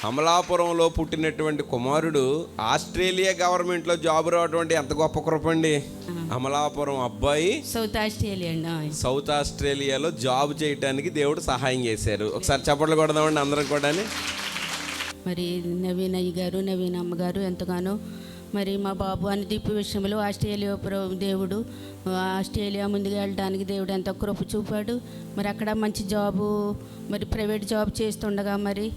అమలాపురంలో పుట్టినటువంటి కుమారుడు ఆస్ట్రేలియా గవర్నమెంట్లో జాబ్ రావడం అంటే ఎంత గొప్ప కృప అండి. అమలాపురం అబ్బాయి సౌత్ ఆస్ట్రేలియాలో జాబ్ చేయడానికి దేవుడు సహాయం చేశారు. ఒకసారి చప్పట్లు కొడదామండి అందరం కూడా. మరి నవీన్ అయ్య గారు, నవీన్ అమ్మగారు ఎంతగానో మరి మా బాబు అనుదీప్ విషయంలో దేవుడు ఆస్ట్రేలియా ముందుకు వెళ్ళడానికి దేవుడు ఎంత కృప చూపాడు. మరి అక్కడ మంచి జాబు, మరి ప్రైవేట్ జాబ్ చేస్తుండగా మరి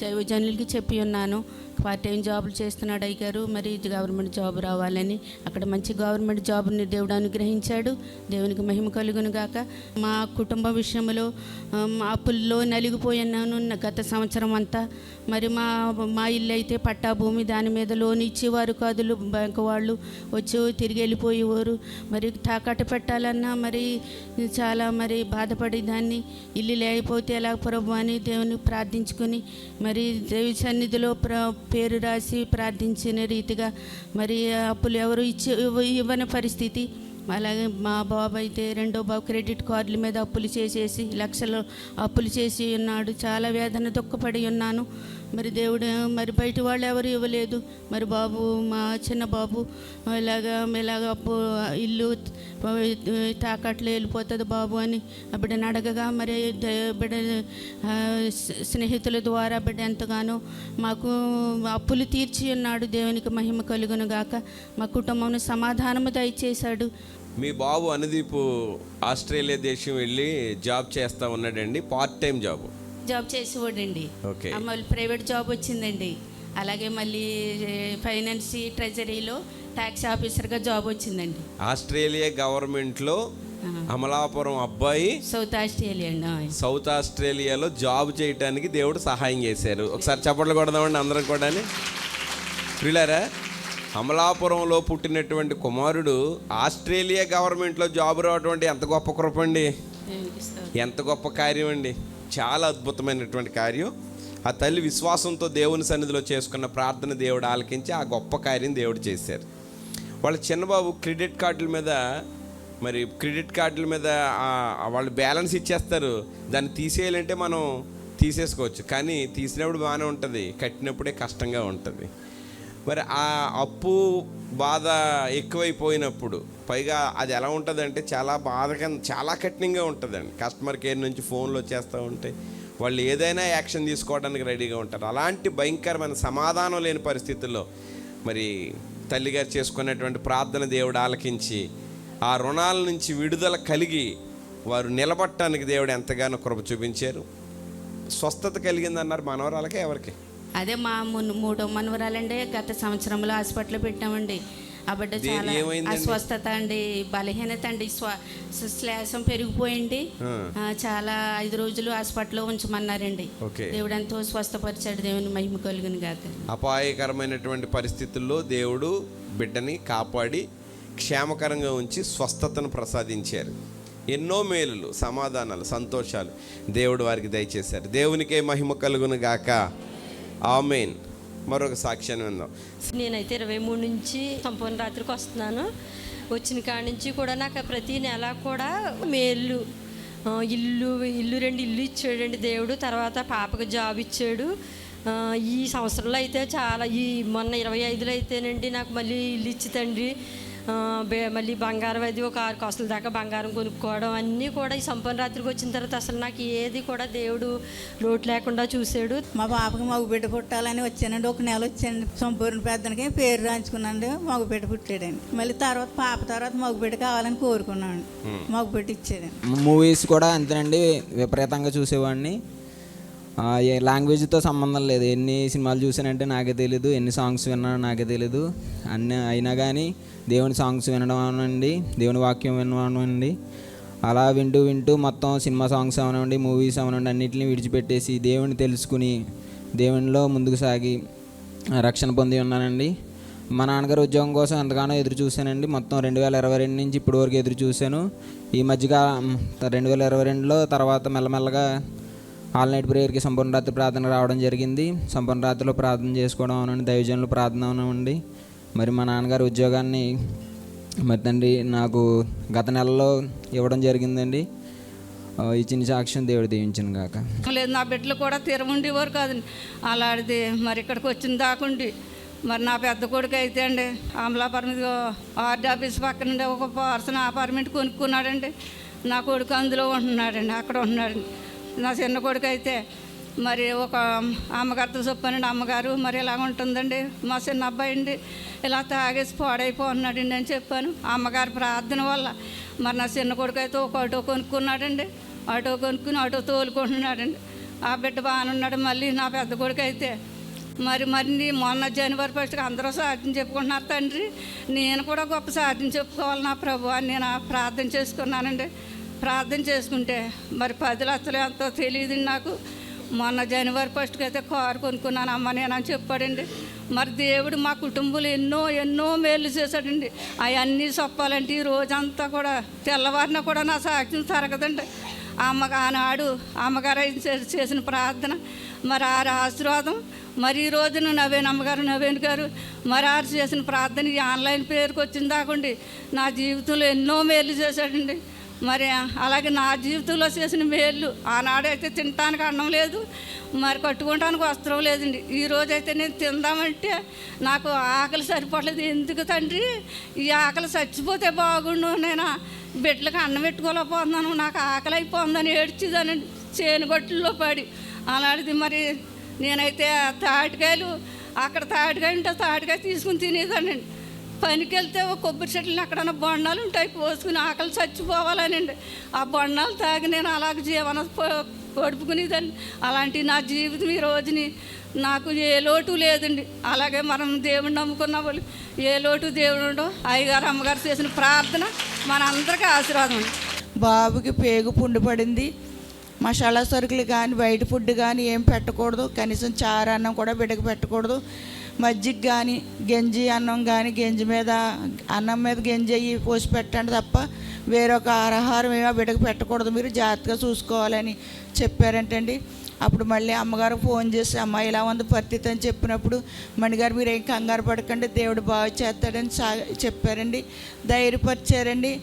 దైవజనులకి చెప్పి ఉన్నాను, పార్ట్ టైం జాబులు చేస్తున్నాడు అయ్యారు, మరి గవర్నమెంట్ జాబ్ రావాలని. అక్కడ మంచి గవర్నమెంట్ జాబ్ని దేవుడు అనుగ్రహించాడు. దేవునికి మహిమ కలుగును గాక. మా కుటుంబ విషయంలో అప్పుల్లో నలిగిపోయినాను గత సంవత్సరం అంతా. మరి మా ఇల్లు అయితే పట్టా భూమి, దాని మీద లోన్ ఇచ్చేవారు కాదు, బ్యాంకు వాళ్ళు వచ్చి తిరిగి వెళ్ళిపోయేవారు. మరి తాకట్టు పెట్టాలన్నా మరి చాలా మరి బాధపడి దాన్ని ఇల్లు లేకపోతే ఎలా ప్రభు అని దేవుని ప్రార్థించుకుని మరి దేవి సన్నిధిలో పేరు రాసి ప్రార్థించిన రీతిగా మరి అప్పులు ఎవరు ఇవ్వని పరిస్థితి. అలాగే మా బాబు అయితే రెండో బాబు క్రెడిట్ కార్డుల మీద అప్పులు చేసేసి లక్షలు అప్పులు చేసి ఉన్నాడు. చాలా వేదన దుఃఖపడి ఉన్నాను. మరి దేవుడు మరి బయట వాళ్ళు ఎవరు ఇవ్వలేదు. మరి బాబు, మా చిన్న బాబు ఇలాగ అప్పు ఇల్లు తాకట్లు వెళ్ళిపోతుంది బాబు అని బిడ్డను అడగగా మరి బిడ్డ స్నేహితుల ద్వారా బిడ్డ ఎంతగానో మాకు అప్పులు తీర్చి ఉన్నాడు. దేవునికి మహిమ కలుగును గాక. మా కుటుంబం సమాధానము దయచేశాడు. మీ బాబు అనుదీప్ ఆస్ట్రేలియా దేశం వెళ్ళి జాబ్ చేస్తూ ఉన్నాడండి, పార్ట్ టైం జాబ్ చేసేవాడండి. మళ్ళీ ప్రైవేట్ జాబ్ వచ్చిందండి. అలాగే మళ్ళీ ఫైనాన్స్ ట్రెజరీలో ట్యాక్స్ ఆఫీసర్గా జాబ్ వచ్చిందండి. ఆస్ట్రేలియా గవర్నమెంట్లో అమలాపురం అబ్బాయి సౌత్ ఆస్ట్రేలియాలో జాబ్ చేయడానికి దేవుడు సహాయం చేశారు. ఒకసారి చప్పట్లు కొడదామండి అందరం కూడా. ప్రియులారా, అమలాపురంలో పుట్టినటువంటి కుమారుడు ఆస్ట్రేలియా గవర్నమెంట్లో జాబ్ రావడం అంటే ఎంత గొప్ప కృప అండి, ఎంత గొప్ప కార్యం అండి. చాలా అద్భుతమైనటువంటి కార్యం. ఆ తల్లి విశ్వాసంతో దేవుని సన్నిధిలో చేసుకున్న ప్రార్థన దేవుడు ఆలకించి ఆ గొప్ప కార్యం దేవుడు చేశారు. వాళ్ళ చిన్నబాబు క్రెడిట్ కార్డుల మీద వాళ్ళు బ్యాలెన్స్ ఇచ్చేస్తారు. దాన్ని తీసేయాలంటే మనం తీసేసుకోవచ్చు, కానీ తీసినప్పుడు బాగానే ఉంటుంది, కట్టినప్పుడే కష్టంగా ఉంటుంది. మరి ఆ అప్పు బాధ ఎక్కువైపోయినప్పుడు పైగా అది ఎలా ఉంటుందంటే చాలా కఠినంగా ఉంటుందండి. కస్టమర్ కేర్ నుంచి ఫోన్లు వచ్చేస్తూ ఉంటాయి, వాళ్ళు ఏదైనా యాక్షన్ తీసుకోవడానికి రెడీగా ఉంటారు. అలాంటి భయంకరమైన సమాధానం లేని పరిస్థితుల్లో మరి తల్లిగారు చేసుకున్నటువంటి ప్రార్థన దేవుడు ఆలకించి ఆ రుణాల నుంచి విడుదల కలిగి వారు నిలబడటానికి దేవుడు ఎంతగానో కృప చూపించారు. స్వస్థత కలిగిందన్నారు మనవరాలకే ఎవరికి? అదే మా 3వ మనవరాలండి. గత సంవత్సరంలో హాస్పిటల్ పెట్టామండి. ఆ బిడ్డ చాలా అస్వస్థత అండి, బలహీనత అండి, శ్వాసం పెరిగిపోయింది. చాలా 5 రోజులు హాస్పిటల్లో ఉంచమన్నారండి. దేవుడు ఎంతో స్వస్థపరిచాడు. దేవుని మహిమ కలుగును గాక. అపాయకరమైనటువంటి పరిస్థితుల్లో దేవుడు బిడ్డని కాపాడి క్షేమకరంగా ఉంచి స్వస్థతను ప్రసాదించారు. ఎన్నో మేలులు, సమాధానాలు, సంతోషాలు దేవుడు వారికి దయచేశారు. దేవునికే మహిమ కలుగును గాక. ఆమేన్. మరొక సాక్ష్యాన్ని విందాం. నేనైతే 23 నుంచి సంపూర్ణ రాత్రికి వస్తున్నాను. వచ్చిన కాడి నుంచి కూడా నాకు ప్రతి నెల కూడా మేలు, ఇల్లు 2 ఇల్లు ఇచ్చాడండి దేవుడు. తర్వాత పాపకు జాబ్ ఇచ్చాడు. ఈ సంవత్సరంలో అయితే చాలా, మొన్న 25లో అయితేనండి నాకు మళ్ళీ ఇల్లు ఇచ్చి తండ్రి మళ్ళీ బంగారం అది ఒక 6 కాసుల దాకా బంగారం కొనుక్కోవడం అన్నీ కూడా ఈ సంపూర్ణ రాత్రికి వచ్చిన తర్వాత అసలు నాకు ఏది కూడా దేవుడు లోటు లేకుండా చూశాడు. మా పాపకి మగ బిడ్డ పుట్టాలని వచ్చానండి. 1 నెల వచ్చానండి. సంపూర్ణ పెద్దనికి పేరు రాయించుకున్నాను, మగ బిడ్డ పుట్టాడండి. మళ్ళీ పాప తర్వాత మగ బిడ్డ కావాలని కోరుకున్నాను, మగ బిడ్డ ఇచ్చాడండి. మూవీస్ కూడా అంతేనండి, విపరీతంగా చూసేవాడిని. ఏ లాంగ్వేజ్తో సంబంధం లేదు. ఎన్ని సినిమాలు చూసానంటే నాకే తెలీదు, ఎన్ని సాంగ్స్ విన్నానో నాకే తెలీదు. అయినా కానీ దేవుని సాంగ్స్ వినడం అవనండి, దేవుని వాక్యం వినడం, అలా వింటూ మొత్తం సినిమా సాంగ్స్ అవనండి, మూవీస్ అవనండి, అన్నింటినీ విడిచిపెట్టేసి దేవుని తెలుసుకుని దేవునిలో ముందుకు సాగి రక్షణ పొంది ఉన్నానండి. మా నాన్నగారు ఉద్యోగం కోసం ఎంతగానో ఎదురు చూశానండి. మొత్తం 2022 నుంచి ఇప్పటి వరకు ఎదురు చూశాను. ఈ మధ్యగా 2022లో తర్వాత మెల్లమెల్లగా ఆల్ నైట్ ప్రేయర్కి సంపూర్ణ రాత్రి ప్రార్థన రావడం జరిగింది. సంపూర్ణ రాత్రిలో ప్రార్థన చేసుకోవడం అవునండి, దైవజనులు ప్రార్థన అవునండి. మరి మా నాన్నగారు ఉద్యోగాన్ని మరి తండ్రి నాకు గత నెలలో ఇవ్వడం జరిగిందండి. ఈ చిన్న సాక్ష్యం దేవుడు దీవించను గాక. లేదు, నా బిడ్డలు కూడా ఉండేవారు కాదండి. అలాంటిది మరి ఇక్కడికి వచ్చిన దాకుండి మరి నా పెద్ద కొడుకు అయితే అండి అమలాపురం ఆర్డీ ఆఫీస్ పక్కనండి ఒక పర్సన్ అపార్ట్మెంట్ కొనుక్కున్నాడండి. నా కొడుకు అందులో ఉంటున్నాడండి, అక్కడ ఉంటున్నాడండి. నా చిన్న కొడుకు అయితే మరి ఒక అమ్మగారితో చెప్పానండి, అమ్మగారు మరి ఇలా ఉంటుందండి మా చిన్న అబ్బాయి అండి ఇలా తాగేసి పాడైపోతున్నాడండి అని చెప్పాను. అమ్మగారి ప్రార్థన వల్ల మరి నా చిన్న కొడుకు అయితే ఒక ఆటో కొనుక్కున్నాడండి. ఆటో కొనుక్కుని ఆటో తోలుకుంటున్నాడండి. ఆ బిడ్డ బాగానున్నాడు. మళ్ళీ నా పెద్ద కొడుకు అయితే మరి మొన్న జనవరి 1కి అందరూ సాధ్యం చెప్పుకుంటున్నారు తండ్రి, నేను కూడా గొప్ప సాధ్యం చెప్పుకోవాలి నా ప్రభు అని నేను ప్రార్థన చేసుకున్నానండి. ప్రార్థన చేసుకుంటే మరి 10 లక్షలు ఎంతో తెలియదు నాకు. మొన్న జనవరి 1కి అయితే కారు కొనుక్కున్నాను అమ్మ నేను అని చెప్పాడండి. మరి దేవుడు మా కుటుంబంలో ఎన్నో మేలు చేశాడండి. అవన్నీ చెప్పాలంటే ఈ రోజంతా కూడా తెల్లవారిన కూడా నా సాక్ష్యం తరగదండి. ఆనాడు అమ్మగారు చేసిన ప్రార్థన మరి ఆ ఆశీర్వాదం మరి ఈ రోజున నవీన్ గారు మరి ఆరు చేసిన ప్రార్థన ఈ ఆన్లైన్ పేరుకి వచ్చింది దాకండి నా జీవితంలో ఎన్నో మేలు చేశాడండి. మరి అలాగే నా జీవితంలో చేసిన మేలు ఆనాడైతే తినటానికి అన్నం లేదు, మరి కట్టుకోవడానికి వస్త్రం లేదండి. ఈరోజైతే నేను తిందామంటే నాకు ఆకలి సరిపోవట్లేదు. ఎందుకు తండ్రి ఈ ఆకలి చచ్చిపోతే బాగుండు, నేను బిడ్డలకు అన్నం పెట్టుకోలేకపోతున్నాను, నాకు ఆకలి అయిపోతుందని ఏడ్చిదానండి చేనుగొట్టుల్లో పడి. అలాంటిది మరి నేనైతే తాటికాయలు అక్కడ తాటికాయ ఉంటే తాటికాయ తీసుకుని తినేదానండి. పనికి వెళ్తే ఒక కొబ్బరి చెట్లు ఎక్కడన్నా బొండాలు ఉంటాయి పోసుకుని ఆకలి చచ్చిపోవాలనండి. ఆ బొండాలు తాగి నేను అలాగ జీవనం గడుపుకునేదాన్ని. అలాంటి నా జీవితం ఈ రోజుని నాకు ఏ లోటు లేదండి. అలాగే మనం దేవుడిని నమ్ముకున్న వాళ్ళు ఏ లోటు దేవుడు అయ్యగారు అమ్మగారు చేసిన ప్రార్థన మనందరికీ ఆశీర్వాదం అండి. బాబుకి పేగు పుండు పడింది. మసాలా సరుకులు కానీ బయట ఫుడ్ కానీ ఏం పెట్టకూడదు. కనీసం చారు అన్నం కూడా బిడ్డకు పెట్టకూడదు. మజ్జిగ కానీ గంజి అన్నం కానీ గంజి మీద అన్నం మీద గంజి అయ్యి పోసి పెట్టండి తప్ప వేరొక ఆహారం ఏమో బిడ్డకు పెట్టకూడదు, మీరు జాగ్రత్తగా చూసుకోవాలని చెప్పారంటండి. అప్పుడు మళ్ళీ అమ్మగారు ఫోన్ చేసి అమ్మ ఇలా ఉంది పరిస్థితి అని చెప్పినప్పుడు మణిగారు మీరు ఏం కంగారు పడకండి దేవుడు బాగు చేస్తాడని చెప్పారండి, ధైర్యపరిచారండి.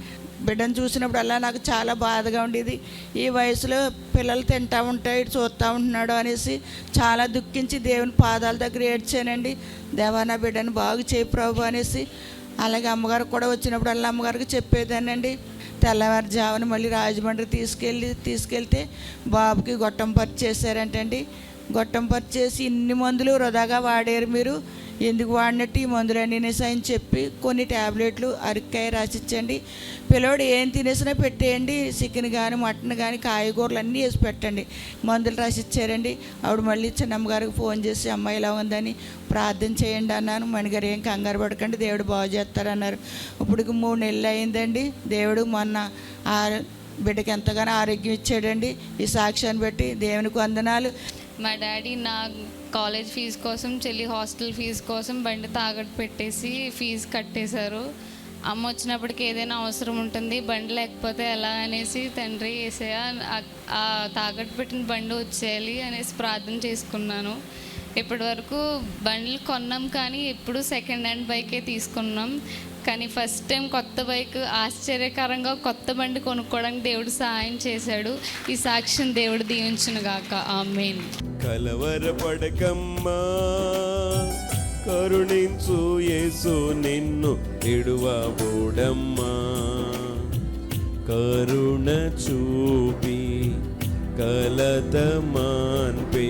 బిడ్డను చూసినప్పుడు అలా నాకు చాలా బాధగా ఉండేది. ఈ వయసులో పిల్లలు తింటూ ఉంటాయి చూస్తూ ఉంటున్నాడు అనేసి చాలా దుఃఖించి దేవుని పాదాల దగ్గర ఏడ్చానండి. దేవా నా బిడ్డను బాగు చేయి ప్రభు అనేసి. అలాగే అమ్మగారు కూడా వచ్చినప్పుడు అలా అమ్మగారికి చెప్పేదానండి. తెల్లవారుజామున మళ్ళీ రాజమండ్రి తీసుకెళ్తే బాబుకి గొట్టం పర్చి చేశారంటండి. గొట్టం పర్చి చేసి ఇన్ని మందులు వృధాగా వాడారు, మీరు ఎందుకు వాడినట్టు ఈ మందులు అనేసి అని చెప్పి కొన్ని ట్యాబ్లెట్లు అరక్కాయ రాసిచ్చండి. పిల్లోడు ఏం తినేసినా పెట్టేయండి, చికెన్ కానీ మటన్ కానీ కాయగూరలు అన్నీ వేసి పెట్టండి మందులు రాసిచ్చారండి. ఆవిడ మళ్ళీ చిన్నమ్మగారికి ఫోన్ చేసి అమ్మాయి ఇలా ఉందని ప్రార్థన చేయండి అన్నాను. మణిగారు ఏం కంగారు పడకండి దేవుడు బాగు చేస్తారన్నారు. ఇప్పటికి 3 నెలలు అయిందండి. దేవుడు మొన్న బిడ్డకి ఎంతగానో ఆరోగ్యం ఇచ్చాడండి. ఈ సాక్ష్యాన్ని బట్టి దేవునికి వందనాలు. మా డాడీ నా కాలేజ్ ఫీజు కోసం చెల్లి హాస్టల్ ఫీజు కోసం బండి తాకట్టు పెట్టేసి ఫీజు కట్టేశారు. అమ్మ వచ్చినప్పటికి ఏదైనా అవసరం ఉంటుంది, బండి లేకపోతే ఎలా అనేసి తండ్రి యేసయ్య ఆ తాకట్టు పెట్టిన బండి వచ్చేయాలి అనేసి ప్రార్థన చేసుకున్నాను. ఇప్పటి వరకు బండ్లు కొన్నాం కానీ ఎప్పుడు సెకండ్ హ్యాండ్ బైకే తీసుకున్నాం. కానీ ఫస్ట్ టైం కొత్త బైక్ ఆశ్చర్యకరంగా కొత్త బండి కొనుక్కోవడానికి దేవుడు సహాయం చేశాడు. ఈ సాక్ష్యం దేవుడు దీవించును గాక. ఆమేన్. కలవరపడకమ్మా, కరుణించు యేసు నిన్ను విడువబోడమ్మా. కరుణ చూపి కలత మాన్పే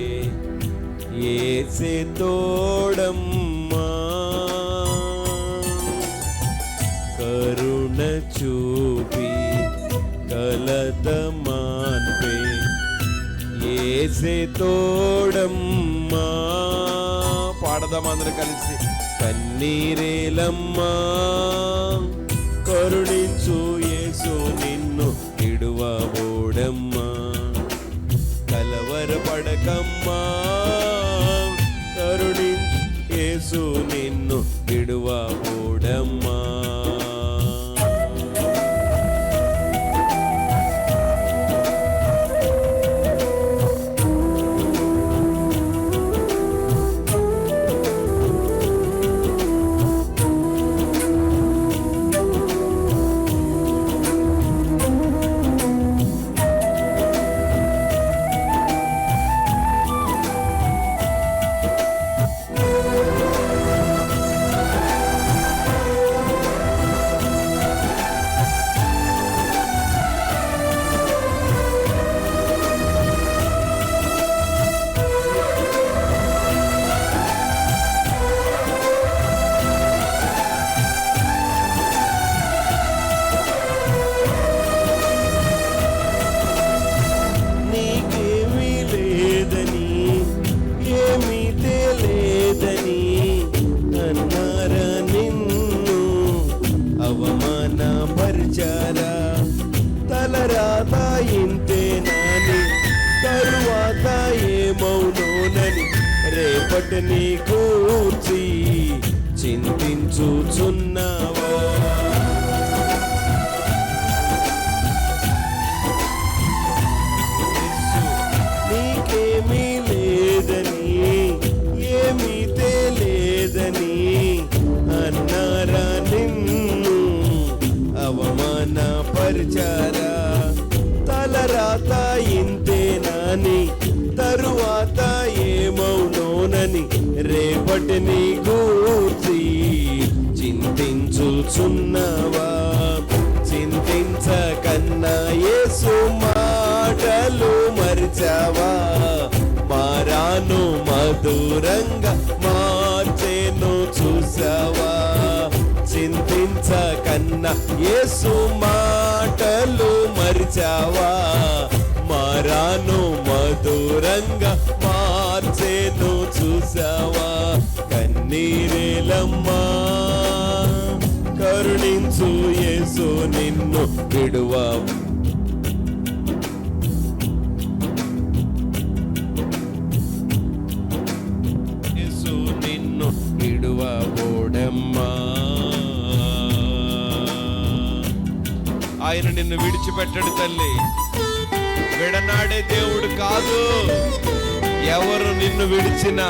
యేసే తోడమ్మా. కరుణ చూపి కలత మాన్పే యేసే తోడమ్మా. పాడదాం అందరూ కలిసి. కన్నీరేలమ్మా, కరుణించు యేసు నిన్ను విడువబోడమ్మా. కలవరపడకమ్మా, కరుణించు యేసు నిన్ను విడువబోడమ్మా. పరిచారా. తలరాత ఇంతేనాని తరువాత ఏమౌనోనని రేపటిని కూర్చి చింతించుచున్నావా. నీకేమీ లేదని ఏమీ తెలియదని అన్నారా నిన్ను అవమానపరిచారా. తలరాత ఇంతేనాని తరువాత ఏమౌనోనని రేపటిని గూర్చి చింతించుచున్నావా. చింతించకన్నా యేసు మాటలు మరిచావా. మారాను మధురంగా మార్చేను చూసావా. చింతించకన్నా యేసు మాటలు మరిచావా. మారాను మధురంగా మార్చేను చూసావా. కన్నీరేలమ్మా కరుణించు యేసు నిన్ను విడువా. యేసు నిన్ను విడువబోడమ్మా. ఆయన నిన్ను విడిచిపెట్టడు తల్లి. విడనాడే దేవుడు కాదు. ఎవరు నిన్ను విడిచినా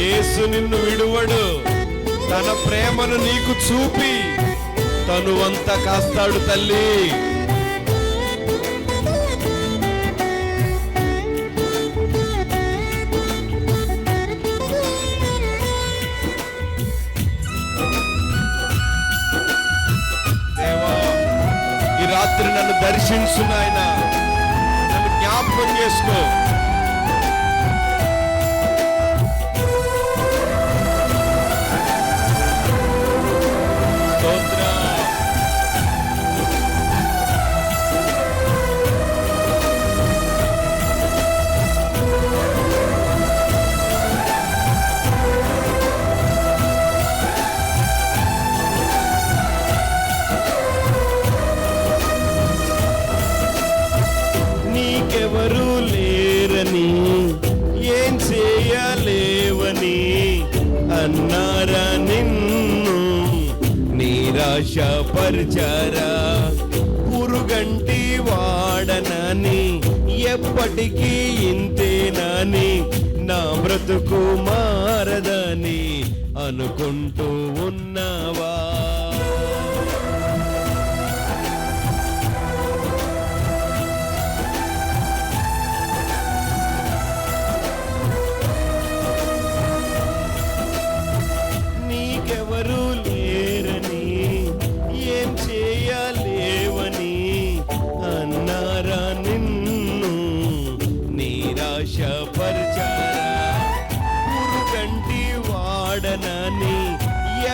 యేసు నిన్ను విడువడు. తన ప్రేమను నీకు చూపి తనువంతా కాస్తాడు తల్లి. దేవా, ఈ రాత్రి నన్ను దర్శించు నాయనా, నన్ను జ్ఞాపకం చేసుకో. నీకెవరు లేరని ఏం చేయలేవని అన్నారా నిన్ను నిరాశపరిచారా. పురుగంటి వాడనని ఎప్పటికీ ఇంతేనని నా బ్రతుకు మారదని అనుకుంటూ ఉన్నావా. నీకెవరు లేరని ఏం చేయలేవని అన్నారా నిన్ను నిరాశపరిచారా. పురుగంటి వాడనని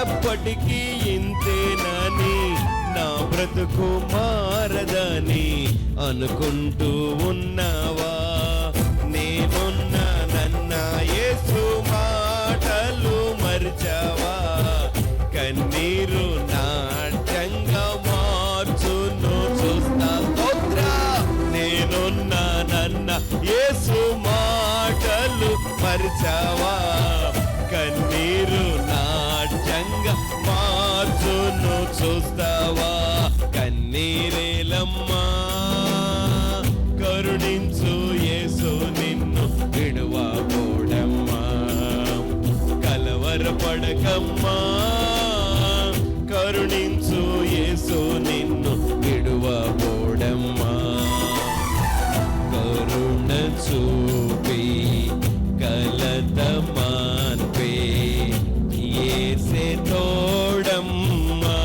ఎప్పటికీ ఇంతేనని నా బ్రతుకు మారదని అనుకుంటూ ఉన్నావా. నేనున్నానన్న యేసు మాటలు మరిచావా. కన్నీరు నాట్యంగా మార్చును చూస్తా. నేనున్నానన్న యేసు మాటలు మరిచావా. కన్నీరు నాట్యంగా మార్చును చూస్తావా. కన్నీరేలమ్మా కరుణించు యేసు నిన్ను విడువబోడమ్మా. కలవరపడకమ్మా కరుణించు యేసు నిన్ను విడువబోడమ్మా. కరుణ చూపి కలత మాన్పే యేసే తోడమ్మా.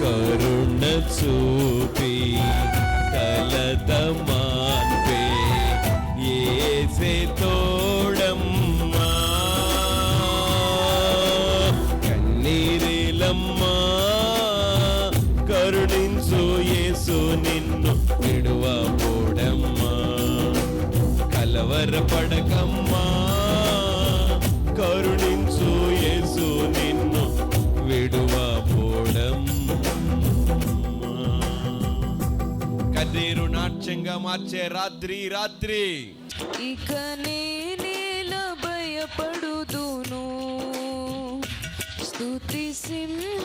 కరుణ చూపి కలత మాన్పే యేసే తోడమ్మా. కన్నీరేలమ్మా కరుణించు యేసు నిన్ను విడువబోడమ్మా. కలవరపడకమ్మా కరుణించు యేసు నిన్ను విడువబోడమ్మా. కన్నీరు నాట్యంగా మార్చే రాత్రి రాత్రి. ఇక నేనేలా భయపడుదును, స్తుతి సింహాసనాసీనుడా.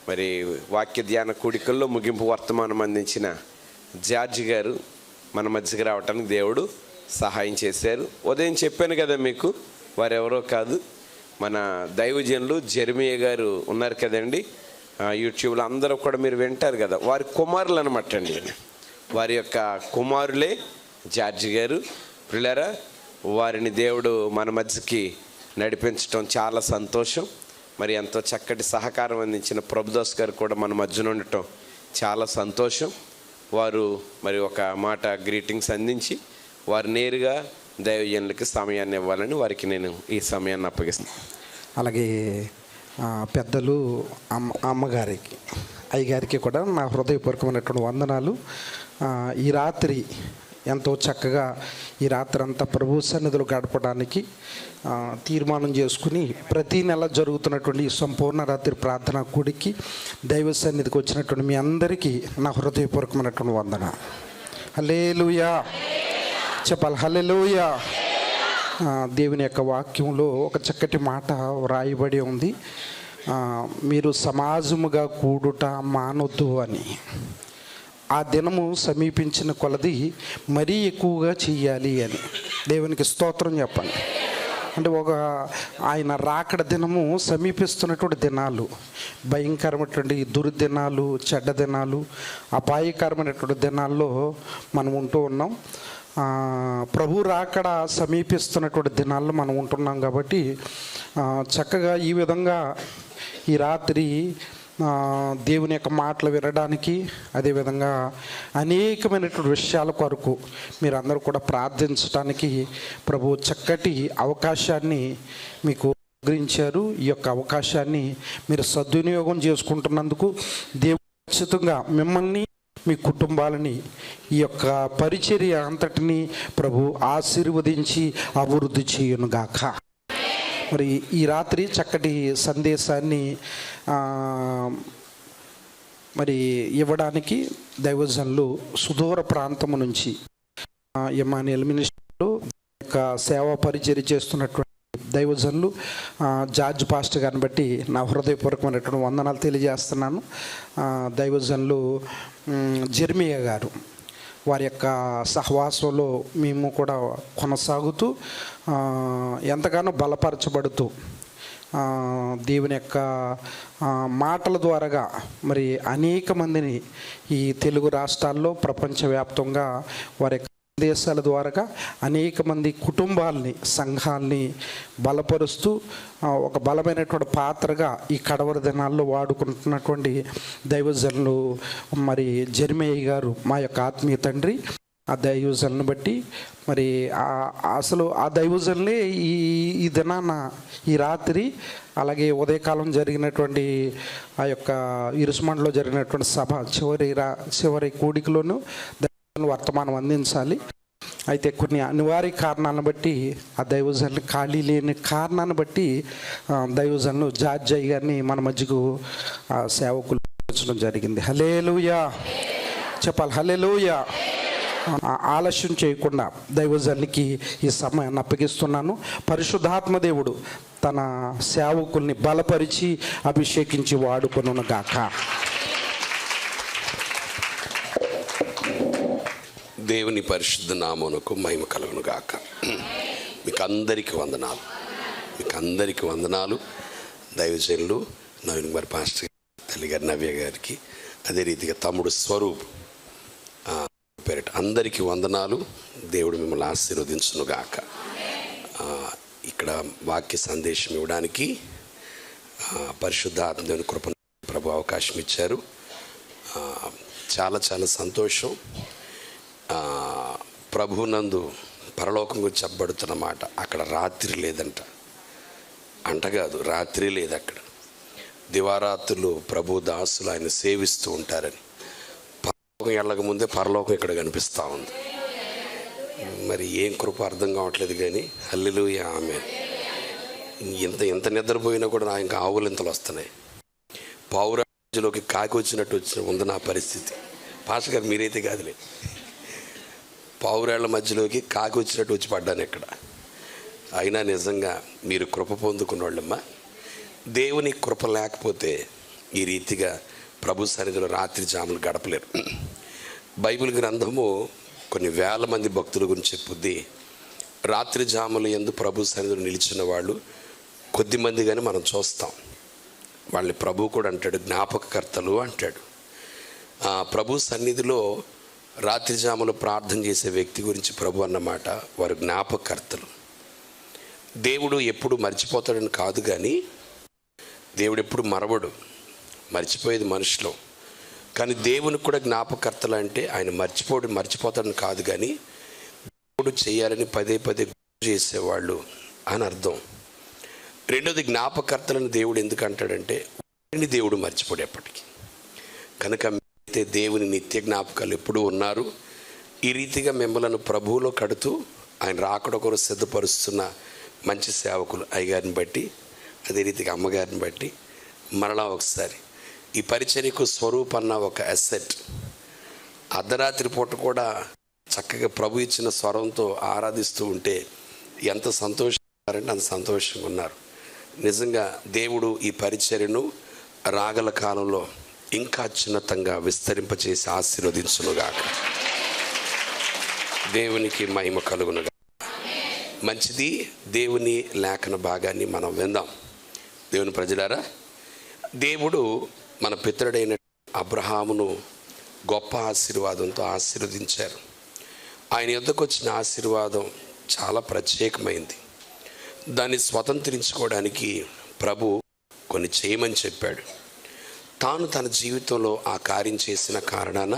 మరి వాక్య ధ్యాన కూడికల్లో ముగింపు వర్తమానం అందించిన జార్జి గారు మన మధ్యకి రావటానికి దేవుడు సహాయం చేశారు. ఉదయం చెప్పాను కదా మీకు, వారెవరో కాదు, మన దైవజనులు జెర్మియా గారు ఉన్నారు కదండి యూట్యూబ్లో, అందరూ కూడా మీరు వింటారు కదా, వారి కుమారులు అనమాట అండి. వారి యొక్క కుమారులే జార్జి గారు. పిల్లరా, వారిని దేవుడు మన మధ్యకి నడిపించడం చాలా సంతోషం. మరి ఎంతో చక్కటి సహకారం అందించిన ప్రభుదాస్ గారు కూడా మన మధ్యన ఉండటం చాలా సంతోషం. వారు మరి ఒక మాట గ్రీటింగ్స్ అందించి వారు నేరుగా దైవజనులకి సమయాన్ని ఇవ్వాలని వారికి నేను ఈ సమయాన్ని అప్పగిస్తాను. అలాగే పెద్దలు అమ్మగారికి, అయ్యగారికి కూడా నా హృదయపూర్వకమైనటువంటి వందనాలు. ఈ రాత్రి ఎంతో చక్కగా ఈ రాత్రి అంతా ప్రభు సన్నిధిలో గడపడానికి తీర్మానం చేసుకుని ప్రతీ నెల జరుగుతున్నటువంటి ఈ సంపూర్ణ రాత్రి ప్రార్థన కూడికి దైవ సన్నిధికి వచ్చినటువంటి మీ అందరికీ నా హృదయపూర్వకమైనటువంటి వందన. హల్లెలూయా చెప్పాలి, హల్లెలూయా. దేవుని యొక్క వాక్యంలో ఒక చక్కటి మాట వ్రాయబడి ఉంది, మీరు సమాజముగా కూడుట మానొద్దు అని. ఆ దినము సమీపించిన కొలది మరీ ఎక్కువగా చెయ్యాలి అని. దేవునికి స్తోత్రం చెప్పండి. అంటే ఆయన రాకడ దినము సమీపిస్తున్నటువంటి దినాలు, భయంకరమైనటువంటి దుర్దినాలు, చెడ్డ దినాలు, అపాయకరమైనటువంటి దినాల్లో మనం ఉంటూ ఉన్నాం. ప్రభు రాకడ సమీపిస్తున్నటువంటి దినాల్లో మనం ఉంటున్నాం కాబట్టి చక్కగా ఈ విధంగా ఈ రాత్రి దేవుని యొక్క మాటలు వినడానికి, అదేవిధంగా అనేకమైనటువంటి విషయాల కొరకు మీరందరూ కూడా ప్రార్థించడానికి ప్రభు చక్కటి అవకాశాన్ని మీకు అనుగ్రహించారు. ఈ యొక్క అవకాశాన్ని మీరు సద్వినియోగం చేసుకుంటున్నందుకు దేవుడు ఖచ్చితంగా మిమ్మల్ని, మీ కుటుంబాలని, ఈ యొక్క పరిచర్య అంతటినీ ప్రభు ఆశీర్వదించి అభివృద్ధి చేయునుగాక. మరి ఈ రాత్రి చక్కటి సందేశాన్ని మరి ఇవ్వడానికి దైవజనులు సుదూర ప్రాంతము నుంచి ఎమ్మాన్యుయల్ మినిస్ట్రీలో యొక్క సేవా పరిచర్య చేస్తున్నటువంటి దైవజనులు జార్జ్ పాస్టర్ గారిని బట్టి నా హృదయపూర్వకమైనటువంటి వందనాలు తెలియజేస్తున్నాను. దైవజనులు జెర్మియా గారు, వారి యొక్క సహవాసంలో మేము కూడా కొనసాగుతూ ఎంతగానో బలపరచబడుతూ దేవుని యొక్క మాటల ద్వారాగా మరి అనేక మందిని ఈ తెలుగు రాష్ట్రాల్లో ప్రపంచవ్యాప్తంగా వారి యొక్క దేశాల ద్వారాగా అనేక మంది కుటుంబాలని, సంఘాలని బలపరుస్తూ ఒక బలమైనటువంటి పాత్రగా ఈ కడవరి దినాల్లో వాడుకుంటున్నటువంటి దైవజనులు మరి జెర్మియా గారు మా యొక్క ఆత్మీయ తండ్రి. ఆ దైవజనులను బట్టి మరి అసలు ఆ దైవజనులే ఈ దినాన, ఈ రాత్రి, అలాగే ఉదయకాలం జరిగినటువంటి ఆ యొక్క ఇరుసుమండలో జరిగినటువంటి సభ చివరి కూడికలోనూ వర్తమానం అందించాలి. అయితే కొన్ని అనివార్య కారణాలను బట్టి ఆ దైవజనులు ఖాళీ లేని కారణాన్ని బట్టి దైవజనులు జార్జ్ గారిని మన మధ్యకు సేవకులు ఉంచడం జరిగింది. హల్లెలూయా చెప్పాలి, హల్లెలూయా. ఆలస్యం చేయకుండా దైవజనులకి ఈ సమయాన్ని అప్పగిస్తున్నాను. పరిశుద్ధాత్మ దేవుడు తన సేవకుల్ని బలపరిచి అభిషేకించి వాడుకొనుగాక. దేవుని పరిశుద్ధ నామమునకు మహిమ కలుగును గాక. మీకు అందరికీ వందనాలు, మీకు అందరికీ వందనాలు. దైవజనులు నవీన్ కుమార్ పాస్టర్, తల్లిగారి నవ్య గారికి, అదే రీతిగా తమ్ముడు స్వరూప్ పేరిట అందరికీ వందనాలు. దేవుడు మిమ్మల్ని ఆశీర్వదించును గాక. ఇక్కడ వాక్య సందేశం ఇవ్వడానికి పరిశుద్ధ దేవుని కృప ప్రభు అవకాశం ఇచ్చారు. చాలా చాలా సంతోషం. ప్రభునందు పరలోకం గురించి చెప్పబడుతున్నమాట. అక్కడ రాత్రి లేదంట, అంటకాదు, రాత్రి లేదు అక్కడ. దివారాత్రులు ప్రభు దాసులు ఆయన సేవిస్తూ ఉంటారని. పరలోకం వెళ్ళక ముందే పరలోకం ఇక్కడ కనిపిస్తూ ఉంది. మరి ఏం కృప అర్థం కావట్లేదు కానీ హల్లెలూయా ఆమేన్. ఎంత నిద్రపోయినా కూడా నాకు ఇంకా ఆవులింతలు వస్తున్నాయి. పావురాజులోకి కాకి వచ్చినట్టు ఉంది నా పరిస్థితి. పాస్టర్ గారు మీరైతే కాదులే, పావురాళ్ల మధ్యలోకి కాకి వచ్చినట్టు వచ్చి పడ్డాను ఇక్కడ. అయినా నిజంగా మీరు కృప పొందుకున్న వాళ్ళమ్మా. దేవుని కృప లేకపోతే ఈ రీతిగా ప్రభు సన్నిధిలో రాత్రి జాములు గడపలేరు. బైబిల్ గ్రంథము కొన్ని వేల మంది భక్తుల గురించి చెప్పుద్ది. రాత్రి జాములు యందు ప్రభు సన్నిధిలో నిలిచిన వాళ్ళు కొద్దిమందిగానే మనం చూస్తాం. వాళ్ళని ప్రభు కూడా అంటాడు జ్ఞాపకకర్తలు అంటాడు. ప్రభు సన్నిధిలో రాత్రి జాములు ప్రార్థన చేసే వ్యక్తి గురించి ప్రభు అన్నమాట వారు జ్ఞాపకకర్తలు. దేవుడు ఎప్పుడు మర్చిపోతాడని కాదు, కానీ దేవుడు ఎప్పుడు మరవడు. మర్చిపోయేది మనుషులు, కానీ దేవునికి కూడా జ్ఞాపకర్తలు అంటే ఆయన మర్చిపోతాడని కాదు, కానీ దేవుడు చేయాలని పదే పదే చేసేవాళ్ళు అని అర్థం. రెండోది, జ్ఞాపకర్తలను దేవుడు ఎందుకు అంటాడంటే వారిని దేవుడు మర్చిపోడు ఎప్పటికీ. కనుక అయితే దేవుని నిత్య జ్ఞాపకాలు ఎప్పుడూ ఉన్నారు. ఈ రీతిగా మిమ్మల్ని ప్రభువులో కడుతూ ఆయన రాకడ కొరకు సిద్ధపరుస్తున్న మంచి సేవకులు అయ్యగారిని బట్టి, అదే రీతిగా అమ్మగారిని బట్టి మరలా ఒకసారి ఈ పరిచర్యకు స్వరూప్ అన్న ఒక అసెట్. అర్ధరాత్రి పూట కూడా చక్కగా ప్రభు ఇచ్చిన స్వరంతో ఆరాధిస్తూ ఉంటే ఎంత సంతోషిస్తారంటే అంత సంతోషంగా ఉన్నారు. నిజంగా దేవుడు ఈ పరిచర్యను రాగల కాలంలో ఇంకా అత్యున్నతంగా విస్తరింపచేసి ఆశీర్వదించునుగాక. దేవునికి మహిమ కలుగునుగా. మంచిది. దేవుని లేఖన భాగాన్ని మనం విందాం. దేవుని ప్రజలారా, దేవుడు మన పితరుడైన అబ్రహామును గొప్ప ఆశీర్వాదంతో ఆశీర్వదించారు. ఆయన యొద్దకు వచ్చిన ఆశీర్వాదం చాలా ప్రత్యేకమైంది. దాన్ని స్వతంత్రించుకోవడానికి ప్రభు కొన్ని చేయమని చెప్పాడు. తాను తన జీవితంలో ఆ కార్యం చేసిన కారణాన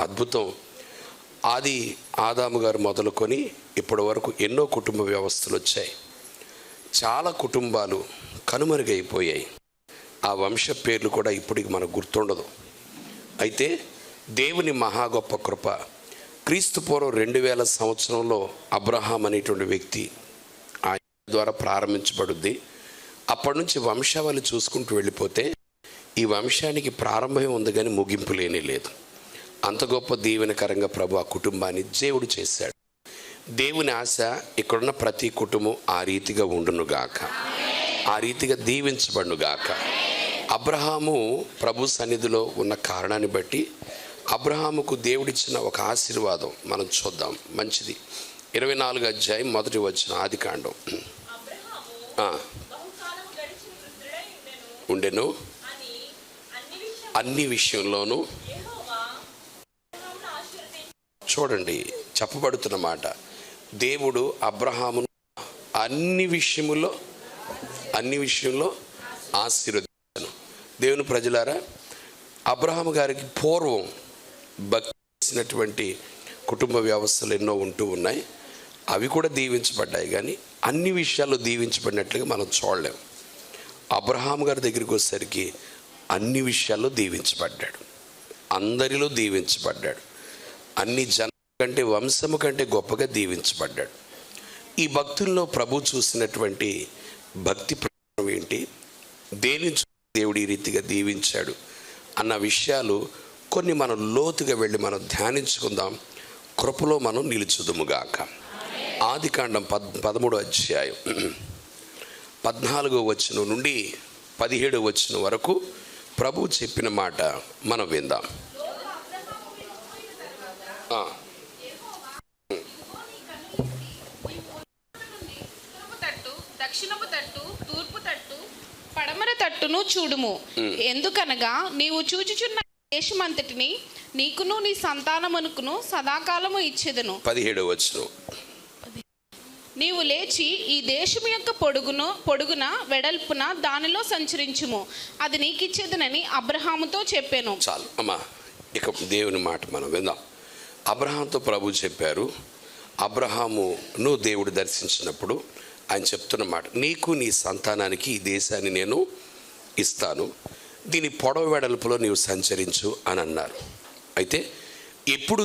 అద్భుతం. ఆదాము గారు మొదలుకొని ఇప్పటి వరకు ఎన్నో కుటుంబ వ్యవస్థలు వచ్చాయి. చాలా కుటుంబాలు కనుమరుగైపోయాయి. ఆ వంశ పేర్లు కూడా ఇప్పటికి మనకు గుర్తుండదు. అయితే దేవుని మహా గొప్ప కృప, క్రీస్తు పూర్వం 2000 సంవత్సరంలో అబ్రహాం అనేటువంటి వ్యక్తి ఆయన ద్వారా ప్రారంభించబడుద్ది. అప్పటి నుంచి వంశావళి చూసుకుంటూ వెళ్ళిపోతే ఈ వంశానికి ప్రారంభం ఉంది కానీ ముగింపు లేనే లేదు. అంత గొప్ప దీవెనకరంగా ప్రభు ఆ కుటుంబాన్ని దేవుడు చేశాడు. దేవుని ఆశ ఇక్కడున్న ప్రతి కుటుంబం ఆ రీతిగా ఉండునుగాక, ఆ రీతిగా దీవించబడునుగాక. అబ్రహాము ప్రభు సన్నిధిలో ఉన్న కారణాన్ని బట్టి అబ్రహాముకు దేవుడిచ్చిన ఒక ఆశీర్వాదం మనం చూద్దాం. మంచిది. 24వ అధ్యాయం 1వ వచనం, ఆదికాండం. ఉండెను అన్ని విషయంలోనూ. చూడండి, చెప్పబడుతున్న మాట, దేవుడు అబ్రహామును అన్ని విషయంలో ఆశీర్వదించాను. దేవుని ప్రజలారా, అబ్రహాము గారికి పూర్వం భక్తి చేసినటువంటి కుటుంబ వ్యవస్థలు ఎన్నో ఉంటూ ఉన్నాయి. అవి కూడా దీవించబడ్డాయి, కానీ అన్ని విషయాల్లో దీవించబడినట్లుగా మనం చూడలేం. అబ్రహాము గారి దగ్గరికి వచ్చేసరికి అన్ని విషయాల్లో దీవించబడ్డాడు, అందరిలో దీవించబడ్డాడు, అన్ని జనం కంటే వంశము కంటే గొప్పగా దీవించబడ్డాడు. ఈ భక్తుల్లో ప్రభు చూసినటువంటి భక్తి ప్రమాణం ఏంటి, దేని దేవుడు ఈ రీతిగా దీవించాడు అన్న విషయాలు కొన్ని మనం లోతుగా వెళ్ళి మనం ధ్యానించుకుందాం. కృపలో మనం నిలుచుదుముగాక. ఆదికాండం 13వ అధ్యాయం 14వ వచనం నుండి 17వ వచనం వరకు ప్రభు చెప్పిన మాట మనం విందాం. దక్షిణపు తట్టు, తూర్పు తట్టు, పడమర తట్టును చూడుము. ఎందుకనగా నీవు చూచుచున్న దేశమంతటిని నీకును నీ సంతానమునకును సదాకాలము ఇచ్చేదను. 17వ వచనం. నీవు లేచి ఈ దేశం యొక్క పొడుగున వెడల్పున దానిలో సంచరించుము, అది నీకిచ్చేదనని అబ్రహాముతో చెప్పాను. చాలు అమ్మా, ఇక దేవుని మాట మనం విందాం. అబ్రహాంతో ప్రభు చెప్పారు. అబ్రహామును దేవుడు దర్శించినప్పుడు ఆయన చెప్తున్న మాట, నీకు నీ సంతానానికి ఈ దేశాన్ని నేను ఇస్తాను, దీని పొడవు వెడల్పులో నీవు సంచరించు అని అన్నారు. అయితే ఎప్పుడు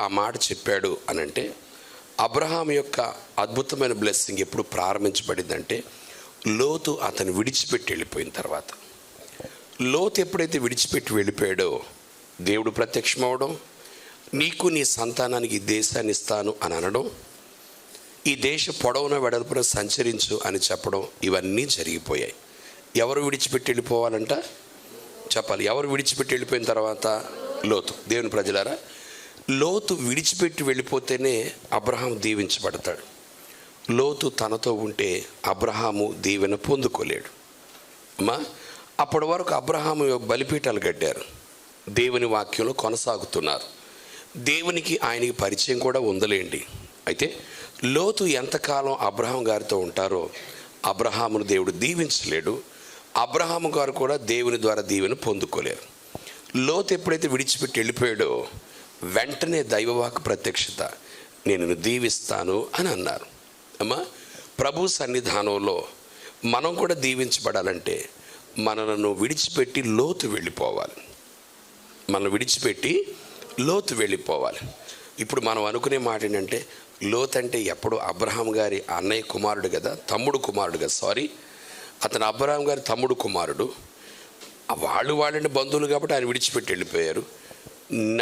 ఆ మాట చెప్పాడు అనంటే, అబ్రహాం యొక్క అద్భుతమైన బ్లెస్సింగ్ ఎప్పుడు ప్రారంభించబడిందంటే లోతు అతను విడిచిపెట్టి వెళ్ళిపోయిన తర్వాత. లోతు ఎప్పుడైతే విడిచిపెట్టి వెళ్ళిపోయాడో దేవుడు ప్రత్యక్షమవడం, నీకు నీ సంతానానికి ఈ దేశాన్ని ఇస్తాను అని అనడం, ఈ దేశ పొడవున వెడల్పున సంచరించు అని చెప్పడం, ఇవన్నీ జరిగిపోయాయి. ఎవరు విడిచిపెట్టి వెళ్ళిపోవాలంట? చెప్పాలి. ఎవరు విడిచిపెట్టి వెళ్ళిపోయిన తర్వాత? లోతు. దేవుని ప్రజలారా, లోతు విడిచిపెట్టి వెళ్ళిపోతేనే అబ్రహాము దీవించబడతాడు. లోతు తనతో ఉంటే అబ్రహాము దీవెన పొందుకోలేడు. అమ్మా, అప్పటి వరకు అబ్రహాము బలిపీఠాలు కట్టారు, దేవుని వాక్యంలో కొనసాగుతున్నారు, దేవునికి ఆయనకి పరిచయం కూడా ఉందలేండి. అయితే లోతు ఎంతకాలం అబ్రహాం గారితో ఉంటారో అబ్రహామును దేవుడు దీవించలేడు, అబ్రహాము గారు కూడా దేవుని ద్వారా దీవెన పొందుకోలేరు. లోతు ఎప్పుడైతే విడిచిపెట్టి వెళ్ళిపోయాడో వెంటనే దైవవాక్కు ప్రత్యక్షత, నేను నిన్ను దీవిస్తాను అని అన్నారు. అమ్మా, ప్రభు సన్నిధానంలో మనం కూడా దీవించబడాలంటే మనలను విడిచిపెట్టి లోతు వెళ్ళిపోవాలి. మనం విడిచిపెట్టి లోతు వెళ్ళిపోవాలి. ఇప్పుడు మనం అనుకునే మాట ఏంటంటే, లోతు అంటే ఎప్పుడు అబ్రహాం గారి అన్నయ్య కుమారుడు కదా, తమ్ముడు కుమారుడు కదా, అతను అబ్రహాం గారి తమ్ముడు కుమారుడు. వాళ్ళని బంధువులు కాబట్టి ఆయన విడిచిపెట్టి వెళ్ళిపోయారు.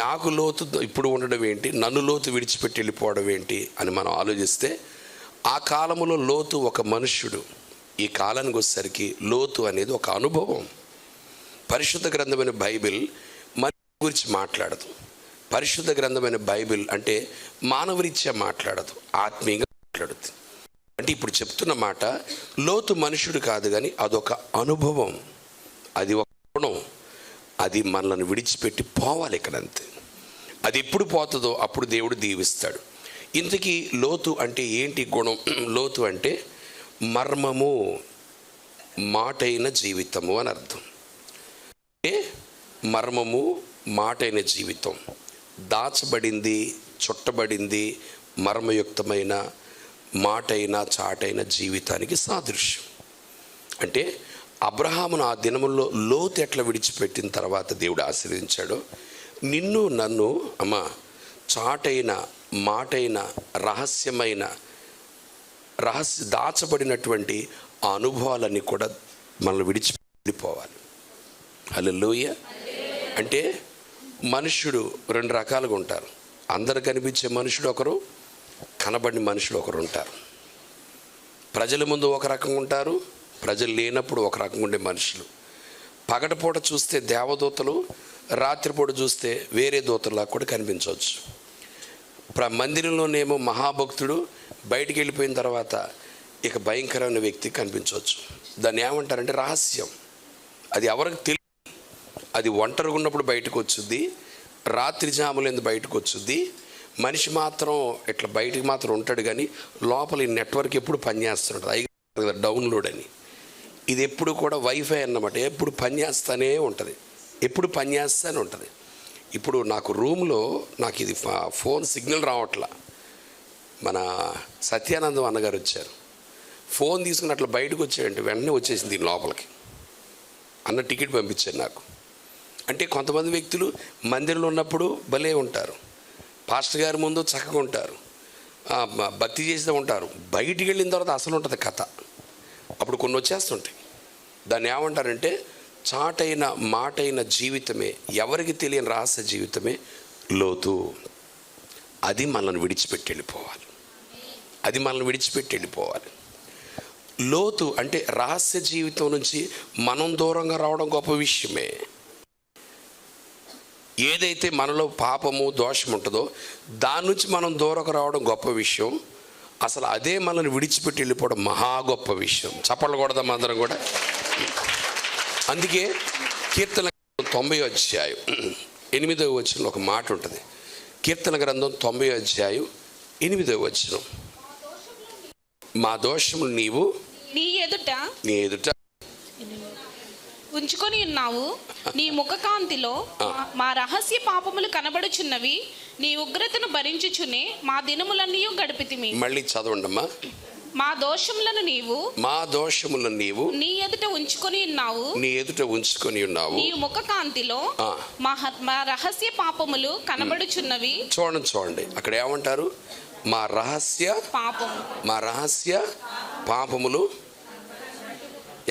నాకు లోతు ఇప్పుడు ఉండడం ఏంటి, నన్ను లోతు విడిచిపెట్టి వెళ్ళిపోవడం ఏంటి అని మనం ఆలోచిస్తే, ఆ కాలంలో లోతు ఒక మనుష్యుడు, ఈ కాలానికి వచ్చేసరికి లోతు అనేది ఒక అనుభవం. పరిశుద్ధ గ్రంథమైన బైబిల్ మనిషి గురించి మాట్లాడదు. పరిశుద్ధ గ్రంథమైన బైబిల్ అంటే మానవరీత్యా మాట్లాడదు, ఆత్మీయంగా మాట్లాడుతుంది. అంటే ఇప్పుడు చెప్తున్న మాట, లోతు మనుషుడు కాదు కానీ అదొక అనుభవం, అది ఒక గుణం, అది మనల్ని విడిచిపెట్టి పోవాలి ఇక్కడంతే. అది ఎప్పుడు పోతుందో అప్పుడు దేవుడు దీవిస్తాడు. ఇంతకీ లోతు అంటే ఏంటి గుణం? లోతు అంటే మర్మము, మాటైన జీవితము అని అర్థం. అంటే మర్మము, మాటైన జీవితం, దాచబడింది, చుట్టబడింది, మర్మయుక్తమైన, మాటైన, చాటైన జీవితానికి సాదృశ్యం. అంటే అబ్రహామును ఆ దినముల్లో లోతు ఎట్లా విడిచిపెట్టిన తర్వాత దేవుడు ఆశీర్వదించాడో, నిన్ను నన్ను అమ్మా చాటైన, మాటైన, దాచబడినటువంటి ఆ అనుభవాలన్నీ కూడా మనల్ని విడిచిపెట్టిపోవాలి. హల్లెలూయా. అంటే మనుష్యుడు రెండు రకాలుగా ఉంటారు. అందరు కనిపించే మనుషుడు ఒకరు, కనబడిన మనుషులు ఒకరు ఉంటారు. ప్రజల ముందు ఒక రకంగా ఉంటారు, ప్రజలు లేనప్పుడు ఒక రకంగా ఉండే మనుషులు. పగటిపూట చూస్తే దేవదూతలు, రాత్రిపూట చూస్తే వేరే దూతలా కూడా కనిపించవచ్చు. మందిరంలోనేమో మహాభక్తుడు, బయటికి వెళ్ళిపోయిన తర్వాత ఇక భయంకరమైన వ్యక్తి కనిపించవచ్చు. దాన్ని ఏమంటారంటే రహస్యం. అది ఎవరికి తెలియదు. అది ఒంటరిగా ఉన్నప్పుడు బయటకు వచ్చుద్ది, రాత్రి జాములందు బయటకు వచ్చుద్ది. మనిషి మాత్రం ఇట్లా బయటికి మాత్రం ఉంటాడు కానీ లోపల ఈ నెట్వర్క్ ఎప్పుడు పనిచేస్తుంటుంది. అయ్యి డౌన్లోడ్ అని, ఇది ఎప్పుడు కూడా వైఫై అన్నమాట, ఎప్పుడు పనిచేస్తూనే ఉంటుంది, ఎప్పుడు పనిచేస్తూనే ఉంటుంది. ఇప్పుడు నాకు రూమ్లో నాకు ఇది ఫోన్ సిగ్నల్ రావట్లా. మన సత్యానందం అన్నగారు వచ్చారు, ఫోన్ తీసుకుని అట్లా బయటకు వచ్చాడంటే వెంటనే వచ్చేసింది దీని లోపలికి. అన్న టికెట్ పంపించారు నాకు. అంటే కొంతమంది వ్యక్తులు మందిరంలో ఉన్నప్పుడు భలే ఉంటారు, పాస్టర్ గారి ముందు చక్కగా ఉంటారు, భక్తి చేస్తూ ఉంటారు. బయటికి వెళ్ళిన తర్వాత అసలు ఉంటుంది కథ. అప్పుడు కొన్ని వచ్చేస్తుంటాయి. దాన్ని ఏమంటారంటే చాటైన, మాటైన జీవితమే, ఎవరికి తెలియని రహస్య జీవితమే లోతు. అది మనల్ని విడిచిపెట్టి వెళ్ళిపోవాలి. అది మనల్ని విడిచిపెట్టి వెళ్ళిపోవాలి. లోతు అంటే రహస్య జీవితం నుంచి మనం దూరంగా రావడం గొప్ప విషయమే. ఏదైతే మనలో పాపము, దోషం ఉంటుందో దాని నుంచి మనం దూరంగా రావడం గొప్ప విషయం. అసలు అదే మనల్ని విడిచిపెట్టి వెళ్ళిపోవడం మహా గొప్ప విషయం. చప్పట్లు కొడదాం అందరం కూడా. అందుకే కీర్తన 90వ అధ్యాయం 8వ వచనంలో ఒక మాట ఉంటుంది. కీర్తన గ్రంథం 90వ అధ్యాయం 8వ వచనం, మా దోషములు నీవు నీ ఎదుట ఉంచుకొని ఉన్నావు, నీ ముఖకాంతిలో మా రహస్య పాపములు కనబడుచున్నవి, నీ ఉగ్రతను భరించుచునే మా దినములన్నీ గడిపితిమి. మళ్ళీ చదవండమ్మా. మా దోషములను నీవు నీ ఎదుట ఉంచుకొని ఉన్నావు, నీ ముఖకాంతిలో మా రహస్య పాపములు కనబడుచున్నవి. చూడండి అక్కడ ఏమంటారు? మా రహస్య పాపములు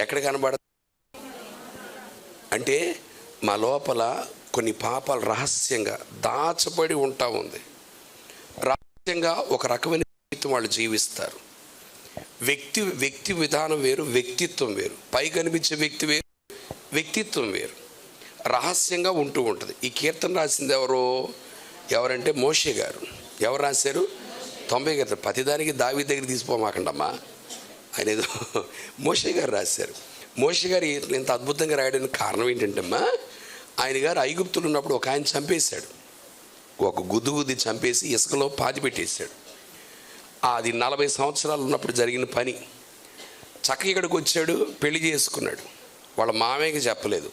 ఎక్కడ కనబడ అంటే మా లోపల కొన్ని పాపాలు రహస్యంగా దాచబడి ఉంటా ఉంది. రహస్యంగా ఒక రకమైన జీవితం వాళ్ళు జీవిస్తారు. వ్యక్తి విధానం వేరు, వ్యక్తిత్వం వేరు. పై కనిపించే వ్యక్తి వేరు, వ్యక్తిత్వం వేరు. రహస్యంగా ఉంటూ ఉంటుంది. ఈ కీర్తన రాసింది ఎవరంటే మోషే గారు. ఎవరు రాశారు? 90 కీర్తన. ప్రతిదానికి దావీదు దగ్గర తీసిపోమాకండమ్మా, ఆయన ఏదో మోషే గారు రాశారు. మోషే గారు ఇంత అద్భుతంగా రాయడానికి కారణం ఏంటంటే అమ్మా, ఆయన గారు ఐగుప్తులు ఉన్నప్పుడు ఒక ఆయన చంపేశాడు. ఒక గుద్ది చంపేసి ఇసుకలో పాతి పెట్టేశాడు. అది 40 సంవత్సరాలు ఉన్నప్పుడు జరిగిన పని. చక్కగా ఇక్కడికి వచ్చాడు, పెళ్లి చేసుకున్నాడు. వాళ్ళ మామయ్యకి చెప్పలేదు,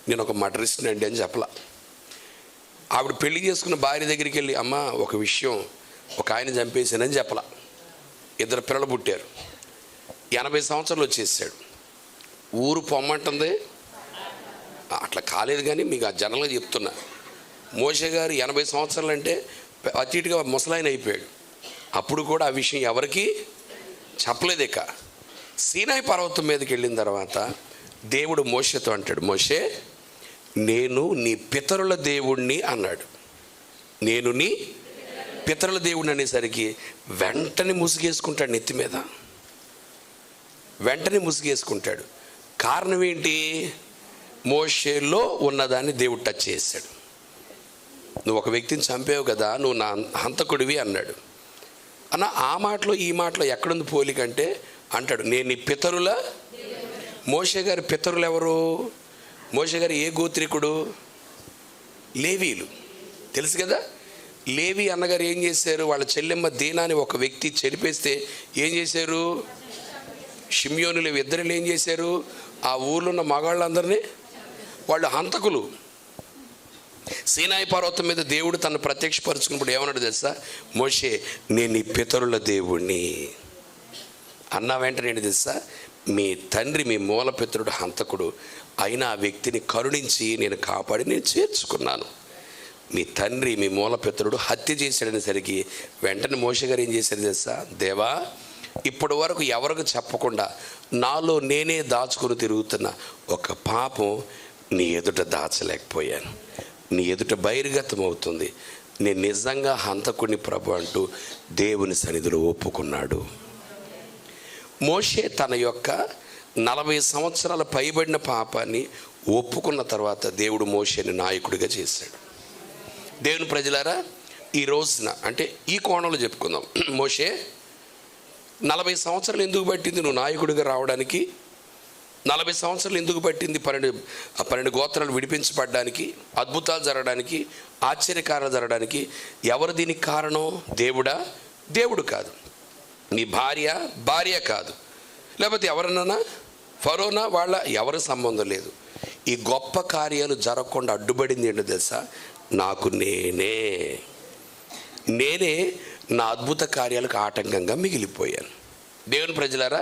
నేను ఒక మర్డరిస్ట్ని అండి అని చెప్పలా. ఆవిడ పెళ్లి చేసుకున్న భార్య దగ్గరికి వెళ్ళి, అమ్మ ఒక విషయం, ఒక ఆయన చంపేశానని చెప్పలా. 2 పిల్లలు పుట్టారు. 80 సంవత్సరాలు వచ్చేసాడు. ఊరు పొమ్మంటుంది, అట్లా కాలేదు. కానీ మీకు ఆ జనరల్గా చెప్తున్నా, మోషే గారు 80 సంవత్సరాలు అంటే అటు ఇటుగా ముసలాయన అయిపోయాడు. అప్పుడు కూడా ఆ విషయం ఎవరికి చెప్పలేదు. ఇక సీనాయి పర్వతం మీదకి వెళ్ళిన తర్వాత దేవుడు మోషేతో అంటాడు, మోషే నేను నీ పితరుల దేవుణ్ణి అన్నాడు. నేను నీ పితరుల దేవుణ్ణి అనేసరికి వెంటనే ముసుగేసుకుంటాడు, నెత్తి మీద వెంటనే ముసుగేసుకుంటాడు. కారణం ఏంటి? మోషేలో ఉన్నదాన్ని దేవుడు టచ్ చేశాడు. నువ్వు ఒక వ్యక్తిని చంపేవు కదా, నువ్వు నా హంతకుడివి అన్నాడు. అన్న ఆ మాటలో ఈ మాటలో ఎక్కడుంది పోలికంటే అంటాడు, నేను నీ పితరుల. మోషే గారి పితరులు ఎవరు? మోషే గారు ఏ గోత్రికుడు? లేవీలు, తెలుసు కదా. లేవి అన్నగారు ఏం చేశారు? వాళ్ళ చెల్లెమ్మ దీనాని ఒక వ్యక్తి చెరిపేస్తే ఏం చేశారు? షిమ్యోను లేవి ఇద్దరు ఏం చేశారు? ఆ ఊర్లో ఉన్న మగాళ్ళందరినీ, వాళ్ళు హంతకులు. సీనాయి పర్వతం మీద దేవుడు తను ప్రత్యక్షపరుచుకున్నప్పుడు ఏమన్నాడు తెలుసా? మోషే నేను నీ పితరుల దేవుణ్ణి అన్న వెంటనే ఏంటి తెలుసా? మీ తండ్రి, మీ మూల పితరుడు హంతకుడు అయినా ఆ వ్యక్తిని కరుణించి నేను కాపాడి నేను చేర్చుకున్నాను. మీ తండ్రి, మీ మూల పితరుడు హత్య చేశాడనేసరికి వెంటనే మోషే గారు ఏం చేశారు తెలుసా? దేవా, ఇప్పటి వరకు ఎవరికి చెప్పకుండా నాలో నేనే దాచుకుని తిరుగుతున్న ఒక పాపం నీ ఎదుట దాచలేకపోయాను. నీ ఎదుట బహిర్గతం అవుతుంది. నేను నిజంగా హంతకుని ప్రభు అంటూ దేవుని సన్నిధిలో ఒప్పుకున్నాడు. మోషే తన యొక్క 40 సంవత్సరాల పైబడిన పాపాన్ని ఒప్పుకున్న తర్వాత దేవుడు మోషేని నాయకుడిగా చేశాడు. దేవుని ప్రజలారా, ఈ రోజున అంటే ఈ కోణంలో చెప్పుకుందాం. మోషే 40 సంవత్సరాలు ఎందుకు పట్టింది నువ్వు నాయకుడిగా రావడానికి? 40 సంవత్సరాలు ఎందుకు పట్టింది 12 గోత్రాలు విడిపించబడడానికి, అద్భుతాలు జరగడానికి, ఆశ్చర్యకారాలు జరగడానికి? ఎవరు దీనికి కారణం? దేవుడా? దేవుడు కాదు. నీ భార్య కాదు. లేకపోతే ఎవరన్నా ఫరోనా వాళ్ళ ఎవరి సంబంధం లేదు. ఈ గొప్ప కార్యాలు జరగకుండా అడ్డుపడింది ఏంటో తెలుసా? నాకు నేనే నా అద్భుత కార్యాలకు ఆటంకంగా మిగిలిపోయాను. దేవుని ప్రజలారా,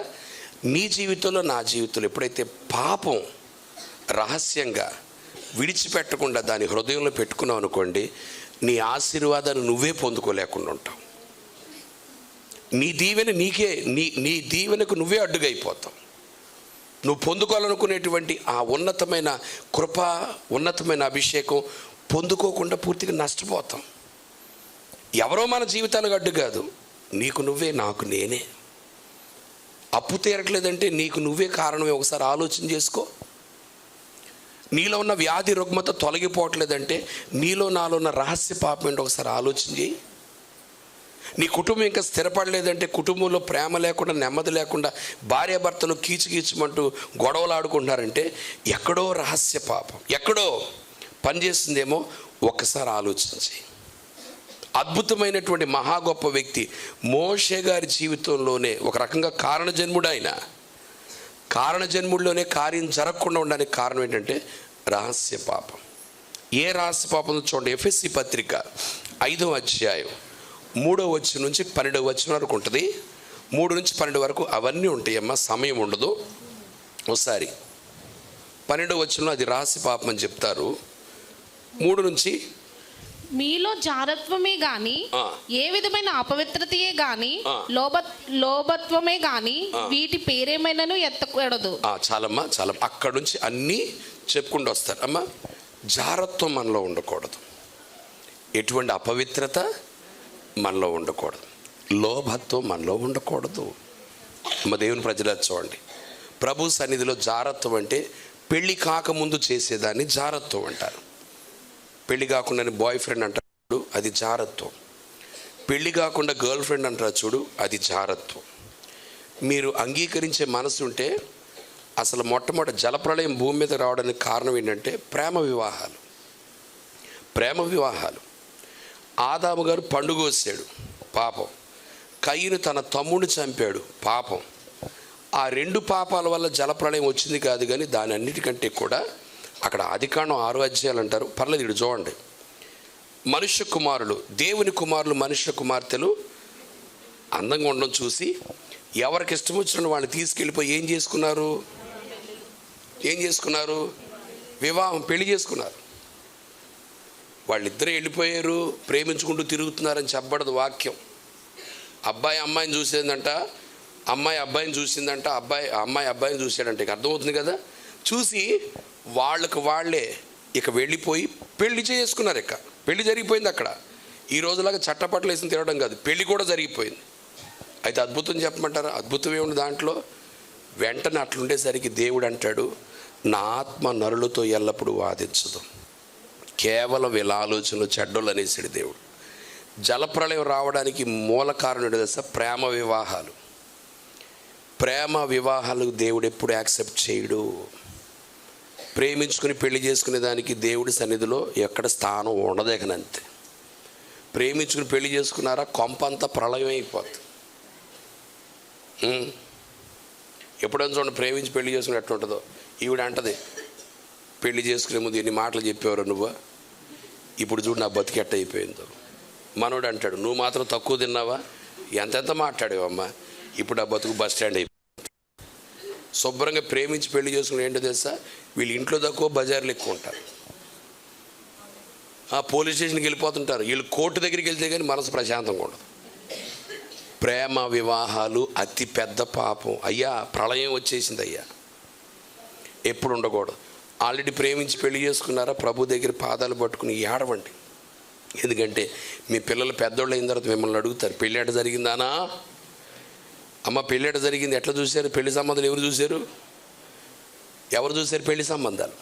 నీ జీవితంలో నా జీవితంలో ఎప్పుడైతే పాపం రహస్యంగా విడిచిపెట్టకుండా దాని హృదయంలో పెట్టుకున్నావు అనుకోండి, నీ ఆశీర్వాదాన్ని నువ్వే పొందుకోలేకుండా ఉంటావు. నీ దీవెన నీ దీవెనకు నువ్వే అడ్డుగా అయిపోతావు. నువ్వు పొందుకోవాలనుకునేటువంటి ఆ ఉన్నతమైన కృప, ఉన్నతమైన అభిషేకం పొందుకోకుండా పూర్తిగా నష్టపోతాం. ఎవరో మన జీవితానికి అడ్డు కాదు, నీకు నువ్వే, నాకు నేనే. అప్పు తీరట్లేదంటే నీకు నువ్వే కారణమే. ఒకసారి ఆలోచన చేసుకో. నీలో ఉన్న వ్యాధి రుగ్మత తొలగిపోవట్లేదంటే నీలో నాలో ఉన్న రహస్య పాపం ఏంటో ఒకసారి ఆలోచన చేయి. నీ కుటుంబం ఇంకా స్థిరపడలేదంటే, కుటుంబంలో ప్రేమ లేకుండా, నెమ్మది లేకుండా, భార్యాభర్తలు కీచుమంటూ గొడవలు ఆడుకుంటున్నారంటే ఎక్కడో రహస్య పాపం ఎక్కడో పనిచేస్తుందేమో. ఒక్కసారి ఆలోచించి. అద్భుతమైనటువంటి మహా గొప్ప వ్యక్తి మోషే గారి జీవితంలోనే ఒక రకంగా కారణజన్ముడు. ఆయన కారణజన్ముడిలోనే కార్యం జరగకుండా ఉండడానికి కారణం ఏంటంటే రహస్య పాపం. ఏ రహస్య పాపం చూడండి. ఎఫెసీ పత్రిక 5వ అధ్యాయం 3వ వచనం నుంచి 12వ వచనం వరకు ఉంటుంది. 3 నుంచి 12 వరకు అవన్నీ ఉంటాయమ్మా, సమయం ఉండదు. ఒకసారి 12వ వచనంలో అది రహస్య పాపం అని చెప్తారు. 3 నుంచి మీలో జారత్వమే గాని, ఏ విధమైన అపవిత్రతయే గాని, లోభత్వమే గాని వీటి పేరేమైనాను ఎత్తకూడదు. చాలమ్మా, చాలా. అక్కడ నుంచి అన్నీ చెప్పుకుంటూ వస్తారు. అమ్మా, జారత్వం మనలో ఉండకూడదు, ఎటువంటి అపవిత్రత మనలో ఉండకూడదు, లోభత్వం మనలో ఉండకూడదు. మా దేవుని ప్రజలు చూడండి, ప్రభు సన్నిధిలో జారత్వం అంటే పెళ్ళి కాకముందు చేసేదాన్ని జారత్వం అంటారు. పెళ్ళి కాకుండా బాయ్ ఫ్రెండ్ అంటారు, అది జారత్వం. పెళ్ళి కాకుండా గర్ల్ ఫ్రెండ్ అంటారు చూడు, అది జారత్వం. మీరు అంగీకరించే మనసు ఉంటే అసలు మొట్టమొదటి జలప్రళయం భూమి మీద రావడానికి కారణం ఏంటంటే ప్రేమ వివాహాలు. ప్రేమ వివాహాలు. ఆదాము గారు పండుగ వచ్చాడు, పాపం. కయ్యను తన తమ్ముడిని చంపాడు, పాపం. ఆ 2 పాపాల వల్ల జలప్రళయం వచ్చింది కాదు, కానీ దాని అన్నిటికంటే కూడా అక్కడ ఆదికాండం 6 అధ్యాయాలు అంటారు. పర్లేదు, ఇటు చూడండి. మనుష్య కుమారులు, దేవుని కుమారులు, మనుష్య కుమార్తెలు అందంగా ఉండడం చూసి ఎవరికి ఇష్టం వచ్చిన వాళ్ళని తీసుకెళ్ళిపోయి ఏం చేసుకున్నారు? వివాహం, పెళ్లి చేసుకున్నారు. వాళ్ళిద్దరూ వెళ్ళిపోయారు, ప్రేమించుకుంటూ తిరుగుతున్నారని చెప్పబడదు వాక్యం. అబ్బాయి అమ్మాయిని చూసేదంట, అమ్మాయి అబ్బాయిని చూసిందంట, అమ్మాయి అబ్బాయిని చూసాడంట. ఇక అర్థమవుతుంది కదా. చూసి వాళ్ళే ఇక వెళ్ళిపోయి పెళ్లి చేసుకున్నారు. ఇక పెళ్లి జరిగిపోయింది అక్కడ. ఈ రోజులాగా చట్టపట్లు వేసి తిరగడం కాదు, పెళ్లి కూడా జరిగిపోయింది. అయితే అద్భుతం చెప్పమంటారా? అద్భుతం ఏముంది దాంట్లో? వెంటనే అట్లుండేసరికి దేవుడు అంటాడు, నా ఆత్మ నరులతో ఎల్లప్పుడూ వాదించదు, కేవలం వీళ్ళ ఆలోచనలు చెడ్డోళ్ళు అనేసాడు దేవుడు. జలప్రళయం రావడానికి మూల కారణం తెలుసా? ప్రేమ వివాహాలు. ప్రేమ వివాహాలు దేవుడు ఎప్పుడు యాక్సెప్ట్ చేయడు. ప్రేమించుకుని పెళ్లి చేసుకునే దానికి దేవుడి సన్నిధిలో ఎక్కడ స్థానం ఉండదేకనంతే. ప్రేమించుకుని పెళ్లి చేసుకున్నారా, కొంపంతా ప్రళయం అయిపోతుంది. ఎప్పుడైనా చూడండి, ప్రేమించి పెళ్లి చేసుకుని ఎట్లా ఉంటుందో. ఈవిడ అంటది, పెళ్లి చేసుకునే ముందు ఎన్ని మాటలు చెప్పేవారు నువ్వు, ఇప్పుడు చూడు నా బతికి ఎట్ట అయిపోయిందో. మనోడు అంటాడు, నువ్వు మాత్రం తక్కువ తిన్నావా, ఎంతెంత మాట్లాడేవమ్మా, ఇప్పుడు ఆ బతుకు బస్ స్టాండ్ అయిపోయింది. శుభ్రంగా ప్రేమించి పెళ్లి చేసుకుని ఏంటో తెలుసా, వీళ్ళు ఇంట్లో తక్కువ, బజార్లు ఎక్కువ ఉంటారు. పోలీస్ స్టేషన్కి వెళ్ళిపోతుంటారు, వీళ్ళు కోర్టు దగ్గరికి వెళ్తే కానీ మనసు ప్రశాంతంగా ఉండదు. ప్రేమ వివాహాలు అతి పెద్ద పాపం. అయ్యా, ప్రళయం వచ్చేసింది అయ్యా, ఎప్పుడు ఉండకూడదు. ఆల్రెడీ ప్రేమించి పెళ్లి చేసుకున్నారా, ప్రభు దగ్గర పాదాలు పట్టుకుని ఏడవండి. ఎందుకంటే మీ పిల్లలు పెద్దోళ్ళు అయిన తర్వాత మిమ్మల్ని అడుగుతారు, పెళ్ళి ఎట్ట జరిగిందానా అమ్మ, పెళ్ళి ఎట్ట జరిగింది, ఎట్లా చూశారు, పెళ్లి సంబంధాలు ఎవరు చూశారు పెళ్లి సంబంధాలు?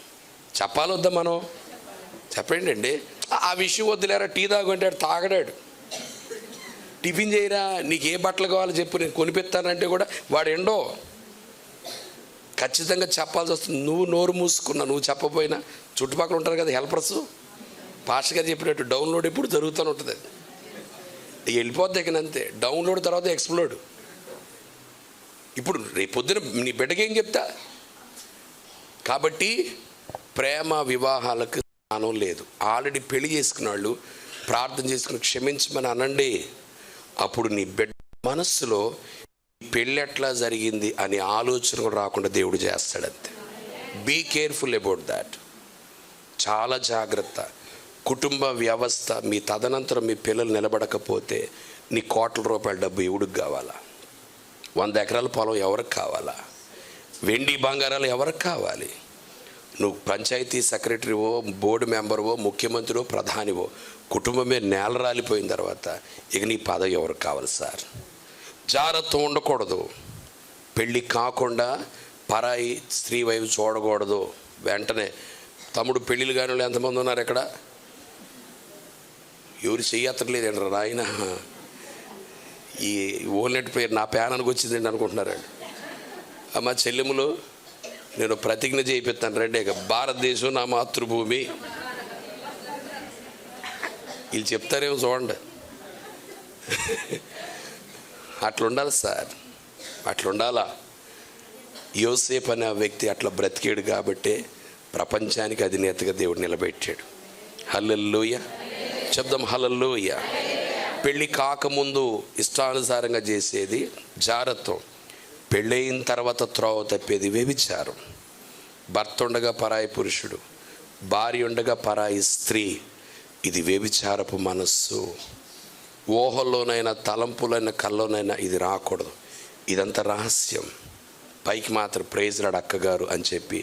చెప్పాలి వద్దా మనం? చెప్పండి అండి. ఆ విషయం వద్దులేరా, టీ తాగుంటే తాగడాడు, టిఫిన్ చేయరా, నీకు ఏ బట్టలు కావాలో చెప్పు నేను కొనిపెత్తానంటే కూడా వాడు ఎండో. ఖచ్చితంగా చెప్పాల్సి వస్తుంది. నువ్వు నోరు మూసుకున్నా, నువ్వు చెప్పపోయినా చుట్టుపక్కల ఉంటారు కదా హెల్పర్స్, పాస్టర్ గారు చెప్పినట్టు డౌన్లోడ్ ఎప్పుడు జరుగుతూనే ఉంటుంది. అది వెళ్ళిపోద్ది ఇక అంతే. డౌన్లోడ్ తర్వాత ఎక్స్ప్లోడ్. ఇప్పుడు రేపు పొద్దున నీ బిడ్డకేం చెప్తా? కాబట్టి ప్రేమ వివాహాలకు స్థానం లేదు. ఆల్రెడీ పెళ్లి చేసుకున్న వాళ్ళు ప్రార్థన చేసుకుని క్షమించమని అనండి. అప్పుడు నీ బిడ్డ మనస్సులో పెళ్ళి ఎట్లా జరిగింది అనే ఆలోచన కూడా రాకుండా దేవుడు చేస్తాడంతే. Be careful about that. చాలా జాగ్రత్త. కుటుంబ వ్యవస్థ, మీ తదనంతరం మీ పిల్లలు నిలబడకపోతే నీ కోట్ల రూపాయల డబ్బు ఎవడికి కావాలా? 100 ఎకరాల పొలం ఎవరికి కావాలా? వెండి బంగారాలు ఎవరికి కావాలి? నువ్వు పంచాయతీ సెక్రటరీవో, బోర్డు మెంబర్వో, ముఖ్యమంత్రివో, ప్రధానివో, కుటుంబమే నేల రాలిపోయిన తర్వాత ఇక నీ పదవి ఎవరికి కావాలి సార్? జాగ్రత్త ఉండకూడదు. పెళ్ళి కాకుండా పరాయి స్త్రీ వైపు చూడకూడదు. వెంటనే తమ్ముడు పెళ్ళిళ్ళు కాని వాళ్ళు ఎంతమంది ఉన్నారు ఇక్కడ? ఎవరు చెయ్యత్తట్లేదంటారు నాయన. ఈ ఓల్నెట్ పేరు నా ప్యానానికి వచ్చిందండి అనుకుంటున్నారండి. అమ్మ చెల్లెములు, నేను ప్రతిజ్ఞ చేయిస్తాను రండి. ఇక భారతదేశం నా మాతృభూమి. వీళ్ళు చెప్తారేమో చూడండి. అట్లుండాలి సార్, అట్లుండాలా. యోసేపు అనే వ్యక్తి అట్లా బ్రతికాడు కాబట్టే ప్రపంచానికి అధినేతగా దేవుడు నిలబెట్టాడు. హల్లెలూయా చెప్దాం, హల్లెలూయా. పెళ్ళి కాకముందు ఇష్టానుసారంగా చేసేది జారత్వం. పెళ్ళయిన తర్వాత త్రోవ తప్పేది వ్యభిచారం. భర్త ఉండగా పరాయి పురుషుడు, భార్య ఉండగా పరాయి స్త్రీ, ఇది వ్యభిచారపు మనస్సు. ఊహల్లోనైనా తలంపులైన కల్లోనైనా ఇది రాకూడదు. ఇదంతా రహస్యం. పైకి మాత్రం ప్రైజ్ లాడ్ అక్కగారు అని చెప్పి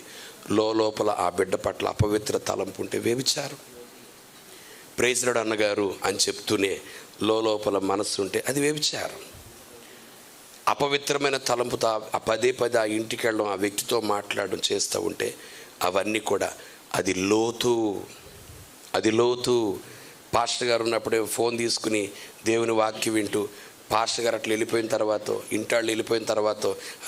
లోపల ఆ బిడ్డ పట్ల అపవిత్ర తలంపు ఉంటే వ్యభిచారం. ప్రైజ్ లాడ్ అన్నగారు అని చెప్తూనే లోపల మనస్సు ఉంటే అది వ్యభిచారం. అపవిత్రమైన తలంపుతో పదే ఆ ఇంటికి వెళ్ళడం, ఆ వ్యక్తితో మాట్లాడడం చేస్తూ ఉంటే అవన్నీ కూడా అది లోతు. పాస్టర్ గారు ఉన్నప్పుడే ఫోన్ తీసుకుని దేవుని వాక్యం వింటూ, పాస్టర్ గారు అట్లా వెళ్ళిపోయిన తర్వాత, ఇంటాళ్ళు వెళ్ళిపోయిన తర్వాత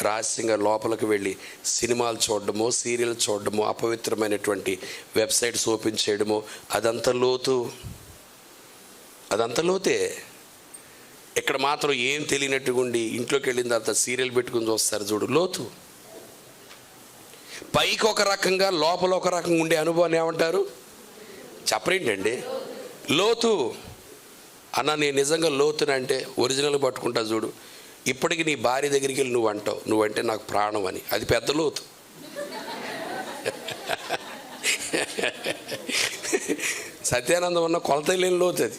రహస్యంగా లోపలికి వెళ్ళి సినిమాలు చూడడమో, సీరియల్ చూడడమో, అపవిత్రమైనటువంటి వెబ్సైట్స్ ఓపెన్ చేయడమో, అదంతా లోతే. ఇక్కడ మాత్రం ఏం తెలియనట్టుగా ఉండి ఇంట్లోకి వెళ్ళిన తర్వాత సీరియల్ పెట్టుకుని చూస్తారు చూడు, లోతు. పైకి ఒక రకంగా లోపల ఒక రకంగా ఉండే అనుభవాన్ని ఏమంటారు? చెప్పరేంటండి? లోతు. అన్న నేను నిజంగా లోతునంటే ఒరిజినల్ పట్టుకుంటా చూడు. ఇప్పటికి నీ భార్య దగ్గరికి వెళ్ళి నువ్వంటే నాకు ప్రాణం అని, అది పెద్ద లోతు. సత్యానందం ఉన్న కొలత లేని లోతు అది,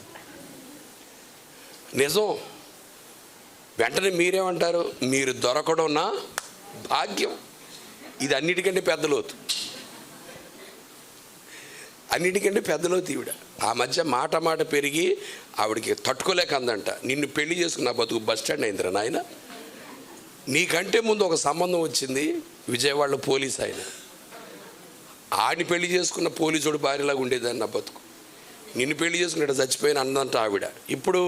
నిజం. వెంటనే మీరేమంటారు? మీరు దొరకడం నా భాగ్యం. ఇది అన్నిటికంటే పెద్ద లోతు, ఈవిడ. ఆ మధ్య మాట పెరిగి ఆవిడకి తట్టుకోలేక అందంట, నిన్ను పెళ్లి చేసుకున్న బతుకు బస్ స్టాండ్ అయిందిరా నాయన. నీకంటే ముందు ఒక సంబంధం వచ్చింది, విజయవాడలో పోలీస్ ఆయన. ఆడిని పెళ్లి చేసుకున్న పోలీసుడు భార్యలాగా ఉండేదాన్ని నా బతుకు. నిన్ను పెళ్లి చేసుకున్నట్టు చచ్చిపోయిన అందంట ఆవిడ. ఇప్పుడు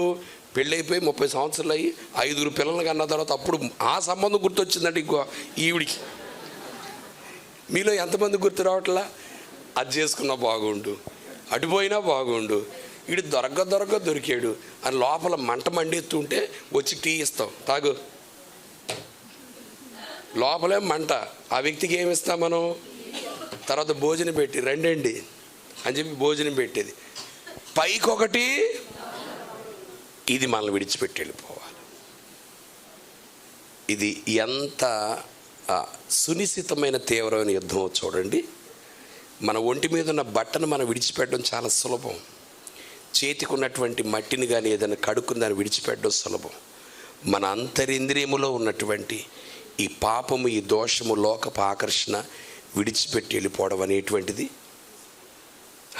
పెళ్ళైపోయి 30 సంవత్సరాలు అయ్యి 5 పిల్లలకి అన్న తర్వాత అప్పుడు ఆ సంబంధం గుర్తొచ్చిందంటే ఇంకో ఈవిడికి. మీలో ఎంతమంది గుర్తు రావట్లా? అది చేసుకున్నా బాగుండు, అటుపోయినా బాగుండు, వీడు దొరికాడు అని లోపల మంట మండెత్తుంటే వచ్చి టీ ఇస్తాం, తాగు. లోపలే మంట. ఆ వ్యక్తికి ఏమి ఇస్తాం మనం? తర్వాత భోజనం పెట్టి రండి అని చెప్పి భోజనం పెట్టేది. పైకొకటి, ఇది మనల్ని విడిచిపెట్టి వెళ్ళిపోవాలి. ఇది ఎంత సునిశ్చితమైన తీవ్రమైన యుద్ధం చూడండి. మన ఒంటి మీద ఉన్న బట్టను మనం విడిచిపెట్టడం చాలా సులభం. చేతికి ఉన్నటువంటి మట్టిని కానీ ఏదైనా కడుక్కుని దాన్ని విడిచిపెట్టడం సులభం. మన అంతరింద్రియములో ఉన్నటువంటి ఈ పాపము, ఈ దోషము, లోకపు ఆకర్షణ విడిచిపెట్టి వెళ్ళిపోవడం అనేటువంటిది.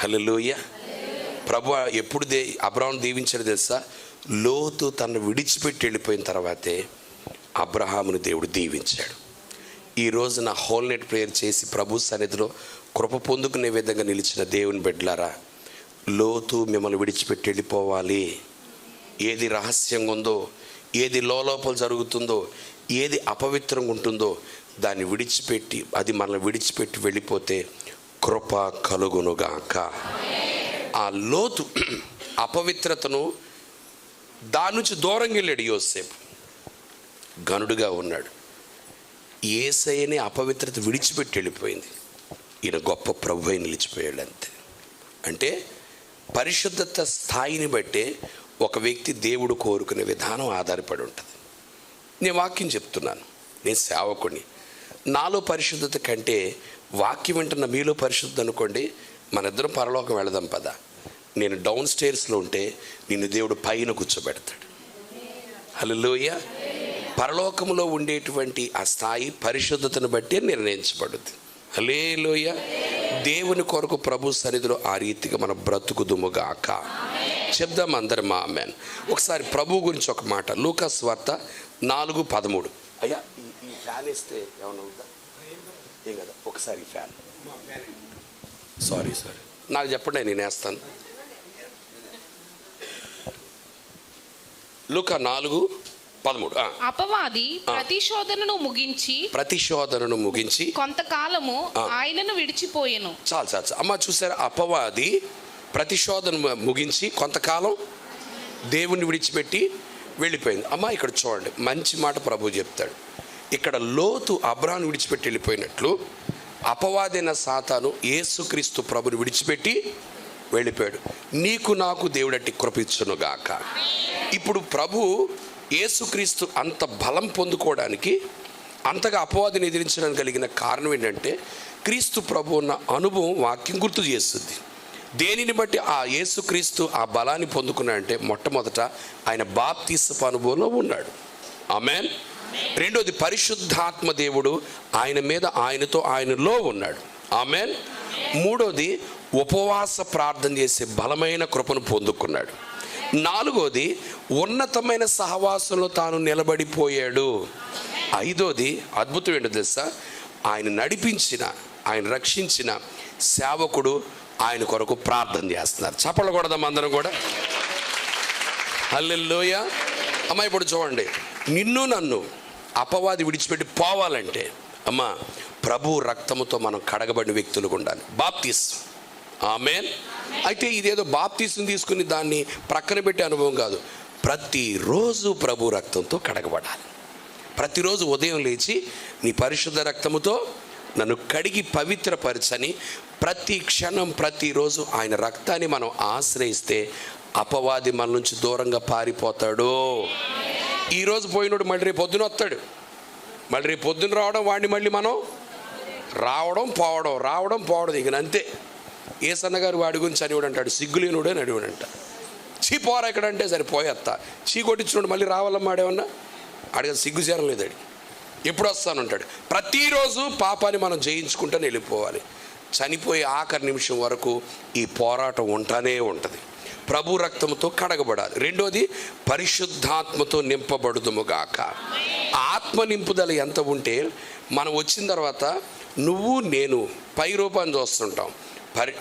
హల్లెలూయ. ప్రభు ఎప్పుడు అబ్రహామును దీవించాడు తెలుసా? లోతు తనను విడిచిపెట్టి వెళ్ళిపోయిన తర్వాతే అబ్రహామును దేవుడు దీవించాడు. ఈ రోజున హోల్ నైట్ ప్రేయర్ చేసి ప్రభు సన్నిధిలో కృప పొందుకునే విధంగా నిలిచిన దేవుని బిడ్డలారా, లోతు మిమ్మల్ని విడిచిపెట్టి వెళ్ళిపోవాలి. ఏది రహస్యంగా ఉందో, ఏది లోపల జరుగుతుందో, ఏది అపవిత్రంగా ఉంటుందో దాన్ని విడిచిపెట్టి, అది మనల్ని విడిచిపెట్టి వెళ్ళిపోతే కృప కలుగునుగాక. ఆ లోతు అపవిత్రతను దాని నుంచి దూరంగా వెళ్ళాడు. యోసేపు గనుడుగా ఉన్నాడు. యేసయ్యనే అపవిత్రత విడిచిపెట్టి వెళ్ళిపోయింది. ఈయన గొప్ప ప్రభు అయి నిలిచిపోయాడు అంతే. అంటే పరిశుద్ధత స్థాయిని బట్టే ఒక వ్యక్తి దేవుడు కోరుకునే విధానం ఆధారపడి ఉంటుంది. నేను వాక్యం చెప్తున్నాను, నేను సేవకుని. నాలో పరిశుద్ధత కంటే వాక్యం వింటున్న మీలో పరిశుద్ధత అనుకోండి, మన ఇద్దరం పరలోకం వెళదాం పద. నేను డౌన్ స్టేర్స్లో ఉంటే నిన్ను దేవుడు పైన కూర్చోబెడతాడు. హల్లెలూయా. పరలోకంలో ఉండేటువంటి ఆ స్థాయి పరిశుద్ధతను బట్టి నిర్ణయించబడుద్ది. హల్లెలూయా. దేవుని కొరకు ప్రభు సన్నిధిలో ఆ రీతిగా మనం బ్రతుకుదుముగాక. చెప్దాం అందరం ఆమేన్. ఒకసారి ప్రభు గురించి ఒక మాట, లూకా సువార్త 4:13. అయ్యా ఈ ఫ్యాన్ వేస్తే ఏమన్నా అవుతుందా? ఏం కదా, ఒకసారి ఈ ఫ్యాన్. సారీ నాకు చెప్పండి, నేను వేస్తాను. లూకా 4:13. అపవాది ప్రతిశోధనను ముగించి కొంతకాలము ఆయనను విడిచిపోయెను. చాలు అమ్మ, చూసారా? అపవాది ప్రతిశోధన ముగించి కొంతకాలం దేవుణ్ణి విడిచిపెట్టి వెళ్ళిపోయింది. అమ్మ ఇక్కడ చూడండి, మంచి మాట ప్రభు చెప్తాడు. ఇక్కడ లోతు అబ్రాహామును విడిచిపెట్టి వెళ్ళిపోయినట్లు అపవాదైన సాతాను యేసుక్రీస్తు ప్రభుని విడిచిపెట్టి వెళ్ళిపోయాడు. నీకు నాకు దేవుడట్టి కృపించునుగాక. ఇప్పుడు ప్రభు యేసుక్రీస్తు అంత బలం పొందుకోవడానికి, అంతగా అపవాదిని ఎదిరించడానికి కలిగిన కారణం ఏంటంటే, క్రీస్తు ప్రభు ఉన్న అనుభవం వాక్యం గుర్తు చేస్తుంది. దేనిని బట్టి ఆ యేసుక్రీస్తు ఆ బలాన్ని పొందుకున్నాడంటే, మొట్టమొదట ఆయన బాప్తిస్మపు అనుభవంలో ఉన్నాడు. ఆమేన్. రెండోది పరిశుద్ధాత్మ దేవుడు ఆయన మీద, ఆయనతో, ఆయనలో ఉన్నాడు. ఆమేన్. మూడోది ఉపవాస ప్రార్థన చేసే బలమైన కృపను పొందుకున్నాడు. నాలుగోది ఉన్నతమైన సహవాసంలో తాను నిలబడిపోయాడు. ఐదోది అద్భుతం ఏంటో తెలుసా? ఆయన నడిపించిన ఆయన రక్షించిన సేవకుడు ఆయన కొరకు ప్రార్థన చేస్తున్నారు. చప్పలు కొడదాం అందరం కూడా. హల్లెలూయా. అమ్మ ఇప్పుడు చూడండి, నిన్ను నన్ను అపవాది విడిచిపెట్టి పోవాలంటే అమ్మ ప్రభు రక్తముతో మనం కడగబడిన వ్యక్తులుగా ఉండాలి. బాప్తిసం. ఆమేన్. అయితే ఇదేదో బాప్తిసం తీసుకుని దాన్ని ప్రక్కన పెట్టే అనుభవం కాదు. ప్రతిరోజు ప్రభు రక్తంతో కడగబడాలి. ప్రతిరోజు ఉదయం లేచి నీ పరిశుద్ధ రక్తముతో నన్ను కడిగి పవిత్రపరచని ప్రతి క్షణం ప్రతిరోజు ఆయన రక్తాన్ని మనం ఆశ్రయిస్తే అపవాది మన నుంచి దూరంగా పారిపోతాడు. ఈరోజు పోయినోడు మళ్ళీ రేపు పొద్దున వస్తాడు. మళ్ళీ రేపు పొద్దున రావడం, వాడిని మళ్ళీ మనం రావడం పోవడం ఇక అంతే. ఏసన్న గారు వాడి గురించి అనివాడు అంటాడు, సిగ్గులేనుడే అని అడివాడంట. చీ పోరా ఇక్కడ అంటే సరే పోయేస్తా. చీ కొట్టించున్నాడు మళ్ళీ రావాలమ్మా ఆడేమన్నా అడిగ సిగ్గు చేరలేదు. అడి ఎప్పుడు వస్తానంటాడు. ప్రతిరోజు పాపాన్ని మనం జయించుకుంటూనే వెళ్ళిపోవాలి. చనిపోయే ఆఖరి నిమిషం వరకు ఈ పోరాటం ఉంటానే ఉంటుంది. ప్రభు రక్తంతో కడగబడాలి. రెండోది పరిశుద్ధాత్మతో నింపబడుదుముగాక. ఆత్మ నింపుదల ఎంత ఉంటే మనం వచ్చిన తర్వాత నువ్వు నేను పై రూపాన్ని చూస్తుంటాం.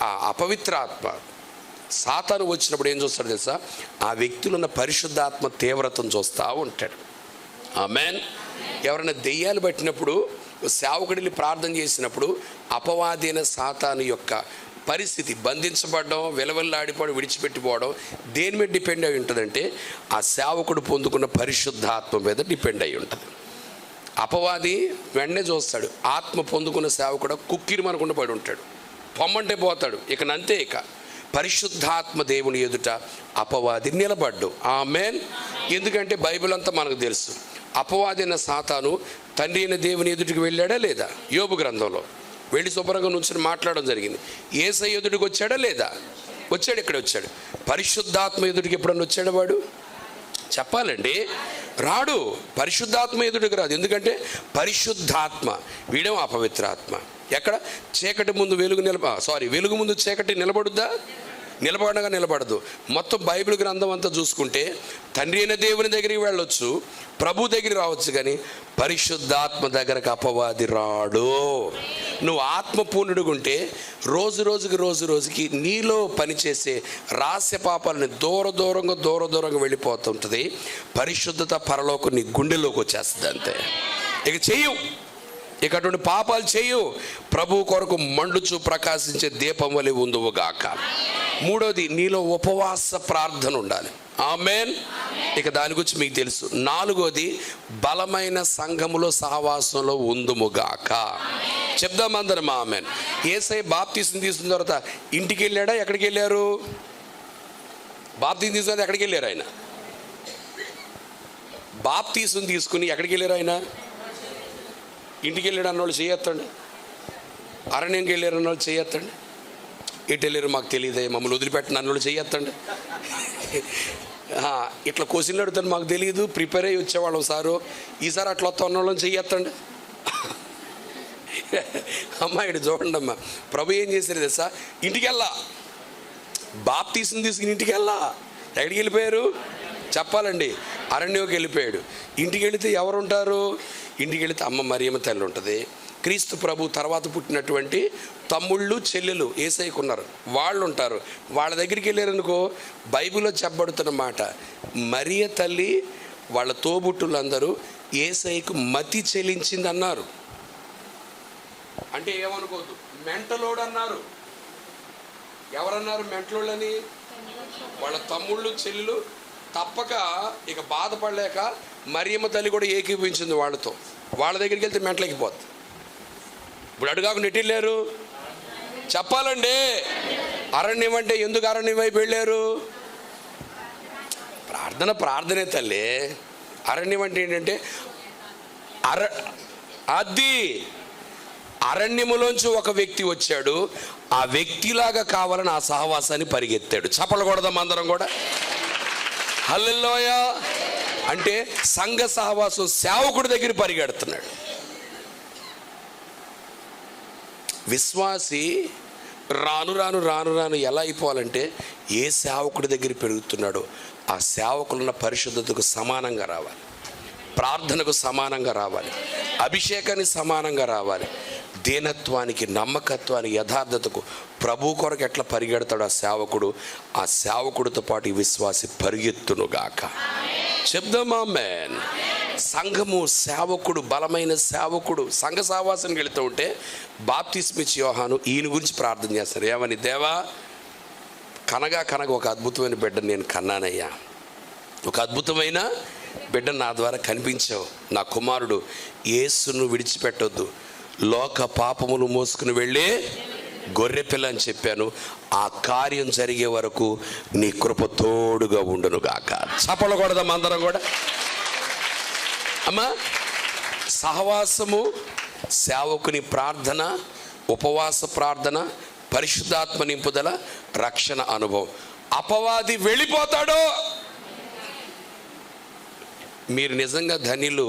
ఆ అపవిత్ర ఆత్మ సాతాను వచ్చినప్పుడు ఏం చూస్తాడు తెలుసా? ఆ వ్యక్తిలో ఉన్న పరిశుద్ధాత్మ తీవ్రతను చూస్తూ ఉంటాడు. ఆమేన్. ఎవరైనా దెయ్యాలు పట్టినప్పుడు సేవకుడిని ప్రార్థన చేసినప్పుడు అపవాదైన సాతాను యొక్క పరిస్థితి బంధించబడడం, వెలవెల్లాడిపోవడం, విడిచిపెట్టిపోవడం దేని మీద డిపెండ్ అయి ఉంటుందంటే ఆ సేవకుడు పొందుకున్న పరిశుద్ధాత్మ మీద డిపెండ్ అయి ఉంటుంది. అపవాది వెంటనే చూస్తాడు, ఆత్మ పొందుకున్న సేవకుడు కుక్కిరి మనకుండా పడి ఉంటాడు, పొమ్మంటే పోతాడు. ఇక నంతే. ఇక పరిశుద్ధాత్మ దేవుని ఎదుట అపవాది నిలబడ్డు. ఆమేన్. ఎందుకంటే బైబిల్ అంతా మనకు తెలుసు. అపవాదైన సాతాను తండ్రి అయిన దేవుని ఎదుటికి వెళ్ళాడా లేదా? యోబు గ్రంథంలో వెళ్ళి శుభ్రంగా నుంచి మాట్లాడడం జరిగింది. యేసయ్య ఎదుటికి వచ్చాడా లేదా? వచ్చాడు. ఇక్కడ వచ్చాడు. పరిశుద్ధాత్మ ఎదుటికి ఎప్పుడన్నా వచ్చాడు వాడు? చెప్పాలండి, రాడు. పరిశుద్ధాత్మ ఎదుటికి రాదు. ఎందుకంటే పరిశుద్ధాత్మ వీడేమో అపవిత్రాత్మ. ఎక్కడ చీకటి ముందు వెలుగు వెలుగు ముందు చీకటి నిలబడుద్దా? నిలబడదు. మొత్తం బైబిల్ గ్రంథం అంతా చూసుకుంటే తండ్రి అయిన దేవుని దగ్గరికి వెళ్ళొచ్చు, ప్రభు దగ్గరికి రావచ్చు, కానీ పరిశుద్ధాత్మ దగ్గరకు అపవాది రాడు. నువ్వు ఆత్మపూర్ణుడిగా ఉంటే రోజుకి నీలో పనిచేసే రహస్య పాపాలని దూరంగా వెళ్ళిపోతుంటుంది. పరిశుద్ధత పరలోకం నీ గుండెలోకి వచ్చేస్తుంది. అంతే. ఇక చెయ్యు, ఇక అటువంటి పాపాలు చేయు. ప్రభు కొరకు మండుచు ప్రకాశించే దీపం వలె ఉందువుగాక. మూడోది నీలో ఉపవాస ప్రార్థన ఉండాలి. ఆమేన్. ఇక దాని గురించి మీకు తెలుసు. నాలుగోది బలమైన సంఘములో సహవాసంలో ఉందుముగాక. చెప్దామందరం ఆమేన్. యేసయ్య బాప్తిసం తీసుకున్న తర్వాత ఇంటికి వెళ్ళాడా? ఎక్కడికి వెళ్ళారు? బాప్తిసం తీసుకుని ఎక్కడికి వెళ్ళారు? ఆయన బాప్తిసం తీసుకుని ఎక్కడికి వెళ్ళారు? ఆయన ఇంటికి వెళ్ళాడు అన్నోళ్ళు చేయొత్తండి. అరణ్యంకి వెళ్ళారు అన్నోళ్ళు చేయొత్తండి. ఎటు వెళ్ళారు మాకు తెలియదే, మమ్మల్ని వదిలిపెట్టిన అన్నోళ్ళు చేయొత్తండి. ఇట్లా క్వశ్చన్లు అడుగుతాను మాకు తెలియదు, ప్రిపేర్ అయ్యి వచ్చేవాళ్ళం సారు, ఈసారి అట్లా వస్తా అన్నోళ్ళని చేయొత్తండి. అమ్మాయిడు చూడండి అమ్మా, ప్రభు ఏం చేశారు తెలుసా? ఇంటికి వెళ్ళా, బాప్తీసం తీసుకుని ఇంటికి వెళ్ళా. ఎక్కడికి వెళ్ళిపోయారు చెప్పాలండి? అరణ్యంకి వెళ్ళిపోయాడు. ఇంటికి వెళితే ఎవరు ఉంటారు? ఇంటికి వెళితే అమ్మ మరియమ్మ తల్లి ఉంటుంది. క్రీస్తు ప్రభు తర్వాత పుట్టినటువంటి తమ్ముళ్ళు చెల్లెలు యేసయ్యకు ఉన్నారు, వాళ్ళు ఉంటారు. వాళ్ళ దగ్గరికి వెళ్ళారనుకో, బైబిల్లో చెప్పబడుతున్న మాట, మరియ తల్లి వాళ్ళ తోబుట్టులందరూ యేసయ్యకు మతి చెల్లించింది అన్నారు. అంటే ఏమనుకోవద్దు, మెంటలోడు అన్నారు. ఎవరన్నారు మెంటలోళ్ళని? వాళ్ళ తమ్ముళ్ళు చెల్లెలు. తప్పక ఇక బాధపడలేక మరియమ్మ తల్లి కూడా ఏకీభవించింది వాళ్ళతో. వాళ్ళ దగ్గరికి వెళ్తే మెంటలెక్కిపోద్ది. ఇప్పుడు అడుగాకుండా ఎటు వెళ్ళారు చెప్పాలండి? అరణ్యం అంటే ఎందుకు అరణ్యం వైపు వెళ్ళారు? ప్రార్థనే తల్లి. అరణ్యం అంటే ఏంటంటే అది అరణ్యములోంచి ఒక వ్యక్తి వచ్చాడు, ఆ వ్యక్తిలాగా కావాలని ఆ సహవాసాన్ని పరిగెత్తాడు. చప్పలకూడదాం అందరం కూడా. హల్లెలూయా. అంటే సంఘ సహవాసం సేవకుడి దగ్గర పరిగెడుతున్నాడు. విశ్వాసి రాను ఎలా అయిపోవాలంటే, ఏ సేవకుడి దగ్గర పెరుగుతున్నాడో ఆ సేవకులున్న పరిశుద్ధతకు సమానంగా రావాలి, ప్రార్థనకు సమానంగా రావాలి, అభిషేకానికి సమానంగా రావాలి, దీనత్వానికి, నమ్మకత్వానికి, యథార్థతకు ప్రభు కొరకు ఎట్లా పరిగెడతాడు ఆ సేవకుడితో పాటు ఈ విశ్వాసి పరిగెత్తునుగాక. చెప్దామా ఆమేన్. సంఘము సేవకుడు, బలమైన సేవకుడు. సంఘ సావాసానికి వెళుతూ ఉంటే బాప్తిస్మిచ్చి యోహాను ఈయన గురించి ప్రార్థన చేస్తారు. ఏమని? దేవా, కనగా ఒక అద్భుతమైన బిడ్డను నేను కన్నానయ్యా, ఒక అద్భుతమైన బిడ్డ నా ద్వారా కనిపించావు. నా కుమారుడు యేసును విడిచిపెట్టొద్దు, లోక పాపములు మోసుకుని వెళ్ళే గొర్రెపిల్ల అని చెప్పాను. ఆ కార్యం జరిగే వరకు నీ కృప తోడుగా ఉండునుగాక. చప్పలకూడదాం అందరం కూడా. అమ్మా, సహవాసము, సేవకుని ప్రార్థన, ఉపవాస ప్రార్థన, పరిశుద్ధాత్మ నింపుదల, రక్షణ అనుభవం. అపవాది వెళ్ళిపోతాడో. మీరు నిజంగా ధన్యులు.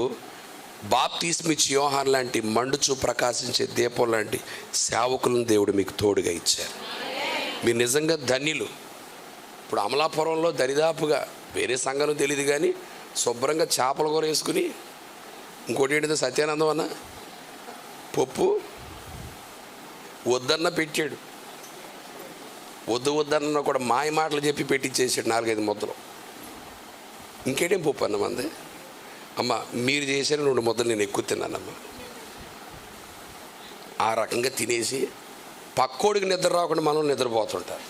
బాప్తిస్మిచ్చి యోహాను లాంటి మండుచు ప్రకాశించే దీపం లాంటి సేవకులను దేవుడు మీకు తోడుగా ఇచ్చారు. మీరు నిజంగా ధన్యులు. ఇప్పుడు అమలాపురంలో దరిదాపుగా వేరే సంఘం తెలియదు కానీ శుభ్రంగా చేపల కూర వేసుకుని, ఇంకోటి ఏంటిదో సత్యానందం అన్న పప్పు వద్దన్న పెట్టాడు. వద్దన్న కూడా మాయ మాటలు చెప్పి పెట్టించేసాడు 4-5 ముద్దలు. ఇంకేటేం పప్పు అన్న మంది. అమ్మ, మీరు చేసిన 2 ముద్దలు నేను ఎక్కువ తిన్నానమ్మా. ఆ రకంగా తినేసి పక్కోడికి నిద్ర రాకుండా మనం నిద్రపోతుంటారు.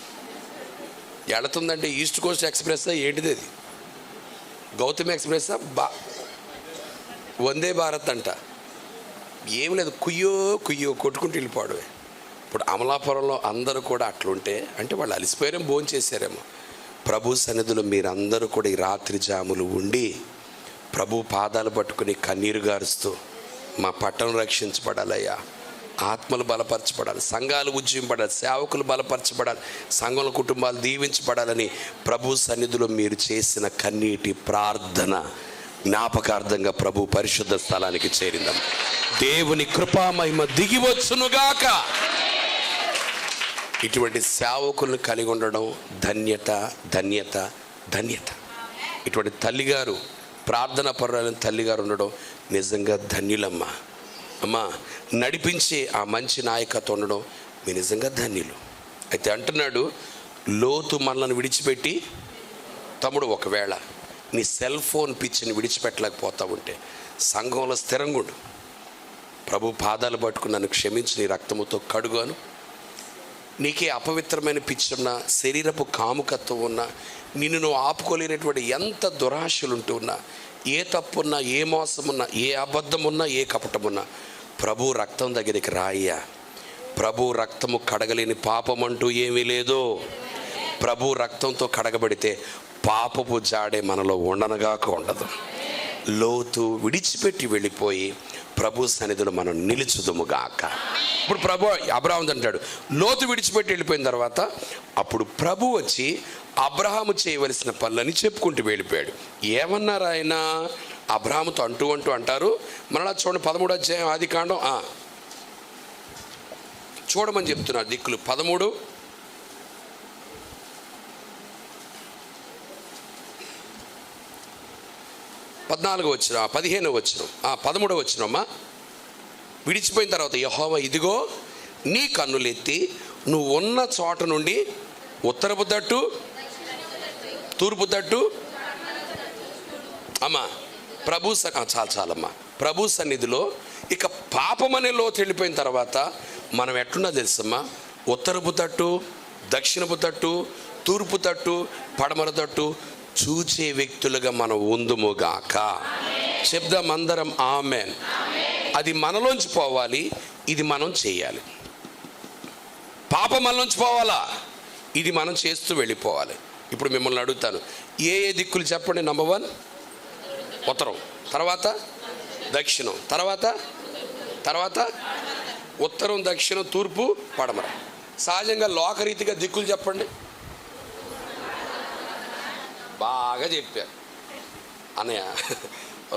ఎడుతుందంటే ఈస్ట్ కోస్ట్ ఎక్స్ప్రెస్సా ఏంటిది? అది గౌతమ్ ఎక్స్ప్రెస్సా? వందే భారత్ అంట. ఏం లేదు, కుయ్యో కొట్టుకుంటూ వెళ్ళిపోవడం. ఇప్పుడు అమలాపురంలో అందరూ కూడా అట్లుంటే అంటే వాళ్ళు అలసిపోయారేమో, భోజనం చేశారేమో. ప్రభు సన్నిధిలో మీరందరూ కూడా ఈ రాత్రి జాములు ఉండి ప్రభు పాదాలు పట్టుకుని కన్నీరు గారుస్తూ, మా పట్టణం రక్షించబడాలయ్యా, ఆత్మలు బలపరచబడాలి, సంఘాలు ఉజ్జింపడాలి, సేవకులు బలపరచబడాలి, సంఘంలో కుటుంబాలు దీవించబడాలని ప్రభు సన్నిధిలో మీరు చేసిన కన్నీటి ప్రార్థన జ్ఞాపకార్థంగా ప్రభు పరిశుద్ధ స్థలానికి చేరిందాం. దేవుని కృపామహిమ దిగివచ్చునుగాక. ఇటువంటి సేవకులను కలిగి ఉండడం ధన్యత. ఇటువంటి తల్లిగారు, ప్రార్థన పరులైన తల్లిగారు ఉండడం నిజంగా ధన్యులమ్మా. అమ్మా, నడిపించే ఆ మంచి నాయకత్వం ఉండడం మీ నిజంగా ధన్యులు. అయితే అంటున్నాడు, లోతు మనలను విడిచిపెట్టి, తమ్ముడు ఒకవేళ నీ సెల్ ఫోన్ పిచ్చిని విడిచిపెట్టలేకపోతా ఉంటే సంఘంలో స్థిరంగా ఉండు. ప్రభు పాదాలు పట్టుకుని నన్ను క్షమించి నీ రక్తముతో కడుగాను. నీకే అపవిత్రమైన పిచ్చి ఉన్నా, శరీరపు కాముకత్వం ఉన్నా, నిన్ను నువ్వు ఆపుకోలేనటువంటి ఎంత దురాశలు ఉంటూ ఉన్నా, ఏ తప్పున్నా, ఏ మోసమున్నా, ఏ అబద్ధమున్నా, ఏ కపటమున్నా ప్రభు రక్తం దగ్గరికి రాయ్యా. ప్రభు రక్తము కడగలేని పాపం అంటూ ఏమీ లేదు. ప్రభు రక్తంతో కడగబడితే పాపపు జాడే మనలో ఉండనగాక ఉండదు. లోతు విడిచిపెట్టి వెళ్ళిపోయి ప్రభు సన్నిధిలో మనం నిలుచుదుముగాక. ఇప్పుడు ప్రభు అబ్రాహాము అంటాడు, లోతు విడిచిపెట్టి వెళ్ళిపోయిన తర్వాత అప్పుడు ప్రభు వచ్చి అబ్రహాము చేయవలసిన పనులని చెప్పుకుంటూ వెళ్ళిపోయాడు. ఏమన్నారు ఆయన? అబ్రహాముతో అంటూ అంటారు. మరలా చూడండి 13వ అధ్యాయం ఆదికాండం చూడమని చెప్తున్నారు దిక్కులు. 13 14వ వచనం, 15వ వచనం, 13వ వచనమ్మా. విడిచిపోయిన తర్వాత యెహోవా, ఇదిగో నీ కన్నులెత్తి నువ్వు ఉన్న చోట నుండి ఉత్తరపు తట్టు, తూర్పు తట్టు. అమ్మా, ప్రభు చాలమ్మా. ప్రభు సన్నిధిలో ఇక పాపం అనే లోతు వెళ్ళిపోయిన తర్వాత మనం ఎట్లున్నా తెలుసమ్మా, ఉత్తరపు తట్టు, దక్షిణపు తట్టు, తూర్పు తట్టు, పడమర తట్టు చూచే వ్యక్తులుగా మనం ఉందుముగాక. చెప్దాం అందరం ఆమెన్. అది మనలోంచి పోవాలి, ఇది మనం చేయాలి. పాపం మనలోంచి పోవాలా, ఇది మనం చేస్తూ వెళ్ళిపోవాలి. ఇప్పుడు మిమ్మల్ని అడుగుతాను, ఏ దిక్కులు చెప్పండి? నంబర్ 1 ఉత్తరం, తర్వాత దక్షిణం, తర్వాత ఉత్తరం, దక్షిణం, తూర్పు, పడమర. సహజంగా లోకరీతిగా దిక్కులు చెప్పండి. బాగా చెప్పారు అన్నయ్య.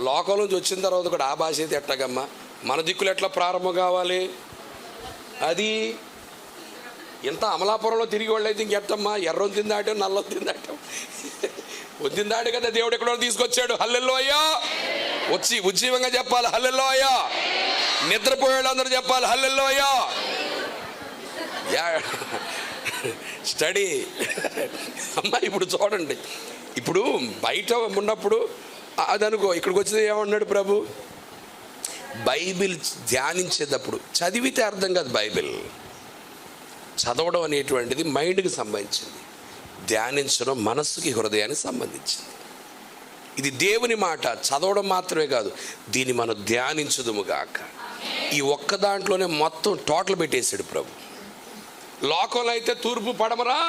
లోకం నుంచి వచ్చిన తర్వాత కూడా ఆ భాష అయితే ఎట్లాగమ్మా, మన దిక్కులు ఎట్లా ప్రారంభం కావాలి? అది ఎంత అమలాపురంలో తిరిగి వాళ్ళైతే ఇంకెట్టమ్మా, ఎర్రం తిందాటం, నల్లం తిందాటం, వద్దిందాడు కదా దేవుడు ఎక్కడో తీసుకొచ్చాడు. హల్లెలూయా. వచ్చి ఉజ్జీవంగా చెప్పాలి హల్లెలూయా. నిద్రపోయాడు అందరూ చెప్పాలి హల్లెలూయా. స్టడీ అమ్మా. ఇప్పుడు చూడండి, ఇప్పుడు బయట ఉన్నప్పుడు అది అనుకో, ఇక్కడికి వచ్చింది ఏమన్నాడు ప్రభు? బైబిల్ ధ్యానించేటప్పుడు చదివితే అర్థం కాదు. బైబిల్ చదవడం అనేటువంటిది మైండ్కి సంబంధించింది, ధ్యానించడం మనస్సుకి హృదయానికి సంబంధించింది. ఇది దేవుని మాట. చదవడం మాత్రమే కాదు, దీన్ని మనం ధ్యానించుదుముగాక. ఈ ఒక్క దాంట్లోనే మొత్తం టోటల్ పెట్టేశాడు ప్రభు. లోకంలో అయితే తూర్పు పడమరా,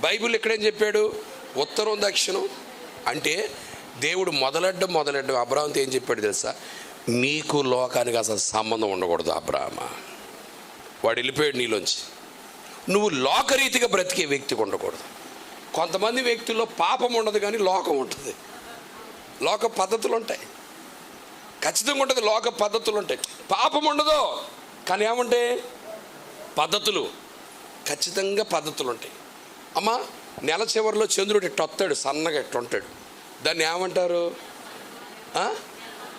బైబిల్ ఎక్కడేం చెప్పాడు? ఉత్తరం దక్షిణం. అంటే దేవుడు మొదలెడ్డం అబ్రాహాంతో ఏం చెప్పాడు తెలుసా? నీకు లోకానికి అసలు సంబంధం ఉండకూడదు అబ్రాహ్మ. వాడు వెళ్ళిపోయాడు నీలోంచి. నువ్వు లోకరీతిగా బ్రతికే వ్యక్తికి ఉండకూడదు. కొంతమంది వ్యక్తుల్లో పాపం ఉండదు కానీ లోకం ఉంటుంది, లోక పద్ధతులు ఉంటాయి. ఖచ్చితంగా ఉంటుంది, లోక పద్ధతులు ఉంటాయి. పాపం ఉండదు కానీ ఏముంటాయి? పద్ధతులు. ఖచ్చితంగా పద్ధతులు ఉంటాయి. అమ్మ, నెల చివరిలో చంద్రుడు ఇట్టొస్తాడు, సన్నగా ఇట్టుంటాడు, దాన్ని ఏమంటారు?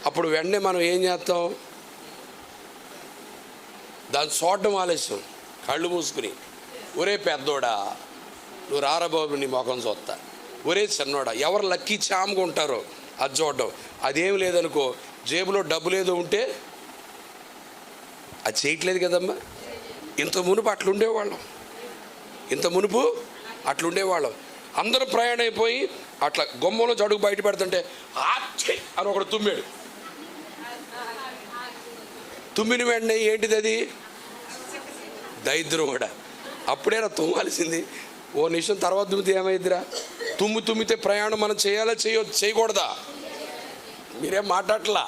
అప్పుడు వెంటనే మనం ఏం చేస్తాం? దాన్ని చూడడం ఆలస్యం, కళ్ళు మూసుకుని, ఒరే పెద్దోడా నువ్వు రారబాబు నీ ముఖం చూస్తా, ఒరే చిన్నోడా, ఎవరు లక్కీ చామ్గా ఉంటారో అది చూడడం. అదేం లేదనుకో, జేబులో డబ్బులు ఏదో ఉంటే అది చేయట్లేదు కదమ్మా. ఇంత మునుపు అట్లుండేవాళ్ళం. అందరూ ప్రయాణం అయిపోయి అట్లా గొమ్మలో జడుగు బయట పెడుతుంటే ఆచ్చే అని ఒకడు తుమ్మాడు. తుమ్మిన వెంటనే ఏంటిది అది? దరిద్రం కూడా. అప్పుడేనా తుమ్మాల్సింది? ఓ నిమిషం తర్వాత తుమ్మితే ఏమైద్దిరా? తుమ్మితే ప్రయాణం మనం చేయకూడదా? మీరేం మాట్లాడట్లా,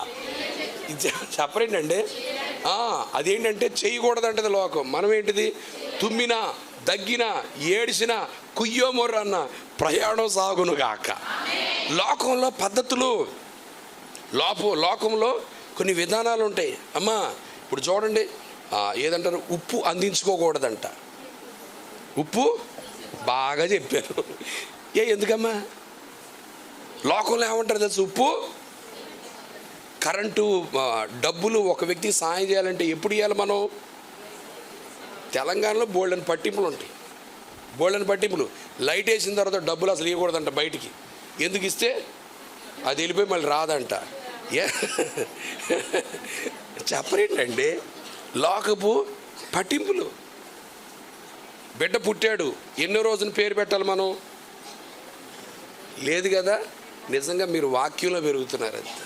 చెప్పరేంటండి? అదేంటంటే చేయకూడదంటది లోకం. మనం ఏంటిది? తుమ్మినా, దగ్గినా, ఏడిసినా, కుయ్యో మొర్రన్న ప్రయాణం సాగునుగాక. లోకంలో పద్ధతులు, లోకంలో కొన్ని విధానాలు ఉంటాయి అమ్మా. ఇప్పుడు చూడండి, ఏదంటారు? ఉప్పు అందించుకోకూడదంట. ఉప్పు బాగా చెప్పారు. ఎందుకమ్మా? లోకంలో ఏమంటారు తెలుసు? ఉప్పు. కరెంటు డబ్బులు ఒక వ్యక్తికి సాయం చేయాలంటే ఎప్పుడు ఇవ్వాలి మనం? తెలంగాణలో బోల్డెన్ పట్టింపులు ఉంటాయి, లైట్ వేసిన తర్వాత డబ్బులు అసలు ఇవ్వకూడదంట బయటికి. ఎందుకు ఇస్తే అది వెళ్ళిపోయి మళ్ళీ రాదంట. చెప్పరేంటండి? లోకపు పట్టింపులు. బిడ్డ పుట్టాడు, ఎన్నో రోజున పేరు పెట్టాలి మనం? లేదు కదా. నిజంగా మీరు వాక్యంలో పెరుగుతున్నారు. అంత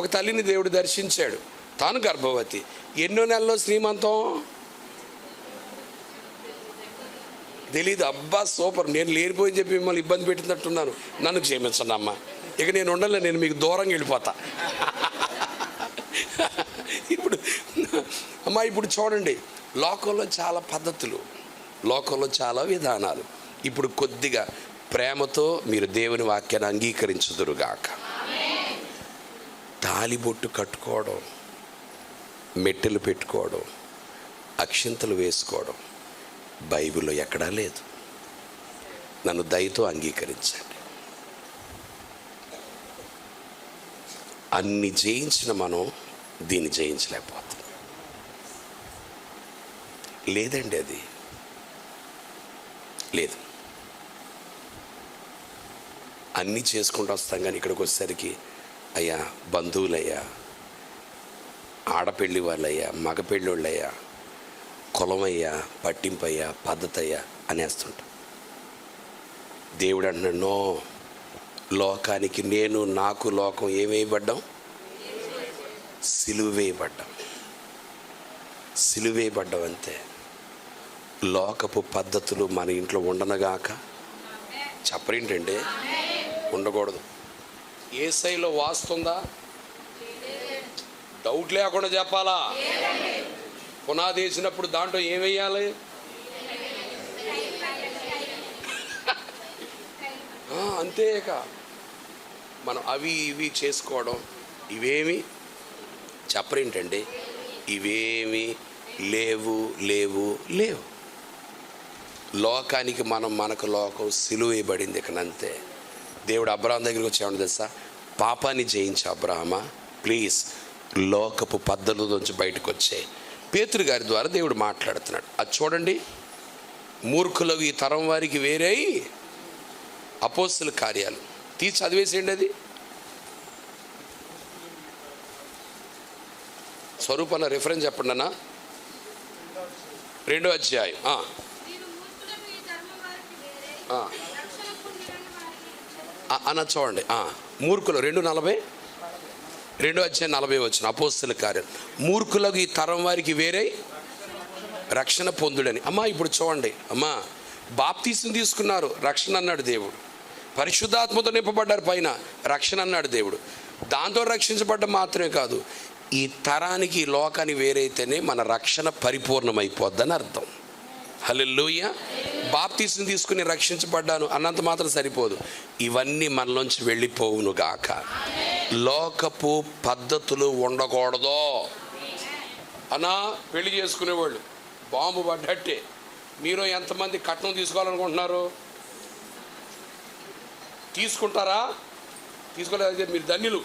ఒక తల్లిని దేవుడు దర్శించాడు, తాను గర్భవతి, ఎన్నో నెలల్లో శ్రీమంతం తెలీదు. అబ్బా సూపర్, నేను లేనిపోయి చెప్పి మిమ్మల్ని ఇబ్బంది పెట్టినట్టున్నాను, నన్ను క్షమించండి అమ్మ, ఇక నేను ఉండలే, నేను మీకు దూరంగా వెళ్ళిపోతా. ఇప్పుడు అమ్మా, ఇప్పుడు చూడండి, లోకంలో చాలా పద్ధతులు, లోకంలో చాలా విధానాలు. ఇప్పుడు కొద్దిగా ప్రేమతో మీరు దేవుని వాక్యాన్ని అంగీకరించుదురుగాక. తాలిబొట్టు కట్టుకోవడం, మెట్టెలు పెట్టుకోవడం, అక్షింతలు వేసుకోవడం బైబిల్లో ఎక్కడా లేదు. నన్ను దయతో అంగీకరించండి. అన్ని జయించిన మనం దీన్ని జయించలేకపోతాం. లేదండి, అది లేదు. అన్నీ చేసుకుంటూ వస్తాం కానీ ఇక్కడికి వచ్చేసరికి అయ్యా బంధువులయ్యా, ఆడపెళ్ళి వాళ్ళయ్యా, మగపెళ్ళి వాళ్ళయ్యా, కులమయ్యా, పట్టింపయ్యా, పద్ధతయ్యా అనేస్తుంటాం. దేవుడు అంటున్నాడు, నో, లోకానికి నేను, నాకు లోకం ఏమేయబడ్డాం? సిలువేయబడ్డాం అంతే. లోకపు పద్ధతులు మన ఇంట్లో ఉండనగాక. చెప్పరేంటండి? ఉండకూడదు. యేసయ్యలో వాస్తుందా? డౌట్ లేకుండా చెప్పాలా? పునాది వేసినప్పుడు దాంట్లో ఏమేయాలి? అంతేక మనం అవి ఇవి చేసుకోవడం, ఇవేమి చెప్పరేంటండి? ఇవేమి లేవు. లోకానికి మనకు లోకం సిలువేయబడింది ఇకనంతే. దేవుడు అబ్రహాం దగ్గరికి వచ్చి ఏమన్నా తెలుసా? పాపాన్ని జయించు అబ్రహామా, ప్లీజ్ లోకపు పద్ధతుల నుంచి బయటకు వచ్చాయి. పేతురు గారి ద్వారా దేవుడు మాట్లాడుతున్నాడు. అది చూడండి, మూర్ఖులకు ఈ తరం వారికి వేరే అపోస్తుల కార్యాలు తీసి చదివేసేయండి. అది స్వరూపన్న రిఫరెన్స్ చెప్పండి అన్న. 2వ అధ్యాయం అన్న చూడండి. మూర్ఖులు 2:40, 2వ అధ్యాయం 40 వచ్చిన అపోస్తుల కార్యం. మూర్ఖులకు ఈ తరం వారికి వేరే రక్షణ పొందుడని. అమ్మా ఇప్పుడు చూడండి అమ్మా, బాప్తీసం తీసుకున్నారు, రక్షణ అన్నాడు దేవుడు. పరిశుద్ధాత్మతో నింపబడ్డారు, పైన రక్షణ అన్నాడు దేవుడు. దాంతో రక్షించబడ్డ మాత్రమే కాదు, ఈ తరానికి ఈ లోకానికి వేరైతేనే మన రక్షణ పరిపూర్ణమైపోద్దని అర్థం. హల్లెలూయా. బాప్తీసం తీసుకుని రక్షించబడ్డాను అన్నంత మాత్రం సరిపోదు, ఇవన్నీ మనలోంచి వెళ్ళిపోవును గాక. లోకపు పద్ధతులు ఉండకూడదు అన్నా. పెళ్లి చేసుకునేవాళ్ళు బాంబు పడ్డట్టే. మీరు ఎంతమంది కట్నం తీసుకోవాలనుకుంటున్నారు? తీసుకుంటారా? తీసుకోలేదు మీరు ధన్యులు.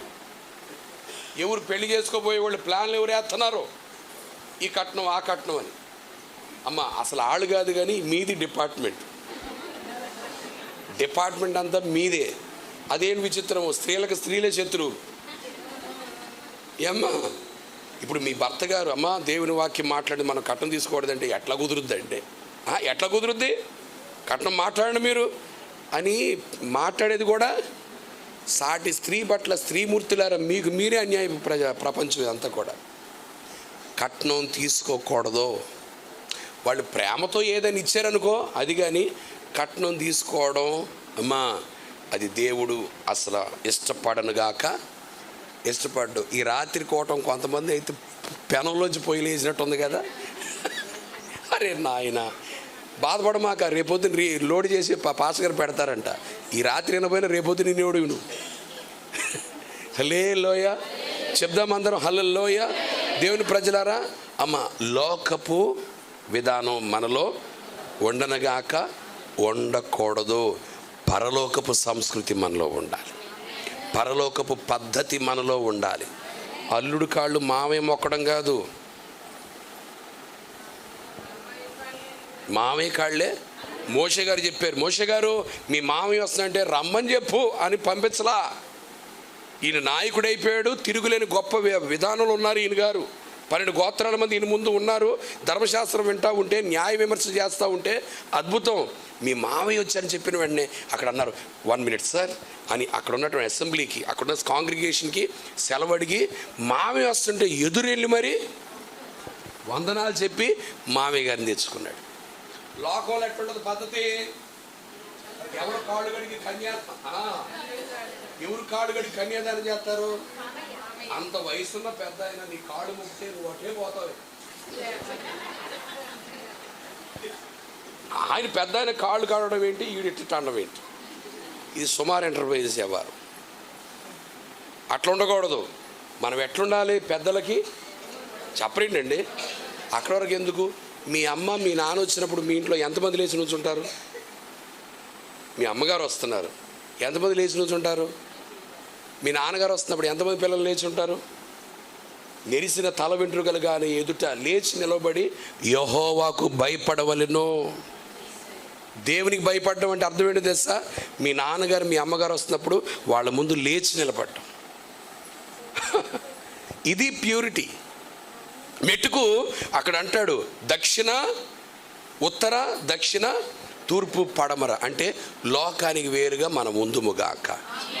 ఎవరు పెళ్లి చేసుకోబోయే వాళ్ళు ప్లాన్లు ఎవరు వేస్తున్నారు, ఈ కట్నం ఆ కట్నం అని. అమ్మ అసలు ఆళ్ళు కాదు కానీ మీది డిపార్ట్మెంట్ అంతా మీదే. అదేం విచిత్రము, స్త్రీలకు స్త్రీలే శత్రువు. ఏమ్మా ఇప్పుడు మీ భర్త గారు అమ్మ దేవుని వాక్యం మాట్లాడి మనం కట్నం తీసుకోకూడదంటే ఎట్లా కుదురుద్దండి? ఎట్లా కుదురుద్ది? కట్నం మాట్లాడండి మీరు అని మాట్లాడేది కూడా సాటి స్త్రీ పట్ల స్త్రీమూర్తులారా మీకు మీరే అన్యాయ ప్రపంచం అంతా కూడా. కట్నం తీసుకోకూడదు. వాళ్ళు ప్రేమతో ఏదైనా ఇచ్చారనుకో అది, కానీ కట్నం తీసుకోవడం అమ్మా అది దేవుడు అసలు ఇష్టపడ్డు. ఈ రాత్రి కోవటం కొంతమంది అయితే పెనంలోంచి పొయ్యి లేచినట్టుంది కదా. అరే నాయన బాధపడమాక, రేపొద్దున లోడ్ చేసి పాస్ గారు పెడతారంట. ఈ రాత్రి వినపోయినా రేపొద్దు నిన్నేవుడు విను. హల్లెలూయ చెప్దాం అందరం, హల్లెలూయ. దేవుని ప్రజలారా, అమ్మ లోకపు విధానం మనలో ఉండనగాక ఉండకూడదు. పరలోకపు సంస్కృతి మనలో ఉండాలి, పరలోకపు పద్ధతి మనలో ఉండాలి. అల్లుడు కాళ్ళు మావే మొక్కడం కాదు, మామయ్య కాళ్ళే. మోషే గారు చెప్పారు, మోషే గారు మీ మామయ్య వస్తుందంటే రమ్మని చెప్పు అని పంపించలా. ఈయన నాయకుడైపోయాడు, తిరుగులేని గొప్ప విధానంలో ఉన్నారు ఈయన గారు. 12 గోత్రాల మంది ఈయన ముందు ఉన్నారు. ధర్మశాస్త్రం వింటూ ఉంటే, న్యాయ విమర్శ చేస్తూ ఉంటే అద్భుతం. మీ మామయ్య వచ్చారని చెప్పిన వెంటనే అక్కడ అన్నారు 1 minute సార్ అని. అక్కడ ఉన్నటువంటి అసెంబ్లీకి, అక్కడున్న కాంగ్రిగేషన్కి సెలవు అడిగి మామయ్య వస్తుంటే ఎదురెళ్ళి మరి వందనాలు చెప్పి మామయ్య గారిని తెచ్చుకున్నాడు. లోకంలో ఎట్లుండదు పద్ధతి? ఎవరు కాళ్ళు గడికి కన్యాదానం చేస్తారు? అంత వయసున్న పెద్ద అయినా నీ కాళ్ళు ముక్కితే నువ్వు అటే పోతావు. ఆయన పెద్ద ఆయన కాళ్ళు కాడడం ఏంటి, ఈడిట్టి తండం ఏంటి? ఇది సుమారు ఎంటర్ప్రైజెస్ వ్యవహారం. అట్లా ఉండకూడదు. మనం ఎట్లుండాలి? పెద్దలకి చెప్పరేంటండి. అక్కడ వరకు ఎందుకు? మీ అమ్మ మీ నాన్న వచ్చినప్పుడు మీ ఇంట్లో ఎంతమంది లేచి నుంచుంటారు? మీ అమ్మగారు వస్తున్నారు, ఎంతమంది లేచి నుంచుంటారు? మీ నాన్నగారు వస్తున్నప్పుడు ఎంతమంది పిల్లలు లేచి ఉంటారు? మెరిసిన తల వెంట్రుకలు కానీ ఎదుట లేచి నిలబడి యెహోవాకు భయపడవలెను. దేవునికి భయపడడం అంటే అర్థం ఏంటో తెలుసా? మీ నాన్నగారు మీ అమ్మగారు వస్తున్నప్పుడు వాళ్ళ ముందు లేచి నిలబడటం. ఇది ప్యూరిటీ. మెట్టుకు అక్కడ అంటాడు దక్షిణ ఉత్తర దక్షిణ తూర్పు పడమర, అంటే లోకానికి వేరుగా మనం ఉందుముగాక.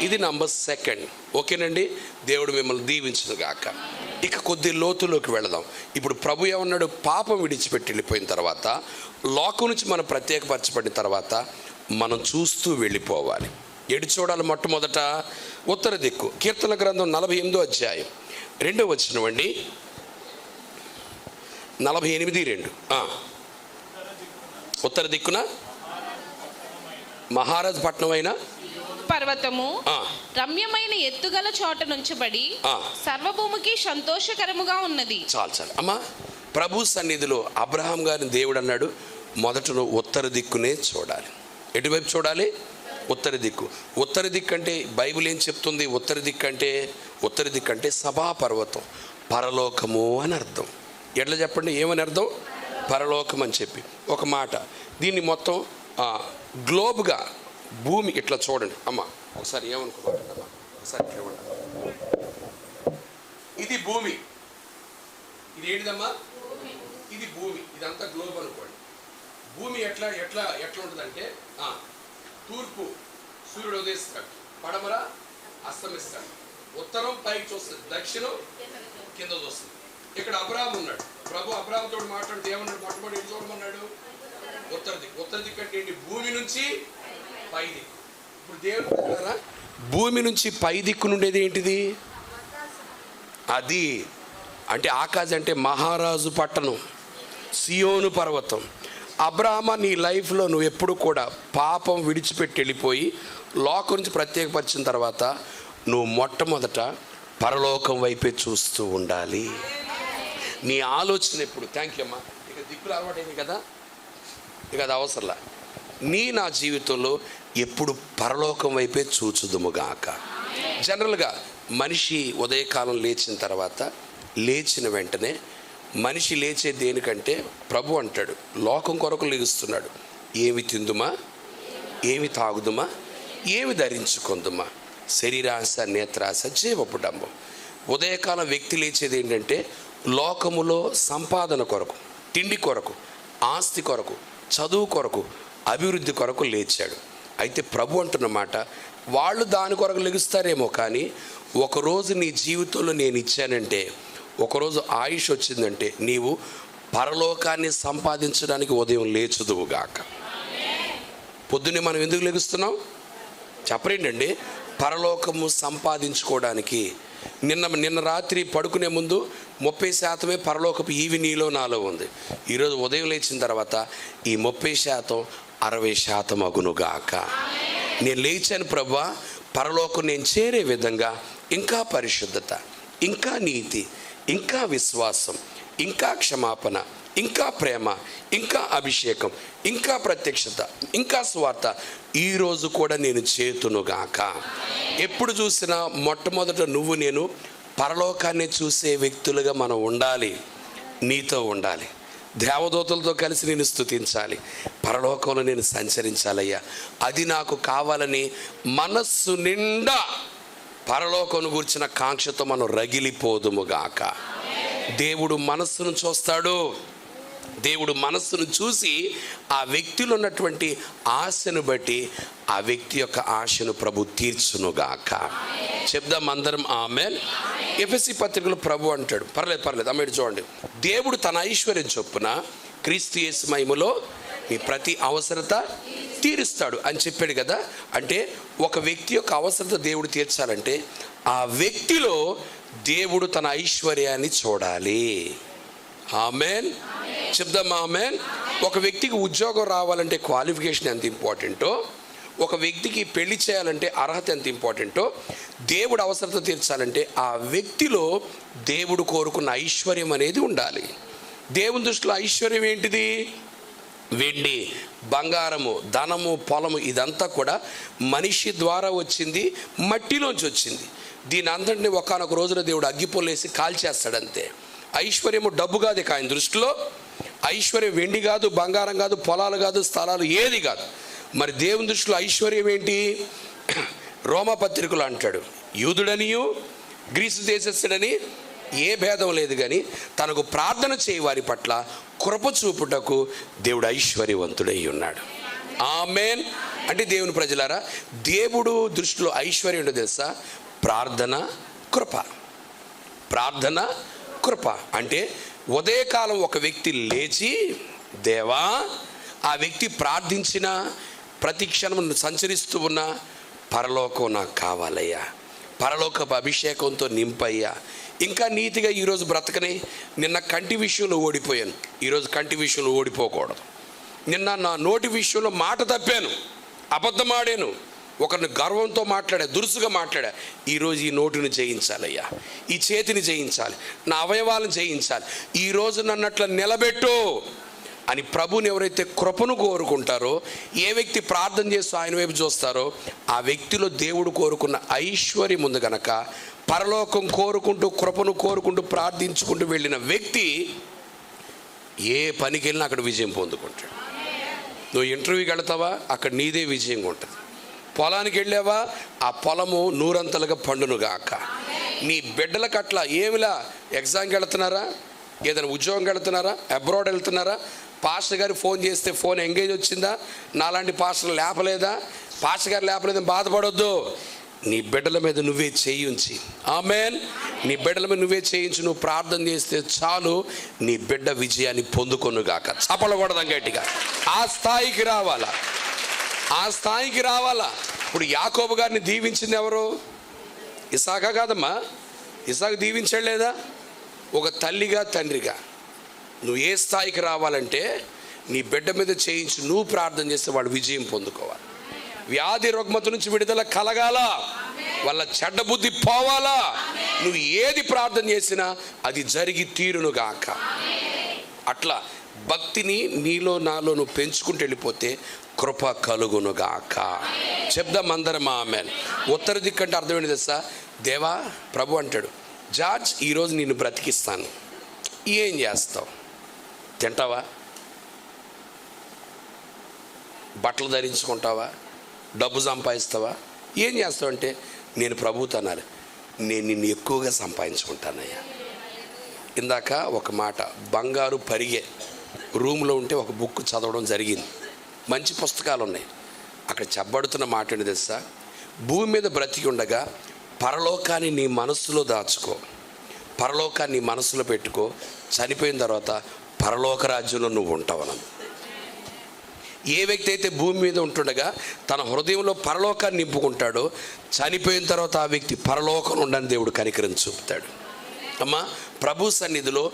ఇది నంబర్ 2. ఓకేనండి. దేవుడు మిమ్మల్ని దీవించునుగాక. ఇక కొద్ది లోతులోకి వెళదాం. ఇప్పుడు ప్రభు ఏమన్నాడు? పాపం విడిచిపెట్టి వెళ్ళిపోయిన తర్వాత, లోకం నుంచి మనం ప్రత్యేకపరచబడిన తర్వాత మనం చూస్తూ వెళ్ళిపోవాలి. ఎడు చూడాలి? మొట్టమొదట ఉత్తర దిక్కు. కీర్తన గ్రంథం 48వ అధ్యాయం 2వ వచనం అండి. 48:2. ఉత్తర దిక్కున మహారాజ్ పట్నం అయిన పర్వతము రమ్యమైన ఎత్తుగల చోట నుంచబడి సర్వభూమికి సంతోషకరముగా ఉన్నది. చాలు అమ్మా. ప్రభు సన్నిధిలో అబ్రహాం గారిని దేవుడు అన్నాడు, మొదట నువ్వు ఉత్తర దిక్కునే చూడాలి. ఎటువైపు చూడాలి? ఉత్తర దిక్కు. ఉత్తర దిక్కు అంటే బైబిల్ ఏం చెప్తుంది? ఉత్తర దిక్కు అంటే సభా పర్వతం. పరలోకము అని అర్థం. ఎట్లా చెప్పండి, ఏమని అర్థం? పరలోకం అని చెప్పి ఒక మాట. దీన్ని మొత్తం గ్లోబ్గా భూమి ఇట్లా చూడండి అమ్మ, ఒకసారి ఏమనుకోవాలమ్మా, ఒకసారి చూడండి. ఇది భూమి, ఇది ఏంటిదమ్మా? ఇది భూమి, ఇదంతా గ్లోబ్ అనుకోండి. భూమి ఎట్లా ఎట్లా ఎట్లా ఉంటుందంటే, తూర్పు సూర్యుడు ఉదయిస్తాడు, పడమర అస్తమిస్తాడు, ఉత్తరం పైకి చూస్తుంది, దక్షిణం కింద చూస్తుంది. ఇక్కడ అబ్రాహాము ఉన్నాడు. ప్రభు అబ్రాహాముతో మాట్లాడితే ఏమన్నాడు? మొట్టమొదటి ఏం చూడమన్నాడు? ఉత్తర దిక్కు. ఉత్తర దిక్కు అంటే ఏంటి? భూమి నుంచి పై దిక్కు. ఇప్పుడు దేవుడు భూమి నుంచి పై దిక్కు నుండేది ఏంటిది? అది అంటే ఆకాశం అంటే మహారాజు పట్టణం, సియోను పర్వతం. అబ్రాహ్మ, నీ లైఫ్లో నువ్వు ఎప్పుడు కూడా పాపం విడిచిపెట్టి వెళ్ళిపోయి లోకం నుంచి ప్రత్యేకపరిచిన తర్వాత నువ్వు మొట్టమొదట పరలోకం వైపే చూస్తూ ఉండాలి. నీ ఆలోచన ఎప్పుడు, థ్యాంక్ యూ అమ్మా, ఇక దిక్కులు అలవాటైంది కదా, ఇక అది అవసరంలా. నా జీవితంలో ఎప్పుడు పరలోకం వైపే చూచుదుముగాక. జనరల్గా మనిషి ఉదయకాలం లేచిన తర్వాత, లేచిన వెంటనే మనిషి లేచే దేనికంటే ప్రభు అంటాడు, లోకం కొరకు లెగుస్తున్నాడు. ఏమి తిందుమా, ఏమి తాగుదుమా, ఏమి ధరించుకుందుమా, శరీరాశ, నేత్రాశ, జీవపుడంబం. ఉదయకాలం వ్యక్తి లేచేది ఏంటంటే లోకములో సంపాదన కొరకు, తిండి కొరకు, ఆస్తి కొరకు, చదువు కొరకు, అభివృద్ధి కొరకు లేచాడు. అయితే ప్రభు అంటున్నమాట, వాళ్ళు దాని కొరకు లెగుస్తారేమో, కానీ ఒకరోజు నీ జీవితంలో నేను ఇచ్చానంటే, ఒకరోజు ఆయుష్ వచ్చిందంటే నీవు పరలోకాన్ని సంపాదించడానికి ఉదయం లేచుదువుగాక. పొద్దున్నే మనం ఎందుకు లెగుస్తున్నాం చెప్పరేంటండి? పరలోకము సంపాదించుకోవడానికి. నిన్న రాత్రి పడుకునే ముందు 30% పరలోకపు ఈవి నీలో నాలో ఉంది. ఈరోజు ఉదయం లేచిన తర్వాత ఈ 30% 60% అగునుగాక. నేను లేచాను ప్రభువా, పరలోకం నేను చేరే విధంగా ఇంకా పరిశుద్ధత, ఇంకా నీతి, ఇంకా విశ్వాసం, ఇంకా క్షమాపణ, ఇంకా ప్రేమ, ఇంకా అభిషేకం, ఇంకా ప్రత్యక్షత, ఇంకా స్వార్థ ఈరోజు కూడా నేను చేతునుగాక. ఎప్పుడు చూసినా మొట్టమొదట నువ్వు నేను పరలోకాన్ని చూసే వ్యక్తులుగా మనం ఉండాలి. నీతో ఉండాలి, దేవదూతలతో కలిసి నేను స్తుతించాలి, పరలోకంలో నేను సంచరించాలయ్యా, అది నాకు కావాలని మనస్సు నిండా పరలోకం గురించిన కాంక్షతో మనం రగిలిపోదుముగాక. దేవుడు మనస్సును చూస్తాడు. దేవుడు మనస్సును చూసి ఆ వ్యక్తిలో ఉన్నటువంటి ఆశను బట్టి ఆ వ్యక్తి యొక్క ఆశను ప్రభు తీర్చునుగాక. చెప్దాం అందరం ఆమేన్. ఎఫెసీ పత్రికలో ప్రభు అంటాడు, పర్లేదు అమ్మేడు చూడండి, దేవుడు తన ఐశ్వర్యం చొప్పున క్రీస్తు యేసు మహిమలో మీ ప్రతి అవసరత తీరుస్తాడు అని చెప్పాడు కదా. అంటే ఒక వ్యక్తి యొక్క అవసరత దేవుడు తీర్చాలంటే ఆ వ్యక్తిలో దేవుడు తన ఐశ్వర్యాన్ని చూడాలి. ఆమేన్. చెప్దాం ఆమేన్. ఒక వ్యక్తికి ఉద్యోగం రావాలంటే క్వాలిఫికేషన్ ఎంత ఇంపార్టెంటో, ఒక వ్యక్తికి పెళ్లి చేయాలంటే అర్హత ఎంత ఇంపార్టెంటో, దేవుడు అవసరత తీర్చాలంటే ఆ వ్యక్తిలో దేవుడు కోరుకున్న ఐశ్వర్యం అనేది ఉండాలి. దేవుని దృష్టిలో ఐశ్వర్యం ఏంటిది? వెండి, బంగారము, ధనము, పొలము, ఇదంతా కూడా మనిషి ద్వారా వచ్చింది, మట్టిలోంచి వచ్చింది. దీని అంతటిని ఒకానొక రోజున దేవుడు అగ్గిపొల్లేసి కాల్చేస్తాడంతే. ఐశ్వర్యము డబ్బు కాదు ఇక ఆయన దృష్టిలో. ఐశ్వర్యం వెండి కాదు, బంగారం కాదు, పొలాలు కాదు, స్థలాలు ఏది కాదు. మరి దేవుని దృష్టిలో ఐశ్వర్యం ఏంటి? రోమపత్రికలు అంటాడు, యూదుడనియు గ్రీసు దేశస్థుడని ఏ భేదం లేదు, కానీ తనకు ప్రార్థన చేయ వారి పట్ల కృప చూపుటకు దేవుడు ఐశ్వర్యవంతుడై ఉన్నాడు. ఆమేన్. అంటే దేవుని ప్రజలారా, దేవుడు దృష్టిలో ఐశ్వర్యం ఏంటో తెలుసా? ప్రార్థన, కృప. ప్రార్థన, కృప అంటే ఉదయకాలం ఒక వ్యక్తి లేచి, దేవా, ఆ వ్యక్తి ప్రార్థించిన ప్రతి క్షణం సంచరిస్తూ ఉన్న పరలోకం నాకు కావాలయ్యా, పరలోకపు అభిషేకంతో నింపయ్యా, ఇంకా నీతిగా ఈరోజు బ్రతకని. నిన్న కంటి విషయంలో ఓడిపోయాను, ఈరోజు కంటి విషయంలో ఓడిపోకూడదు. నిన్న నా నోటి విషయంలో మాట తప్పాను, అబద్ధమాడాను, ఒకరిని గర్వంతో మాట్లాడా, దురుసుగా మాట్లాడా. ఈరోజు ఈ నోటిని జయించాలయ్యా, ఈ చేతిని జయించాలి, నా అవయవాలను జయించాలి, ఈరోజు నన్నట్ల నిలబెట్టు అని ప్రభుని ఎవరైతే కృపను కోరుకుంటారో, ఏ వ్యక్తి ప్రార్థన చేస్తూ ఆయన వైపు చూస్తారో, ఆ వ్యక్తిలో దేవుడు కోరుకున్న ఐశ్వర్యం ఉంది కనుక పరలోకం కోరుకుంటూ, కృపను కోరుకుంటూ, ప్రార్థించుకుంటూ వెళ్ళిన వ్యక్తి ఏ పనికి వెళ్ళినా అక్కడ విజయం పొందుకుంటాడు. నువ్వు ఇంటర్వ్యూకి వెళ్తావా, అక్కడ నీదే విజయంగా ఉంటుంది. పొలానికి వెళ్ళావా, ఆ పొలము నూరంతలుగా పండునుగాక. నీ బిడ్డలకు అట్లా. ఏమిలా, ఎగ్జామ్కి వెళ్తున్నారా, ఏదైనా ఉద్యోగంకి వెళ్తున్నారా, అబ్రాడ్ వెళ్తున్నారా, పాస్టర్ గారు ఫోన్ చేస్తే ఫోన్ ఎంగేజ్ వచ్చిందా, నాలాంటి పాస్టర్ లేపలేదా, పాస్టర్ గారు లేపలేదని బాధపడొద్దు. నీ బిడ్డల మీద నువ్వే చేయించి, ఆమేన్, నీ బిడ్డల మీద నువ్వే చేయించి నువ్వు ప్రార్థన చేస్తే చాలు, నీ బిడ్డ విజయాన్ని పొందుకొనుగాక. చపలకూడదాం గట్టిగా. ఆ స్థాయికి రావాలా, ఆ స్థాయికి రావాలా. ఇప్పుడు యాకోబు గారిని దీవించింది ఎవరు? ఇసాకా కాదమ్మా. ఇసాకు దీవించాడు లేదా? ఒక తల్లిగా, తండ్రిగా నువ్వు ఏ స్థాయికి రావాలంటే నీ బిడ్డ మీద చేయించి నువ్వు ప్రార్థన చేస్తే వాడు విజయం పొందుకోవాలి. వ్యాధి రుగ్మత నుంచి విడుదల కలగాల, వాళ్ళ చెడ్డ బుద్ధి పోవాలా. నువ్వు ఏది ప్రార్థన చేసినా అది జరిగి తీరునుగాక. అట్లా భక్తిని నీలో నాలో నువ్వు పెంచుకుంటూ వెళ్ళిపోతే కృప కలుగునుగాక. చెప్దాం అందరం ఆమేన్. ఉత్తర దిక్కంటే అర్థం ఏంటి తెలుసా? దేవా, ప్రభు అంటాడు, జార్జ్ ఈరోజు నిన్ను బ్రతికిస్తాను. ఏం చేస్తావు? తింటావా? బట్టలు ధరించుకుంటావా? డబ్బు సంపాదిస్తావా? ఏం చేస్తావు అంటే, నేను ప్రభువుతో అనాలి, నేను నిన్ను ఎక్కువగా సంపాదించుకుంటానయ్యా. ఇందాక ఒక మాట, బంగారు పరిగే రూమ్లో ఉంటే ఒక బుక్ చదవడం జరిగింది. మంచి పుస్తకాలు ఉన్నాయి. అక్కడ చెప్పబడుతున్న మాట ఏంటి తెలుసా? భూమి మీద బ్రతికి ఉండగా పరలోకాన్ని నీ మనస్సులో దాచుకో, పరలోకాన్ని నీ మనస్సులో పెట్టుకో, చనిపోయిన తర్వాత పరలోక రాజ్యంలో నువ్వు ఉంటావన్నది. ఏ వ్యక్తి అయితే భూమి మీద ఉంటుండగా తన హృదయంలో పరలోకాన్ని నింపుకుంటాడో, చనిపోయిన తర్వాత ఆ వ్యక్తి పరలోకం ఉండని దేవుడు కనికరం చూపుతాడు. అమ్మా, ప్రభు సన్నిధిలో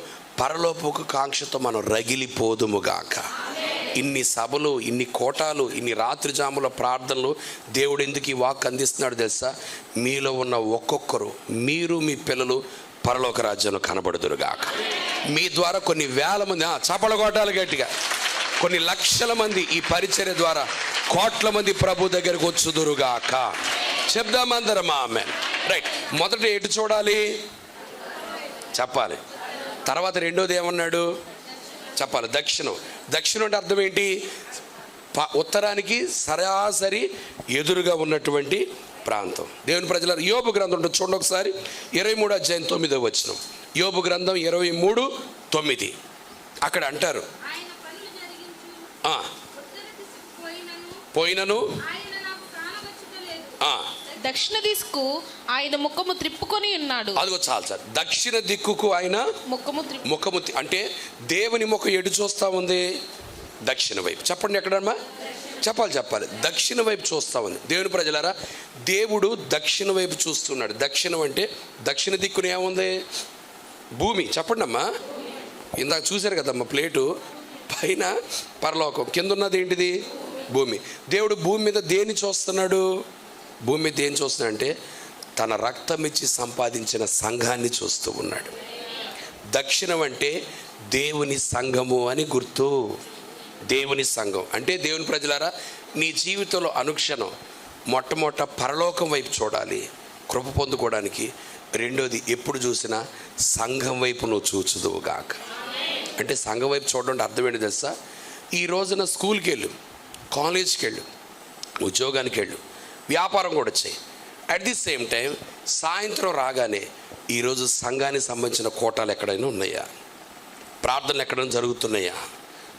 పరలోకపు కాంక్షతో మనం రగిలిపోదుముగాక. ఇన్ని సభలు, ఇన్ని కోటాలు, ఇన్ని రాత్రి జాముల ప్రార్థనలు దేవుడు ఎందుకు ఈ వాక్ అందిస్తున్నాడు తెలుసా? మీలో ఉన్న ఒక్కొక్కరు, మీరు మీ పిల్లలు పరలోక రాజ్యంలో కనబడుదురుగాక. మీ ద్వారా కొన్ని వేల మంది, చపల కొట్టాలి గట్టిగా, కొన్ని లక్షల మంది ఈ పరిచర్య ద్వారా కోట్ల మంది ప్రభు దగ్గరకు వచ్చుదురుగాక. చెప్దామందరం ఆమేన్. రైట్. మొదట ఎటు చూడాలి చెప్పాలి. తర్వాత రెండోది ఏమన్నాడు చెప్పాలి? దక్షిణం. దక్షిణం అంటే అర్థం ఏంటి? ఉత్తరానికి సరాసరి ఎదురుగా ఉన్నటువంటి ప్రాంతం. దేవుని ప్రజల యోబు గ్రంథం ఉంటుంది, చూడండి ఒకసారి. 23:9 యోబు గ్రంథం 23:9. అక్కడ అంటారు, పోయినను దక్షిణ దిక్కు ఆయన ముఖము త్రిప్పుకొని ఉన్నాడు. అదిగో చాలు సార్. దక్షిణ దిక్కుకు ఆయన ముఖము అంటే దేవుని ముఖం ఎటు చూస్తా ఉంది? దక్షిణ వైపు. చెప్పండి ఎక్కడమ్మా? చెప్పాలి. దక్షిణ వైపు చూస్తా ఉంది. దేవుని ప్రజలారా, దేవుడు దక్షిణ వైపు చూస్తున్నాడు. దక్షిణం అంటే దక్షిణ దిక్కున ఏముంది? భూమి. చెప్పండి అమ్మా. ఇందాక చూశారు కదమ్మా ప్లేటు, పైన పరలోకం, కింద ఉన్నది ఏంటిది? భూమి. దేవుడు భూమి మీద దేన్ని చూస్తున్నాడు? భూమి మీద దేన్ని చూస్తున్నాడు అంటే తన రక్తం ఇచ్చి సంపాదించిన సంఘాన్ని చూస్తూ ఉన్నాడు. దక్షిణం అంటే దేవుని సంఘము అని గుర్తు. దేవుని సంఘం అంటే దేవుని ప్రజలారా, నీ జీవితంలో అనుక్షణం మొట్టమొదట పరలోకం వైపు చూడాలి కృప పొందుకోవడానికి. రెండోది, ఎప్పుడు చూసినా సంఘం వైపు నువ్వు చూచుదువుగాక. అంటే సంఘం వైపు చూడడం అర్థం ఏంటి తెలుసా? ఈ రోజున స్కూల్కి వెళ్ళు, కాలేజ్కి వెళ్ళు, ఉద్యోగానికి వెళ్ళు, వ్యాపారం కూడా చేయి. అట్ ది సేమ్ టైం సాయంత్రం రాగానే ఈరోజు సంఘానికి సంబంధించిన కోటాలు ఎక్కడైనా ఉన్నాయా? ప్రార్థనలు ఎక్కడైనా జరుగుతున్నాయా?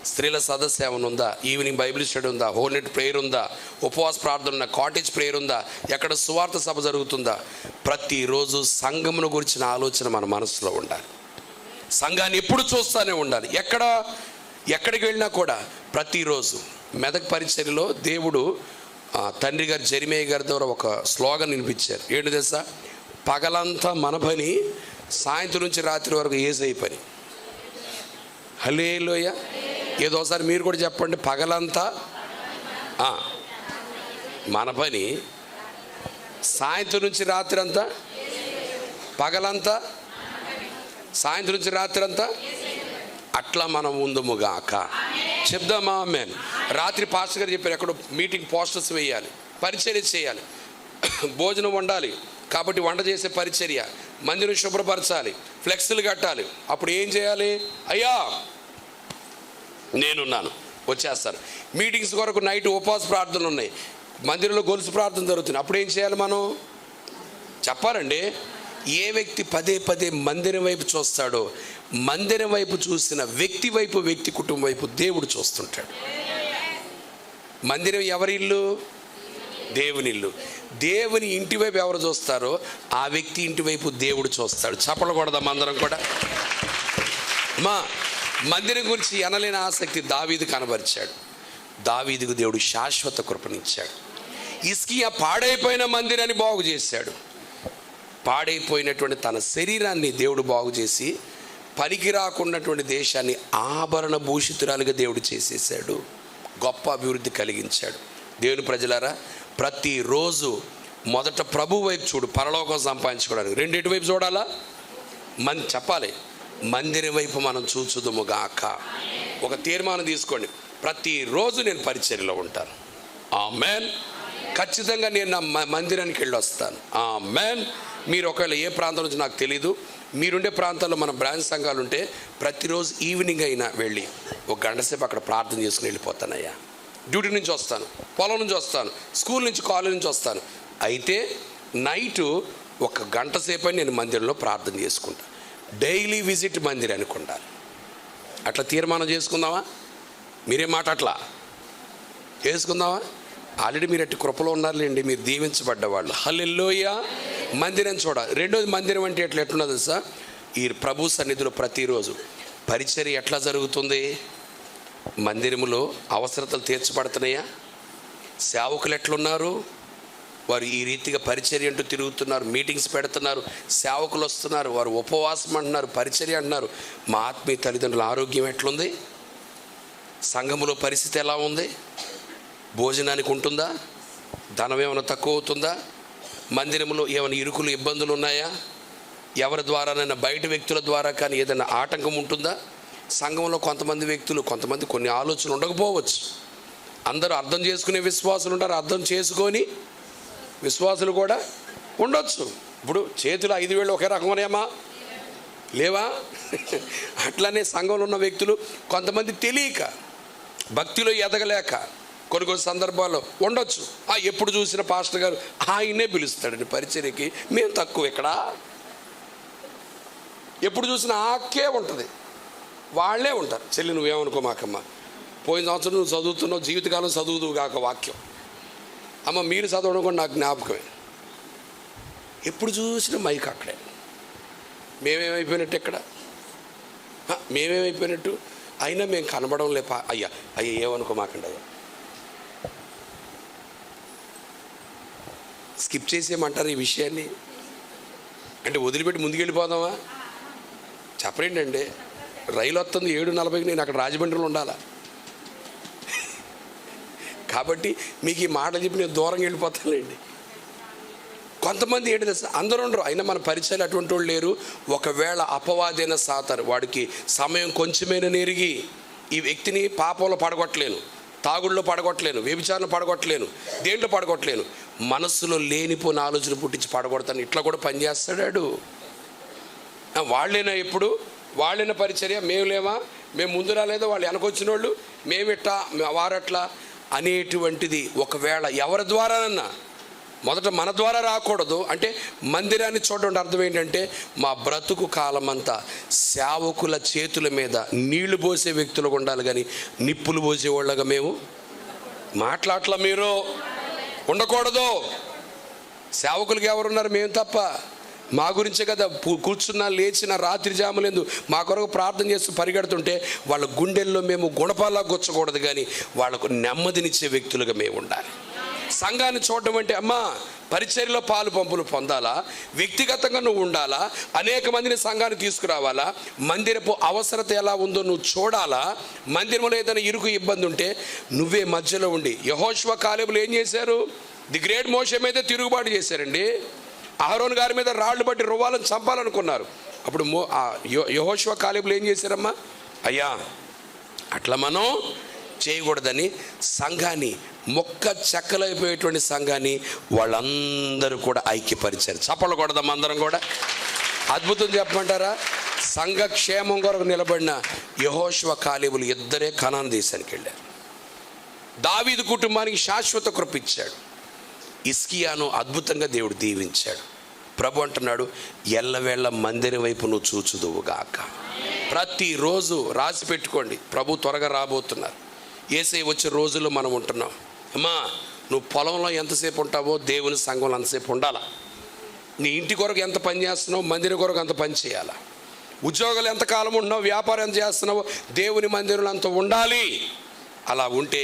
స్త్రీల సదస్సు ఏమైనా ఉందా? ఈవినింగ్ బైబిల్ స్టడీ ఉందా? హోల్ నైట్ ప్రేయర్ ఉందా? ఉపవాస ప్రార్థన ఉందా? కాటేజ్ ప్రేయర్ ఉందా? ఎక్కడ సువార్త సభ జరుగుతుందా? ప్రతిరోజు సంఘమును గురించిన ఆలోచన మన మనసులో ఉండాలి. సంఘాన్ని ఎప్పుడు చూస్తూనే ఉండాలి. ఎక్కడికి వెళ్ళినా కూడా ప్రతిరోజు. మెదక్ పరిచర్యలో దేవుడు తండ్రి గారు జెరిమయ్య గారి ద్వారా ఒక స్లోగన్ వినిపించారు. ఏంటి తెలుసా? పగలంతా మన పని, సాయంత్రం నుంచి రాత్రి వరకు యేసయ్య పని. హల్లెలూయా. ఏదోసారి మీరు కూడా చెప్పండి, పగలంతా మన పని, సాయంత్రం నుంచి రాత్రి అంతా, పగలంతా సాయంత్రం నుంచి రాత్రి అంతా, అట్లా మనం ఉందుముగాక. చెప్దామా ఆమేన్. రాత్రి పాస్టర్ గారు చెప్పారు, ఎక్కడో మీటింగ్ పోస్టర్స్ వేయాలి, పరిచర్య చేయాలి, భోజనం వండాలి, కాబట్టి వంట చేసే పరిచర్య, మందిరం శుభ్రపరచాలి, ఫ్లెక్స్లు కట్టాలి. అప్పుడు ఏం చేయాలి? అయ్యా నేనున్నాను, వచ్చేస్తాను. మీటింగ్స్ కొరకు నైట్ ఉపవాస ప్రార్థనలు ఉన్నాయి, మందిరంలో గొలుసు ప్రార్థన జరుగుతుంది. అప్పుడు ఏం చేయాలి మనం? చెప్పాలండి. ఏ వ్యక్తి పదే పదే మందిరం వైపు చూస్తాడో, మందిరం వైపు చూసిన వ్యక్తి వైపు, వ్యక్తి కుటుంబం వైపు దేవుడు చూస్తుంటాడు. మందిరం ఎవరి ఇల్లు? దేవుని ఇల్లు. దేవుని ఇంటి వైపు ఎవరు చూస్తారో ఆ వ్యక్తి ఇంటి వైపు దేవుడు చూస్తాడు. చప్పలకూడదాం అందరం కూడా. మందిరం గురించి ఎనలేని ఆసక్తి దావీదు కనబరిచాడు. దావీదుకు దేవుడు శాశ్వత కృపనిచ్చాడు. హిజ్కియా పాడైపోయిన మందిరాన్ని బాగు చేశాడు. పాడైపోయినటువంటి తన శరీరాన్ని దేవుడు బాగు చేసి పనికి రాకున్నటువంటి దేశాన్ని ఆభరణ భూషితురాలుగా దేవుడు చేసేసాడు. గొప్ప అభివృద్ధి కలిగించాడు. దేవుని ప్రజలారా, ప్రతిరోజు మొదట ప్రభు వైపు చూడు, పరలోకం సంపాదించుకోవడానికి. రెండింటి వైపు చూడాలా? చెప్పాలి, మందిరం వైపు మనం చూచుదుము గాక. ఒక తీర్మానం తీసుకోండి, ప్రతిరోజు నేను పరిచర్యలో ఉంటాను. ఆమేన్. ఖచ్చితంగా నేను నా మందిరానికి వెళ్ళి వస్తాను. ఆమేన్. మీరు ఒకవేళ ఏ ప్రాంతం నుంచి నాకు తెలీదు, మీరుండే ప్రాంతాల్లో మన బ్రాంచ్ సంఘాలు ఉంటే ప్రతిరోజు ఈవినింగ్ అయినా వెళ్ళి ఒక గంట సేపు అక్కడ ప్రార్థన చేసుకుని వెళ్ళిపోతానయ్యా. డ్యూటీ నుంచి వస్తాను, పొలం నుంచి వస్తాను, స్కూల్ నుంచి, కాలేజ్ నుంచి వస్తాను. అయితే నైటు ఒక గంట సేపు నేను మందిరంలో ప్రార్థన చేసుకుంటాను. డైలీ విజిట్ మందిరానికి ఉండాలి. అట్లా తీర్మానం చేసుకుందామా? మీరే మాట అట్లా చేసుకుందామా? ఆల్రెడీ మీరు అట్టి కృపలో ఉన్నారులేండి, మీరు దీవించబడ్డవాళ్ళు. హల్లెలూయా. మందిరం చూడాలి. రెండోది, మందిరం అంటే ఎట్లున్నది తెలుసా? ఈ ప్రభు సన్నిధిలో ప్రతిరోజు పరిచర్య ఎట్లా జరుగుతుంది? మందిరములో అవసరతలు తీర్చబడుతున్నాయా? సేవకులు ఎట్లున్నారు? వారు ఈ రీతిగా పరిచర్య అంటూ తిరుగుతున్నారు, మీటింగ్స్ పెడుతున్నారు, సేవకులు వస్తున్నారు, వారు ఉపవాసం అంటున్నారు, పరిచర్య అంటున్నారు. మా ఆత్మీయ తల్లిదండ్రుల ఆరోగ్యం ఎట్లుంది? సంఘములో పరిస్థితి ఎలా ఉంది? భోజనానికి ఉంటుందా? ధనం ఏమైనా తక్కువ అవుతుందా? మందిరంలో ఏమైనా ఇరుకులు, ఇబ్బందులు ఉన్నాయా? ఎవరి ద్వారానైనా, బయట వ్యక్తుల ద్వారా కానీ ఏదైనా ఆటంకం ఉంటుందా? సంఘంలో కొంతమంది వ్యక్తులు, కొంతమంది కొన్ని ఆలోచనలు ఉండకపోవచ్చు. అందరూ అర్థం చేసుకునే విశ్వాసులు ఉంటారు, అర్థం చేసుకొని విశ్వాసులు కూడా ఉండొచ్చు. ఇప్పుడు చేతులు 5 వేళ్ళు ఒకే రకమనేమా లేవా? అట్లానే సంఘంలో ఉన్న వ్యక్తులు కొంతమంది తెలియక, భక్తిలో ఎదగలేక కొన్ని సందర్భాల్లో ఉండొచ్చు. ఎప్పుడు చూసిన పాస్టర్ గారు ఆయన్నే పిలుస్తాడండి పరిచర్యకి, మేము తక్కువ ఇక్కడ. ఎప్పుడు చూసిన ఆకే ఉంటుంది, వాళ్ళే ఉంటారు. చెల్లి నువ్వేమనుకో మాకమ్మ, పోయిన సంవత్సరం నువ్వు చదువుతున్నావు, జీవితకాలం చదువుదువు కాక వాక్యం. అమ్మ మీరు చదవడం కూడా నాకు జ్ఞాపకమే. ఎప్పుడు చూసిన మైక్ అక్కడే. మేమేమైపోయినట్టు ఎక్కడ? మేమేమైపోయినట్టు? అయినా మేము కనబడం లేపా. అయ్యా ఏమనుకో మాకండి అయ్యా. స్కిప్ చేసేయమంటారు ఈ విషయాన్ని? అంటే వదిలిపెట్టి ముందుకెళ్ళిపోదామా? చెప్పరేంటండి, రైలు వస్తుంది 7:40కి, నేను అక్కడ రాజమండ్రిలో ఉండాలా. కాబట్టి మీకు ఈ మాటలు చెప్పి నేను దూరంగా వెళ్ళిపోతానులేండి. కొంతమంది ఏంటి తెలుసా, అందరూ ఉండరు, అయినా మన పరిచయాలు అటువంటి వాళ్ళు లేరు. ఒకవేళ అపవాదైన సాతాను వాడికి సమయం కొంచెమైనా నెరిగి ఈ వ్యక్తిని పాపంలో పడగొట్టలేను, తాగుళ్ళలో పడగొట్టలేను, వ్యభిచారంలో పడగొట్టలేను, దేంట్లో పడగొట్టలేను, మనస్సులో లేనిపోయిన ఆలోచన పుట్టించి పడగొడతాను. ఇట్లా కూడా పనిచేస్తాడు. వాళ్ళైనా ఎప్పుడు వాళ్ళైనా పరిచర్య, మేము లేవా, మేము ముందు రాలేదా, వాళ్ళు వెనకొచ్చిన వాళ్ళు మేమిట్లా వారట్లా అనేటువంటిది ఒకవేళ ఎవరి ద్వారానన్నా, మొదట మన ద్వారా రాకూడదు. అంటే మందిరాన్ని చూడడం అర్థం ఏంటంటే, మా బ్రతుకు కాలమంతా సేవకుల చేతుల మీద నీళ్లు పోసే వ్యక్తులుగా ఉండాలి, కానీ నిప్పులు పోసేవాళ్ళగా మేము మాట్లాడలా మీరు ఉండకూడదు. సేవకులకి ఎవరున్నారు? మేము తప్ప. మా గురించే కదా కూర్చున్నా, లేచిన, రాత్రి జాములందు మా కొరకు ప్రార్థన చేస్తూ పరిగెడుతుంటే వాళ్ళ గుండెల్లో మేము గుణపాలా గుచ్చకూడదు, కానీ వాళ్ళకు నెమ్మదినిచ్చే వ్యక్తులుగా మేము ఉండాలి. సంఘాన్ని చూడడం అంటే అమ్మా పరిచర్యలో పాలు పంపులు పొందాలా, వ్యక్తిగతంగా నువ్వు ఉండాలా, అనేక మందిని సంఘాన్ని తీసుకురావాలా, మందిరపు అవసరత ఎలా ఉందో నువ్వు చూడాలా. మందిరంలో ఏదైనా ఇరుకు ఇబ్బంది ఉంటే నువ్వే మధ్యలో ఉండి. యెహోషువ కాలేబులు ఏం చేశారు? ది గ్రేట్ మోషే మీద తిరుగుబాటు చేశారండి. అహరోను గారి మీద రాళ్ళు బట్టి రువ్వాలని చంపాలనుకున్నారు. అప్పుడు యెహోషువ కాలేబులు ఏం చేశారమ్మా? అయ్యా అట్లా మనం చేయకూడదని సంఘాన్ని మొక్క చెక్కలైపోయేటువంటి సంఘాన్ని వాళ్ళందరూ కూడా ఐక్యపరిచారు. చప్పలు కొడదాం అందరం కూడా. అద్భుతం చెప్పమంటారా? సంఘ క్షేమం కొరకు నిలబడిన యెహోషువ కాలేబులు ఇద్దరే కనాను దేశానికి వెళ్ళారు. దావీదు కుటుంబానికి శాశ్వత కృప ఇచ్చాడు. హిజ్కియాను అద్భుతంగా దేవుడు దీవించాడు. ప్రభు అంటున్నాడు, ఎల్లవేళ మందిరం వైపు నువ్వు చూచుదువుగాక. ప్రతిరోజు రాసి పెట్టుకోండి, ప్రభు త్వరగా రాబోతున్నారు. యేసయ్య వచ్చే రోజుల్లో మనం ఉంటున్నాం. అమ్మా, నువ్వు పొలంలో ఎంతసేపు ఉంటావో దేవుని సంఘంలో అంతసేపు ఉండాలా. నీ ఇంటి కొరకు ఎంత పని చేస్తున్నావు, మందిరం కొరకు అంత పని చేయాలా. ఉద్యోగాలు ఎంతకాలం ఉంటున్నావు, వ్యాపారం ఎంత చేస్తున్నావో దేవుని మందిరంలో అంత ఉండాలి. అలా ఉంటే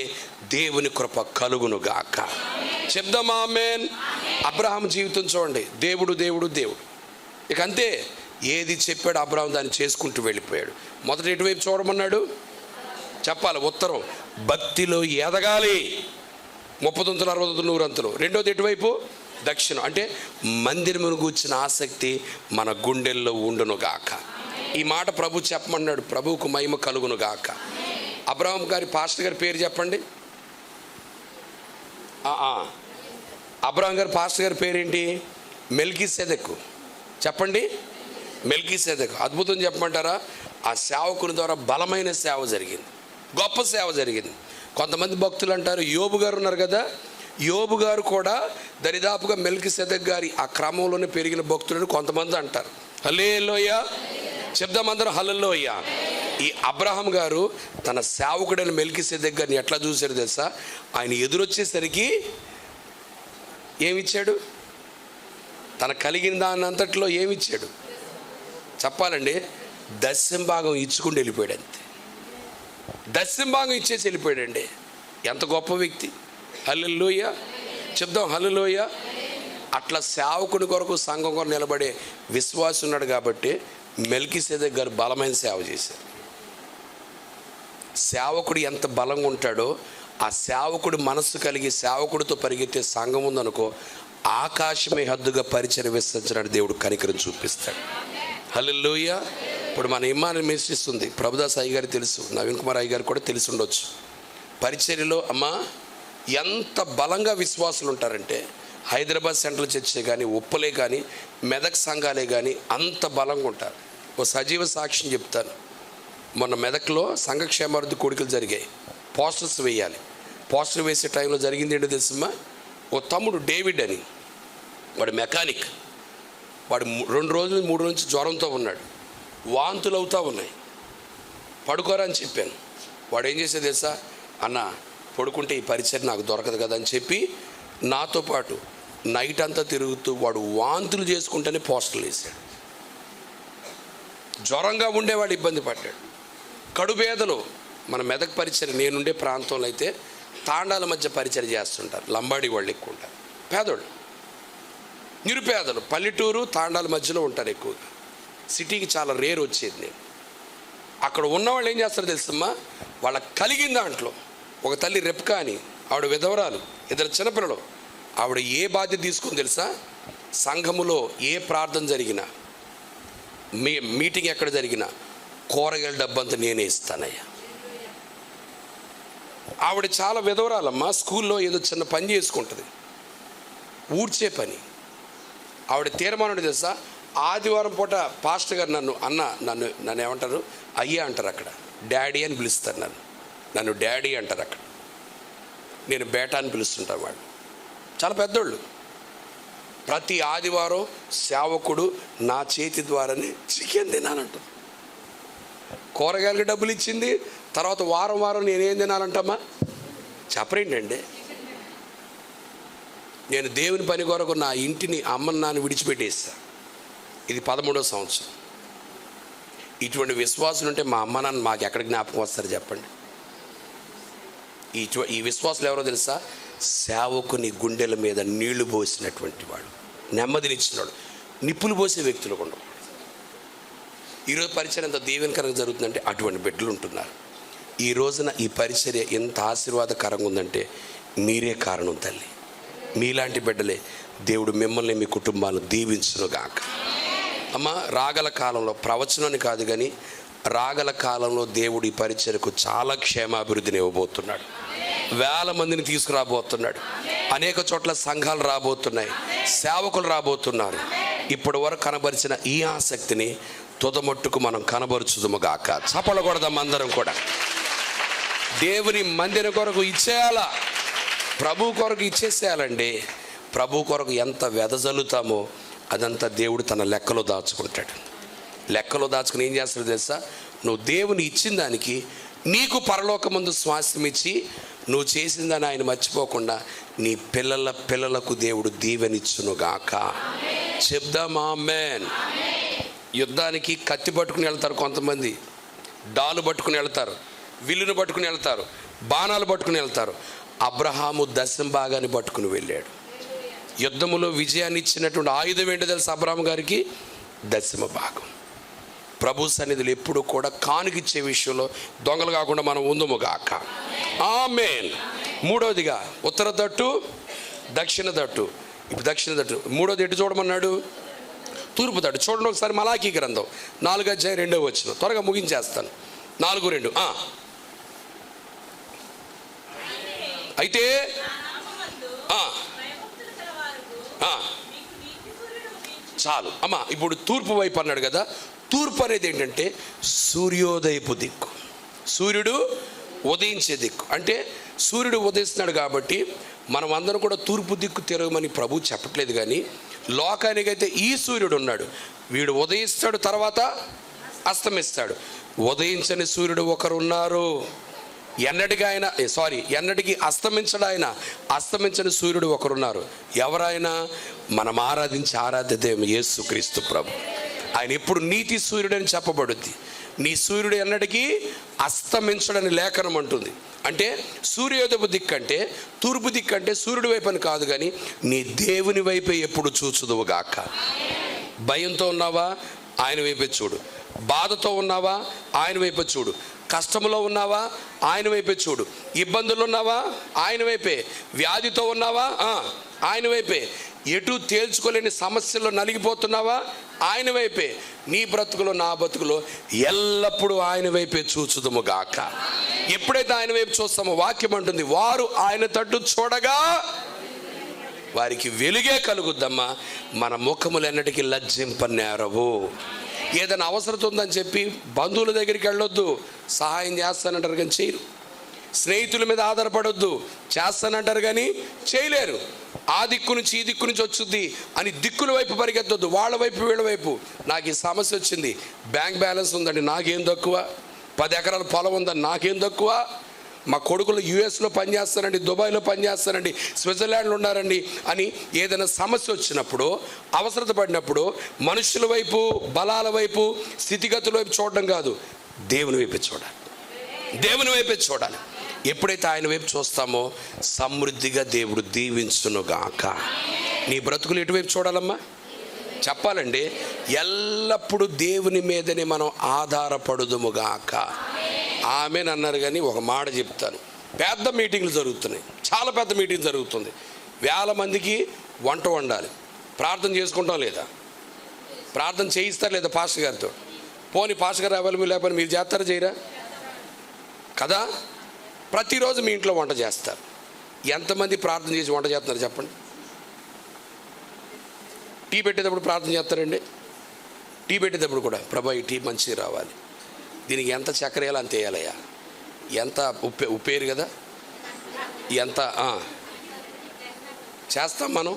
దేవుని కృప కలుగును గాక. చెప్దాం ఆమేన్. అబ్రహాం జీవితం చూడండి, దేవుడు దేవుడు దేవుడు. ఇక అంతే, ఏది చెప్పాడు అబ్రహాం దాన్ని చేసుకుంటూ వెళ్ళిపోయాడు. మొదటి ఎటువైపు చూడమన్నాడు చెప్పాలి, ఉత్తరం. భక్తిలో ఎదగాలి, 30 60 100. రెండోది ఎటువైపు, దక్షిణం. అంటే మందిరమును గూర్చిన ఆసక్తి మన గుండెల్లో ఉండును గాక. ఈ మాట ప్రభు చెప్పమన్నాడు. ప్రభువుకు మహిమ కలుగును గాక. అబ్రహాం గారి పాస్టర్ గారి పేరు చెప్పండి. అబ్రహాం గారి పాస్టర్ గారి పేరేంటి? మెల్కీసెదెకు. చెప్పండి, మెల్కీసెదెకు. అద్భుతం చెప్పమంటారా? ఆ సేవకుని ద్వారా బలమైన సేవ జరిగింది, గొప్ప సేవ జరిగింది. కొంతమంది భక్తులు అంటారు, యోబు గారు ఉన్నారు కదా, యోబు గారు కూడా దరిదాపుగా మెల్కీసెదెకు గారి ఆ క్రమంలోనే పెరిగిన భక్తులని కొంతమంది అంటారు. హల్లెలూయా చెప్దాం అందరం, హల్లెలూయా. ఈ అబ్రహాం గారు తన సేవకుడైన మెల్కీసెదెకు గారిని ఎట్లా చూశారు తెలుసా? ఆయన ఎదురొచ్చేసరికి ఏమిచ్చాడు? తన కలిగిన దాని అంతట్లో ఏమిచ్చాడు చెప్పాలండి? దశంభాగం ఇచ్చుకుంటూ వెళ్ళిపోయాడు. అంతే, దశంభాగం ఇచ్చేసి వెళ్ళిపోయాడండి. ఎంత గొప్ప వ్యక్తి. హల్లెలూయా చెప్దాం, హల్లెలూయా. అట్లా సేవకుని కొరకు సంఘం కొరకు నిలబడే విశ్వాసం ఉన్నాడు కాబట్టి మెల్కీసెదెకు గారు బలమైన సేవ చేశారు. సేవకుడు ఎంత బలంగా ఉంటాడో, ఆ సేవకుడు మనస్సు కలిగి సేవకుడితో పరిగెత్తే సంఘం ఉందనుకో, ఆకాశమే హద్దుగా పరిచయం విస్తరించడానికి దేవుడు కనికరం చూపిస్తాడు. హల్లెలూయా. ఇప్పుడు మన ఇమ్మానుయేల్ మినిస్ట్రీస్ ఉంది, ప్రభుదాస్ అయ్య గారు తెలుసు, నవీన్ కుమార్ అయ్య గారు కూడా తెలిసి ఉండొచ్చు. పరిచర్యలో అమ్మా ఎంత బలంగా విశ్వాసులు ఉంటారంటే, హైదరాబాద్ సెంట్రల్ చర్చే కానీ, ఉప్పలే కానీ, మెదక్ సంఘాలే కానీ అంత బలంగా ఉంటారు. ఓ సజీవ సాక్ష్యం చెప్తాను. మొన్న మెదక్లో సంఘక్షేమాభివృద్ధి కోడికలు జరిగాయి. పోస్టర్స్ వేయాలి. పోస్టర్ వేసే టైంలో జరిగింది ఏంటో తెలుసమ్మా? ఓ తమ్ముడు డేవిడ్ అని, వాడు మెకానిక్. వాడు 2 రోజులు 3 రోజుల నుంచి జ్వరంతో ఉన్నాడు, వాంతులు అవుతూ ఉన్నాయి. పడుకోరా అని చెప్పాను. వాడు ఏం చేసేది తెలుసా? అన్న పడుకుంటే ఈ పరిచయం నాకు దొరకదు కదా అని చెప్పి నాతో పాటు నైట్ అంతా తిరుగుతూ వాడు వాంతులు చేసుకుంటేనే పోస్టర్లు వేసాడు. జ్వరంగా ఉండేవాడు ఇబ్బంది పడ్డాడు. కడుపేదలు మన మెదక్ పరిచయం నేనుండే ప్రాంతంలో అయితే తాండాల మధ్య పరిచయం చేస్తుంటారు. లంబాడి వాళ్ళు ఎక్కువ ఉంటారు, పేదోళ్ళు, నిరుపేదలు. పల్లెటూరు తాండాల మధ్యలో ఉంటారు ఎక్కువగా. సిటీకి చాలా రేర్ వచ్చేది. నేను అక్కడ ఉన్నవాళ్ళు ఏం చేస్తారో తెలుసమ్మా? వాళ్ళ కలిగిన దాంట్లో ఒక తల్లి రెప్కా అని, ఆవిడ విధవరాలు, 2 చిన్నపిల్లలు. ఆవిడ ఏ బాధ్యత తీసుకుని తెలుసా? సంఘములో ఏ ప్రార్థన జరిగినా, మీటింగ్ ఎక్కడ జరిగినా కూరగాయల డబ్బంతా నేనే ఇస్తానయ్యా. ఆవిడ చాలా విధవరాలమ్మా. స్కూల్లో ఏదో చిన్న పని చేసుకుంటుంది, ఊడ్చే పని. ఆవిడ తీర్మానం తెలుసా? ఆదివారం పూట పాస్టర్ గారు నన్ను ఏమంటారు? అయ్యా అంటారు అక్కడ. డాడీ అని పిలుస్తారు నన్ను డాడీ అంటారు అక్కడ. నేను బేటా అని పిలుస్తుంటాను. వాళ్ళు చాలా పెద్దోళ్ళు. ప్రతి ఆదివారం సేవకుడు నా చేతి ద్వారానే చికెన్ తినాలంటారు. కూరగాయలకి డబ్బులు ఇచ్చింది, తర్వాత వారం వారం నేనేం తినాలంటమ్మా? చెప్పరేంటండి? నేను దేవుని పని కొరకు నా ఇంటిని, అమ్మని నాన్న విడిచిపెట్టేస్తా. ఇది 13వ సంవత్సరం. ఇటువంటి విశ్వాసులు ఉంటే మా అమ్మ నాన్న మాకు ఎక్కడ జ్ఞాపకం వస్తారు చెప్పండి? ఈ విశ్వాసులు ఎవరో తెలుసా? సేవకుని గుండెల మీద నీళ్లు పోసినటువంటి వాడు, నెమ్మదినిచ్చినాడు. నిప్పులు పోసే వ్యక్తులు ఉండకూడదు. ఈరోజు పరిచర్య ఎంత దీవెనకరంగా జరుగుతుందంటే అటువంటి బిడ్డలు ఉంటున్నారు. ఈ రోజున ఈ పరిచర్య ఎంత ఆశీర్వాదకరంగా ఉందంటే మీరే కారణం తల్లి. మీలాంటి బిడ్డలే దేవుడు మిమ్మల్ని, మీ కుటుంబాలను దీవించునుగాక. అమ్మ, రాగల కాలంలో ప్రవచనాన్ని కాదు కానీ రాగల కాలంలో దేవుడు ఈ పరిచర్యకు చాలా క్షేమాభివృద్ధిని ఇవ్వబోతున్నాడు. వేల మందిని తీసుకురాబోతున్నాడు. అనేక చోట్ల సంఘాలు రాబోతున్నాయి, సేవకులు రాబోతున్నారు. ఇప్పటి వరకు కనబరిచిన ఈ ఆసక్తిని తుదమట్టుకు మనం కనబరుచుదుముగాక. చప్పలకూడదాం అందరం కూడా. దేవుని మందిరం కొరకు ఇచ్చేయాలా, ప్రభు కొరకు ఇచ్చేసేయాలండి. ప్రభు కొరకు ఎంత వెదజల్లుతామో అదంతా దేవుడు తన లెక్కలో దాచుకుంటాడు. లెక్కలో దాచుకుని ఏం చేస్తాడు తెలుసా? నువ్వు దేవుని ఇచ్చిన దానికి నీకు పరలోకమందు స్వాస్థ్యం ఇచ్చి నువ్వు చేసిన దాన్ని ఆయన మర్చిపోకుండా నీ పిల్లల పిల్లలకు దేవుడు దీవెనిచ్చునుగాక. చెప్దామా ఆమేన్. యుద్ధానికి కత్తి పట్టుకుని వెళ్తారు కొంతమంది, డాలు పట్టుకుని వెళ్తారు, విల్లును పట్టుకుని వెళ్తారు, బాణాలు పట్టుకుని వెళ్తారు. అబ్రహాము దశమ భాగాన్ని పట్టుకుని వెళ్ళాడు. యుద్ధములో విజయాన్ని ఇచ్చినటువంటి ఆయుధం ఏంటో తెలుసు అబ్రహాము గారికి? దశమ భాగం. ప్రభు సన్నిధులు ఎప్పుడు కూడా కానుకిచ్చే విషయంలో దొంగలు కాకుండా మనం ఉందుముగాక. ఆమేన్. మూడవదిగా ఉత్తర తట్టు, దక్షిణ తట్టు. ఇప్పుడు దక్షిణ తట్టు. మూడోది ఎటు చూడమన్నాడు? తూర్పు తట్టు. చూడండి ఒకసారి మలాకీ గ్రంథం 4:2 త్వరగా ముగించేస్తాను. 4:2. అయితే చాలు అమ్మా. ఇప్పుడు తూర్పు వైపు అన్నాడు కదా. తూర్పు అనేది ఏంటంటే సూర్యోదయపు దిక్కు, సూర్యుడు ఉదయించే దిక్కు. అంటే సూర్యుడు ఉదయిస్తున్నాడు కాబట్టి మనం అందరం కూడా తూర్పు దిక్కు తిరగమని ప్రభు చెప్పట్లేదు. కానీ లోకానికైతే ఈ సూర్యుడు ఉన్నాడు, వీడు ఉదయిస్తాడు, తర్వాత అస్తమిస్తాడు. ఉదయించని సూర్యుడు ఒకరు ఉన్నారు, ఎన్నటికి అస్తమించడు ఆయన. అస్తమించని సూర్యుడు ఒకరున్నారు. ఎవరైనా మనం ఆరాధించే ఆరాధ్య దైవం యేసుక్రీస్తు ప్రభు. ఆయన ఎప్పుడు నీతి సూర్యుడు అని చెప్పబడుద్ది. నీ సూర్యుడు ఎన్నటికీ అస్తమించడని లేఖనం అంటుంది. అంటే సూర్యోదయపు దిక్కు అంటే తూర్పు దిక్కు అంటే సూర్యుడి వైపు అని కాదు, కానీ నీ దేవుని వైపే ఎప్పుడు చూచుదువుగాక. భయంతో ఉన్నావా? ఆయన వైపే చూడు. బాధతో ఉన్నావా? ఆయన వైపే చూడు. కష్టంలో ఉన్నావా? ఆయన వైపే చూడు. ఇబ్బందులు ఉన్నావా? ఆయన వైపే. వ్యాధితో ఉన్నావా? ఆయన వైపే. ఎటు తేల్చుకోలేని సమస్యల్లో నలిగిపోతున్నావా? ఆయన వైపే. నీ బ్రతుకులో నా బ్రతుకులో ఎల్లప్పుడూ ఆయన వైపే చూచుదుముగాక. ఎప్పుడైతే ఆయన వైపు చూస్తామో వాక్యం అంటుంది, వారు ఆయన తట్టు చూడగా వారికి వెలుగే కలుగుద్దమ్మా. మన ముఖములు ఎన్నటికీ లజ్జింపనేరవు. ఏదైనా అవసరం ఉందని చెప్పి బంధువుల దగ్గరికి వెళ్ళొద్దు, సహాయం చేస్తానంటారు కానీ చేయరు. స్నేహితుల మీద ఆధారపడొద్దు, చేస్తానంటారు కానీ చేయలేరు. ఆ దిక్కు నుంచి ఈ దిక్కు నుంచి వచ్చుద్ది అని దిక్కుల వైపు పరిగెత్తొద్దు, వాళ్ళ వైపు వీళ్ళ వైపు. నాకు ఈ సమస్య వచ్చింది, బ్యాంక్ బ్యాలెన్స్ ఉందండి నాకేం తక్కువ, 10 ఎకరాల పొలం ఉందని నాకేం తక్కువ, మా కొడుకులు యుఎస్లో పనిచేస్తారండి, దుబాయ్లో పనిచేస్తారండి, స్విట్జర్లాండ్లో ఉన్నారండి అని ఏదైనా సమస్య వచ్చినప్పుడు, అవసరత పడినప్పుడు మనుషుల వైపు, బలాల వైపు, స్థితిగతుల వైపు చూడడం కాదు, దేవుని వైపే చూడాలి. దేవుని వైపే చూడాలి. ఎప్పుడైతే ఆయన వైపు చూస్తామో సమృద్ధిగా దేవుడు దీవించునుగాక. నీ బ్రతుకులు ఎటువైపు చూడాలమ్మా? చెప్పాలండి, ఎల్లప్పుడూ దేవుని మీదనే మనం ఆధారపడుదుముగాక. ఆమెను అన్నారు. కానీ ఒక మాట చెప్తాను, పెద్ద మీటింగ్లు జరుగుతున్నాయి, చాలా పెద్ద మీటింగ్ జరుగుతుంది. 1000 మందికి వంట వండాలి. ప్రార్థన చేసుకుంటాం లేదా? ప్రార్థన చేయిస్తారు లేదా పాస్టర్ గారితో? పోనీ పాస్టర్ గారు అవైలబుల్ లేకపోతే మీరు చేస్తారా చేయరా కదా? ప్రతిరోజు మీ ఇంట్లో వంట చేస్తారు. ఎంతమంది ప్రార్థన చేసి వంట చేస్తున్నారు చెప్పండి? టీ పెట్టేటప్పుడు ప్రార్థన చేస్తారండి. టీ పెట్టేటప్పుడు కూడా ప్రభా ఈ టీ మంచిగా రావాలి, దీనికి ఎంత చక్కెర వేయాలి అంత వేయాలయ్యా, ఎంత ఉప్పేరు కదా, ఎంత చేస్తాం మనం.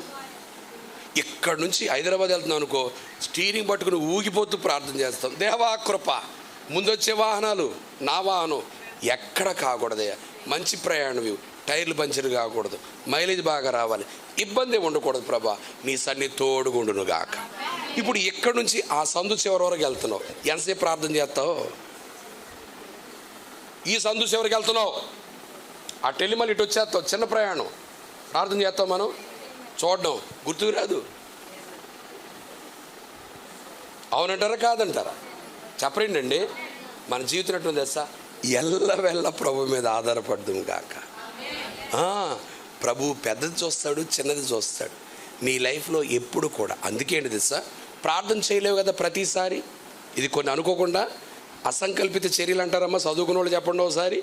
ఇక్కడ నుంచి హైదరాబాద్ వెళ్తున్నాం అనుకో, స్టీరింగ్ పట్టుకుని ఊగిపోతూ ప్రార్థన చేస్తాం. దేవా కృప, ముందొచ్చే వాహనాలు నా వాహనం ఎక్కడ కాకూడదయ్యా, మంచి ప్రయాణం, టైర్లు పంచర్ కాకూడదు, మైలేజ్ బాగా రావాలి, ఇబ్బంది ఉండకూడదు ప్రభా, నీ సన్ని తోడుగుండునుగాక. ఇప్పుడు ఎక్కడి నుంచి ఆ సందు చివరి వరకు వెళ్తున్నావు, ఎంతసేపు ప్రార్థన చేస్తావు? ఈ సందు చివరికి వెళ్తున్నావు, ఆ టెల్లి మళ్ళీ ఇటు వచ్చేస్తావు, చిన్న ప్రయాణం, ప్రార్థన చేస్తావు. మనం చూడడం గుర్తుకు రాదు. అవునంటారా కాదంటారా? చెప్పరేంటండి. మన జీవితం ఎట్లా తెలుసా? ఎల్లవెల్ల ప్రభు మీద ఆధారపడదుము గాక. ప్రభు పెద్దది చూస్తాడు, చిన్నది చూస్తాడు నీ లైఫ్లో ఎప్పుడు కూడా. అందుకేంటి తెలుసా, ప్రార్థన చేయలేవు కదా ప్రతిసారి. ఇది కొన్ని అనుకోకుండా అసంకల్పిత చర్యలు అంటారమ్మా, చదువుకున్న వాళ్ళు చెప్పండి ఒకసారి.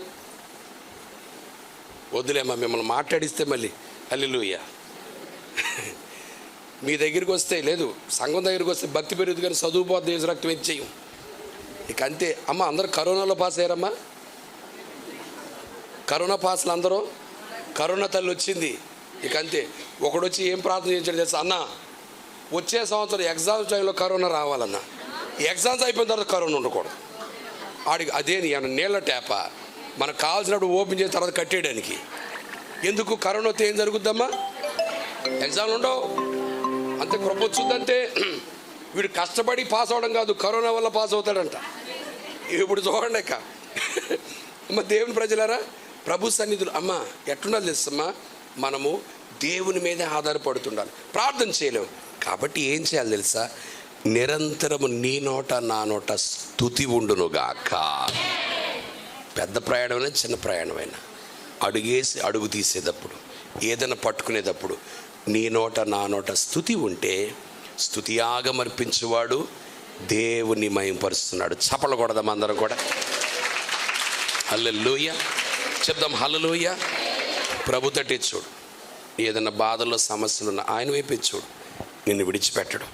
వద్దులేమ్మా, మిమ్మల్ని మాట్లాడిస్తే మళ్ళీ హల్లెలూయా. మీ దగ్గరికి వస్తే లేదు, సంఘం దగ్గరికి వస్తే భక్తి పెరుగుతుంది కానీ చదువుపోద్ది, దేశ రక్తం ఇచ్చేయం. ఇక అంతే అమ్మ. అందరూ కరోనాలో పాస్ అయ్యారమ్మా. కరోనా పాస్లు అందరూ. కరోనా తల్లి వచ్చింది. ఇక అంతే. ఒకడు వచ్చి ఏం ప్రార్థన చేయించాడు తెలుసా? అన్న వచ్చే సంవత్సరం ఎగ్జామ్స్ టైంలో కరోనా రావాలన్న. ఎగ్జామ్స్ అయిపోయిన తర్వాత కరోనా ఉండకూడదు. ఆడికి అదేని నీళ్ళ ట్యాప మనకు కావాల్సినప్పుడు ఓపెన్ చేసిన తర్వాత కట్టేయడానికి. ఎందుకు? కరోనా వస్తే ఏం జరుగుద్దమ్మా? ఎగ్జామ్లు ఉండవు. అంతే, కృప వచ్చిందంటే వీడు కష్టపడి పాస్ అవ్వడం కాదు, కరోనా వల్ల పాస్ అవుతాడంట. ఇప్పుడు చూడండి అక్క. అమ్మ దేవుని ప్రజలారా, ప్రభు సన్నిధులు అమ్మ ఎట్లుండాలి తెలుసమ్మా? మనము దేవుని మీదే ఆధారపడుతుండాలి. ప్రార్థన చేయలేము కాబట్టి ఏం చేయాలి తెలుసా? నిరంతరము నీ నోట నా నోట స్తుతి ఉండునుగాక. పెద్ద ప్రయాణమైనా చిన్న ప్రయాణమైనా అడుగేసి అడుగు తీసేటప్పుడు, ఏదైనా పట్టుకునేటప్పుడు నీ నోట నా నోట స్తుతి ఉంటే స్తుతియాగం అర్పించేవాడు దేవుని మహిమపరుస్తున్నాడు. చప్పలు కొడదాం అందరం కూడా. హల్లెలూయా చెప్దాం. హల్లెలూయా. ప్రభు తట్టే చూడు. ఏదైనా బాధల్లో సమస్యలున్నా ఆయన వైపే చూడు. నిన్ను విడిచిపెట్టడు.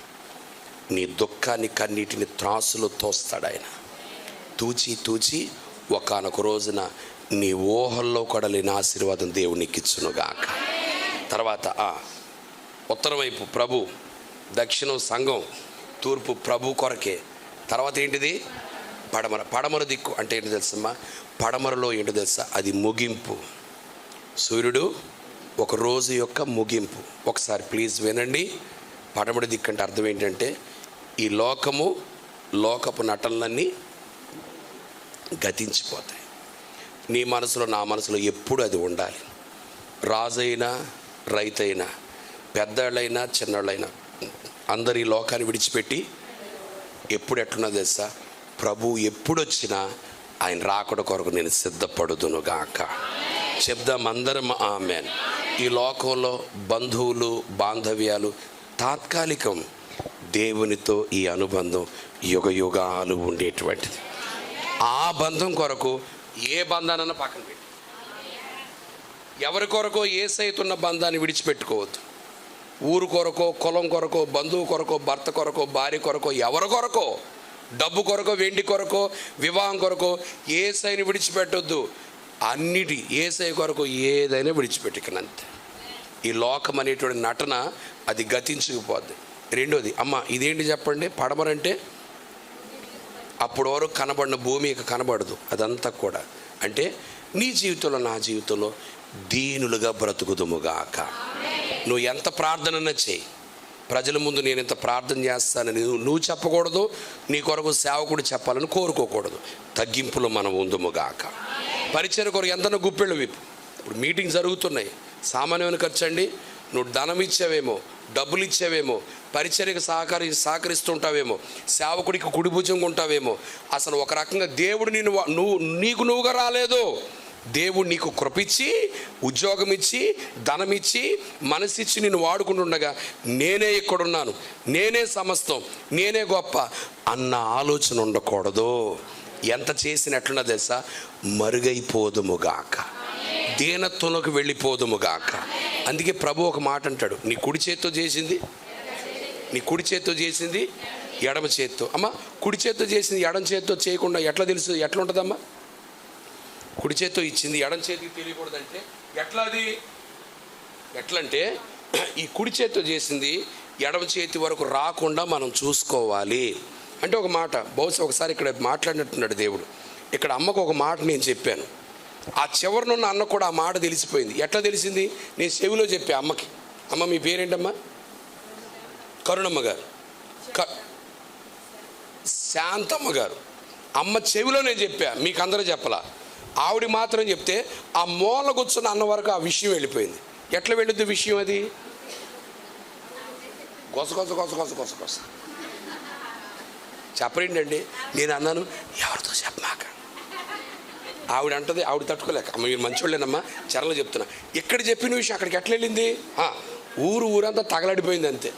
నీ దుఃఖాన్ని కన్నీటిని త్రాసులో తోస్తాడు ఆయన. తూచి తూచి ఒకానొక రోజున నీ ఊహల్లో కూడా లేని ఆశీర్వాదం దేవునికి ఇచ్చునుగాక. తర్వాత ఉత్తరం వైపు ప్రభు, దక్షిణం సంఘం, తూర్పు ప్రభు కొరకే. తర్వాత ఏంటిది? పడమర. పడమర దిక్కు అంటే ఏంటి తెలుసమ్మా? పడమరలో ఏంటో తెలుసా? అది ముగింపు. సూర్యుడు ఒక రోజు యొక్క ముగింపు. ఒకసారి ప్లీజ్ వినండి. పడమర దిక్కు అంటే అర్థం ఏంటంటే ఈ లోకము, లోకపు నటనలన్నీ గతించిపోతాయి. నీ మనసులో నా మనసులో ఎప్పుడు అది ఉండాలి. రాజైనా రైతైనా పెద్దవాళ్ళైనా చిన్నవాళ్ళైనా అందరు ఈ లోకాన్ని విడిచిపెట్టి ఎప్పుడు ఎట్లున్నా తెలుసా? ప్రభు ఎప్పుడు వచ్చినా ఆయన రాకడ కొరకు నేను సిద్ధపడుదునుగాక. చెప్దాం అందరం ఆమేన్. ఈ లోకంలో బంధువులు బాంధవ్యాలు తాత్కాలికం. దేవునితో ఈ అనుబంధం యుగ యుగాలు ఉండేటువంటిది. ఆ బంధం కొరకు ఏ బంధానన్నా పక్కన పెట్టి, ఎవరి కొరకో యేసయ్యతున్న బంధాన్ని విడిచిపెట్టుకోవద్దు. ఊరు కొరకో, కులం కొరకో, బంధువు కొరకో, భర్త కొరకో, భార్య కొరకో, ఎవరి కొరకో, డబ్బు కొరకో, వెండి కొరకో, వివాహం కొరకో యేసయ్యని విడిచిపెట్టొద్దు. అన్నిటి యేసయ్య కొరకు ఏదైనా విడిచిపెట్టుకున్నంతే. ఈ లోకం అనేటువంటి నటన అది గతించుకుపోద్ది. రెండోది అమ్మ ఇదేంటి చెప్పండి? పడమరంటే అప్పుడు వరకు కనబడిన భూమి ఇక కనబడదు. అదంతా కూడా అంటే నీ జీవితంలో నా జీవితంలో దీనులుగా బ్రతుకుదుముగాక. నువ్వు ఎంత ప్రార్థన చేయి, ప్రజల ముందు నేను ఎంత ప్రార్థన చేస్తానని నువ్వు చెప్పకూడదు. నీ కొరకు సేవకుడు చెప్పాలని కోరుకోకూడదు. తగ్గింపులో మనం ఉందుముగాక. పరిచయ కొరకు ఎంతనో గుప్పెళ్ళు విప్పు. ఇప్పుడు మీటింగ్ జరుగుతున్నాయి. సామాన్యమైన ఖర్చు అండి. నువ్వు ధనం ఇచ్చావేమో, డబ్బులు ఇచ్చావేమో, పరిచర్యకు సహకరిస్తుంటావేమో, సేవకుడికి కుడిభుజంగా ఉంటావేమో. అసలు ఒక రకంగా దేవుడు నీకు నువ్వుగా రాలేదు. దేవుడు నీకు కృపిచ్చి, ఉద్యోగం ఇచ్చి, ధనం ఇచ్చి, మనసిచ్చి నిన్ను వాడుకుంటుండగా నేనే ఇక్కడున్నాను, నేనే సమస్తం, నేనే గొప్ప అన్న ఆలోచన ఉండకూడదు. ఎంత చేసినట్లున్నా తెలుసా? మరుగైపోదుముగాక, దీనత్వంలోకి వెళ్ళిపోదుముగాక. అందుకే ప్రభు ఒక మాట అంటాడు, నీ కుడి చేత్తో చేసింది, నీ కుడి చేత్తో చేసింది ఎడమ చేత్తో. అమ్మ కుడి చేత్తో చేసింది ఎడమ చేత్తో చేయకుండా ఎట్లా తెలుసు? ఎట్లా ఉంటుందమ్మా? కుడి చేత్తో ఇచ్చింది ఎడమ చేతికి తెలియకూడదంటే ఎట్లా? అది ఎట్లంటే ఈ కుడి చేత్తో చేసింది ఎడమ చేతి వరకు రాకుండా మనం చూసుకోవాలి. అంటే ఒక మాట బహుశా ఒకసారి ఇక్కడ మాట్లాడినట్టున్నాడు దేవుడు. ఇక్కడ అమ్మకు ఒక మాట నేను చెప్పాను. ఆ చివరినున్న అన్న కూడా ఆ మాట తెలిసిపోయింది. ఎట్లా తెలిసింది? నేను చెవిలో చెప్పా అమ్మకి. అమ్మ మీ పేరేంటమ్మా? కరుణమ్మ గారు, శాంతమ్మ గారు. అమ్మ చెవిలో నేను చెప్పా, మీకు అందరూ చెప్పలా. ఆవిడ మాత్రం చెప్తే ఆ మూల కూర్చున్న అన్న వరకు ఆ విషయం వెళ్ళిపోయింది. ఎట్లా వెళ్ళొద్దు విషయం? అది గొస గొస గొస గొస గొస గొస చెప్పరేంటండి. నేను అన్నాను ఎవరితో చెప్పమాక. ఆవిడ అంటది, ఆవిడ తట్టుకోలేక, అమ్మ మీరు మంచివాళ్ళేనమ్మా, చరలో చెప్తున్నా. ఇక్కడ చెప్పిన విషయం అక్కడికి ఎట్లా వెళ్ళింది? ఊరంతా తగలడిపోయింది అంతే.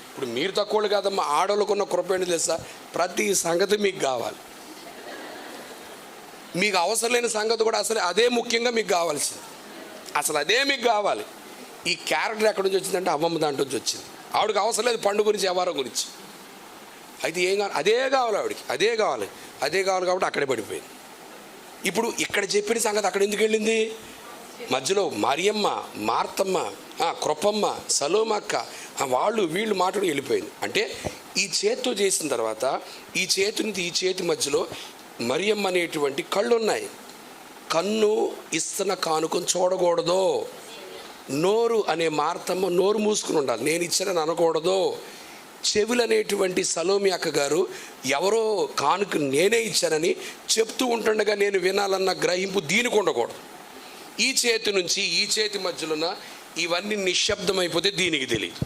ఇప్పుడు మీరు తక్కువ కాదమ్మా, ఆడవాళ్ళకున్న కృప ఏంటి తెలుసా? ప్రతి సంగతి మీకు కావాలి. మీకు అవసరం లేని సంగతి కూడా అసలు అదే ముఖ్యంగా మీకు కావాల్సింది. అసలు అదే మీకు కావాలి. ఈ క్యారెక్టర్ ఎక్కడి నుంచి వచ్చిందంటే అమ్మమ్మ దాంట్లో నుంచి వచ్చింది. ఆవిడకి అవసరం లేదు పండు గురించి, వ్యవహారం గురించి. అయితే ఏం కావాలి, అదే కావాలి ఆవిడకి, అదే కావాలి కాబట్టి అక్కడే పడిపోయింది. ఇప్పుడు ఇక్కడ చెప్పిన సంగతి అక్కడ ఎందుకు వెళ్ళింది? మధ్యలో మరియమ్మ, మార్తమ్మ, కృపమ్మ, సలోమక్క, వాళ్ళు వీళ్ళు మాట్లాడి వెళ్ళిపోయింది. అంటే ఈ చేత్తో చేసిన తర్వాత ఈ చేతి నుంచి ఈ చేతి మధ్యలో మరియమ్మ అనేటువంటి కళ్ళు ఉన్నాయి. కన్ను ఇస్తున్న కానుకను చూడకూడదు. నోరు అనే మార్తమ్మ నోరు మూసుకుని ఉండాలి, నేను ఇచ్చానని అనకూడదు. చెవులు అనేటువంటి సలోమి అక్క గారు ఎవరో కానుక నేనే ఇచ్చానని చెప్తూ ఉంటుండగా నేను వినాలన్న గ్రహింపు దీనికి ఉండకూడదు. ఈ చేతి నుంచి ఈ చేతి మధ్యలోన ఇవన్నీ నిశ్శబ్దమైపోతే దీనికి తెలియదు.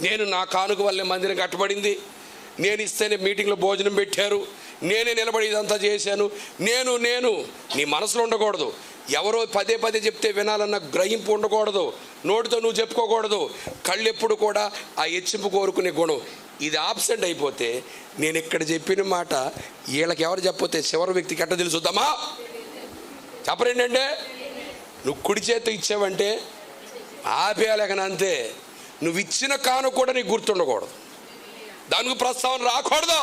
నేను నా కానుక వల్లే మందిరం కట్టబడింది, నేను ఇస్తేనే మీటింగ్లో భోజనం పెట్టారు, నేనే నిలబడి ఇదంతా చేశాను, నేను నీ మనసులో ఉండకూడదు. ఎవరో పదే పదే చెప్తే వినాలన్న గ్రహింపు ఉండకూడదు. నోటితో నువ్వు చెప్పుకోకూడదు. కళ్ళు ఎప్పుడు కూడా ఆ హెచ్చింపు కోరుకునే గుణం ఇది ఆబ్సెంట్ అయిపోతే నేను ఇక్కడ చెప్పిన మాట వీళ్ళకి ఎవరు చెప్పితే చివరి వ్యక్తికి ఎట్ట తెలుసుద్దామా? చెప్పరేంటంటే నువ్వు కుడి చేతి ఇచ్చావంటే ఆపేయాలేకనంతే. నువ్వు ఇచ్చిన కాను కూడా నీకు గుర్తుండకూడదు, దానికి ప్రస్తావన రాకూడదు.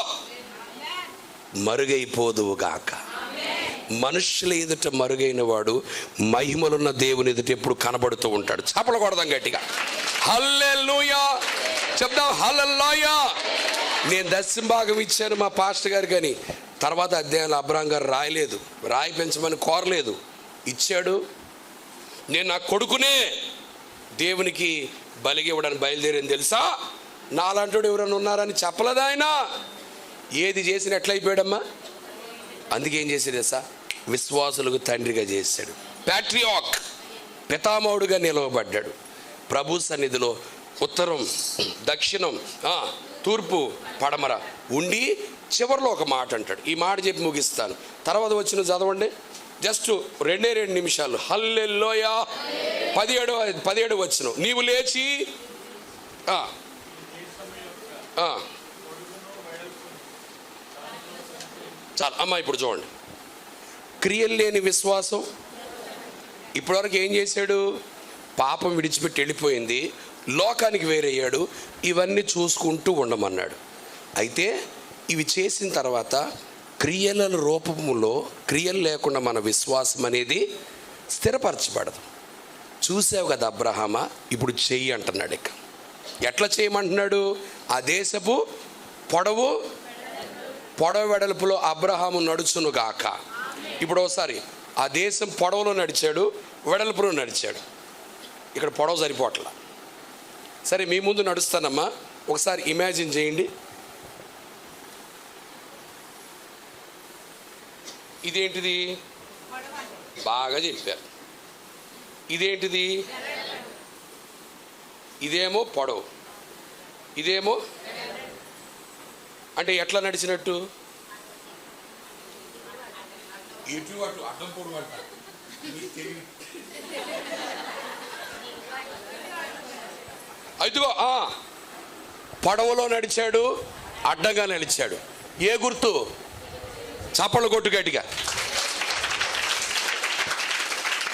మరుగైపోదువుగాక. మనుషుల ఎదుట మరుగైన వాడు మహిమలున్న దేవుని ఎదుట ఎప్పుడు కనబడుతూ ఉంటాడు. చప్పలు కొడదాం గట్టిగా, హల్లెలూయా చెప్దాం, హల్లెలూయా. నేను దశంభాగం ఇచ్చాను మా పాస్టర్ గారు, కానీ తర్వాత అధ్యాయంలో అబ్రాహం గారు రాయి పెంచమని కోరలేదు, ఇచ్చాడు. నేను నా కొడుకునే దేవునికి బలిగి ఇవ్వడానికి బయలుదేరని తెలుసా? నాలాంటి ఎవరైనా ఉన్నారని చెప్పలేదు ఆయన. ఏది చేసిన ఎట్లయిపోయాడమ్మా? అందుకే ఏం చేసేది తెలుసా? విశ్వాసులకు తండ్రిగా చేశాడు. ప్యాట్రియాక్, పితామహుడుగా నిలవబడ్డాడు. ప్రభు సన్నిధిలో ఉత్తరం, దక్షిణం, తూర్పు, పడమర ఉండి చివరిలో ఒక మాట అంటాడు. ఈ మాట చెప్పి ముగిస్తాను, తర్వాత వచ్చిన చదవండి, జస్ట్ 2 నిమిషాలు. హల్లెలూయా. 17 వచనం, నీవు లేచి చాలు అమ్మా. ఇప్పుడు చూడండి, క్రియలు లేని విశ్వాసం. ఇప్పటివరకు ఏం చేశాడు? పాపం విడిచిపెట్టి వెళ్ళిపోయింది, లోకానికి వేరయ్యాడు, ఇవన్నీ చూసుకుంటూ ఉండమన్నాడు. అయితే ఇవి చేసిన తర్వాత క్రియల రూపములో క్రియలు లేకుండా మన విశ్వాసం అనేది స్థిరపరచబడదు. చూసావు కదా అబ్రహామా, ఇప్పుడు చెయ్యి అంటున్నాడు. ఇక ఎట్లా చేయమంటున్నాడు? ఆ దేశపు పొడవు వెడల్పులో అబ్రహాము నడుచును గాక. ఇప్పుడు ఒకసారి ఆ దేశం పొడవులో నడిచాడు, వెడల్పులో నడిచాడు. ఇక్కడ పొడవు సరిపోట్లా. సరే మీ ముందు నడుస్తానమ్మా, ఒకసారి ఇమాజిన్ చేయండి. ఇదేంటిది? బాగా చెప్పారు. ఇదేంటిది? ఇదేమో పొడవు, ఇదేమో అంటే ఎట్లా నడిచినట్టు? ఇటు అటు అడ్డం పొడవు అంటారు. ఇదిగో పొడవులో నడిచాడు, అడ్డంగా నడిచాడు. ఏ గుర్తు? చప్పలు కొట్టు గట్టిగా.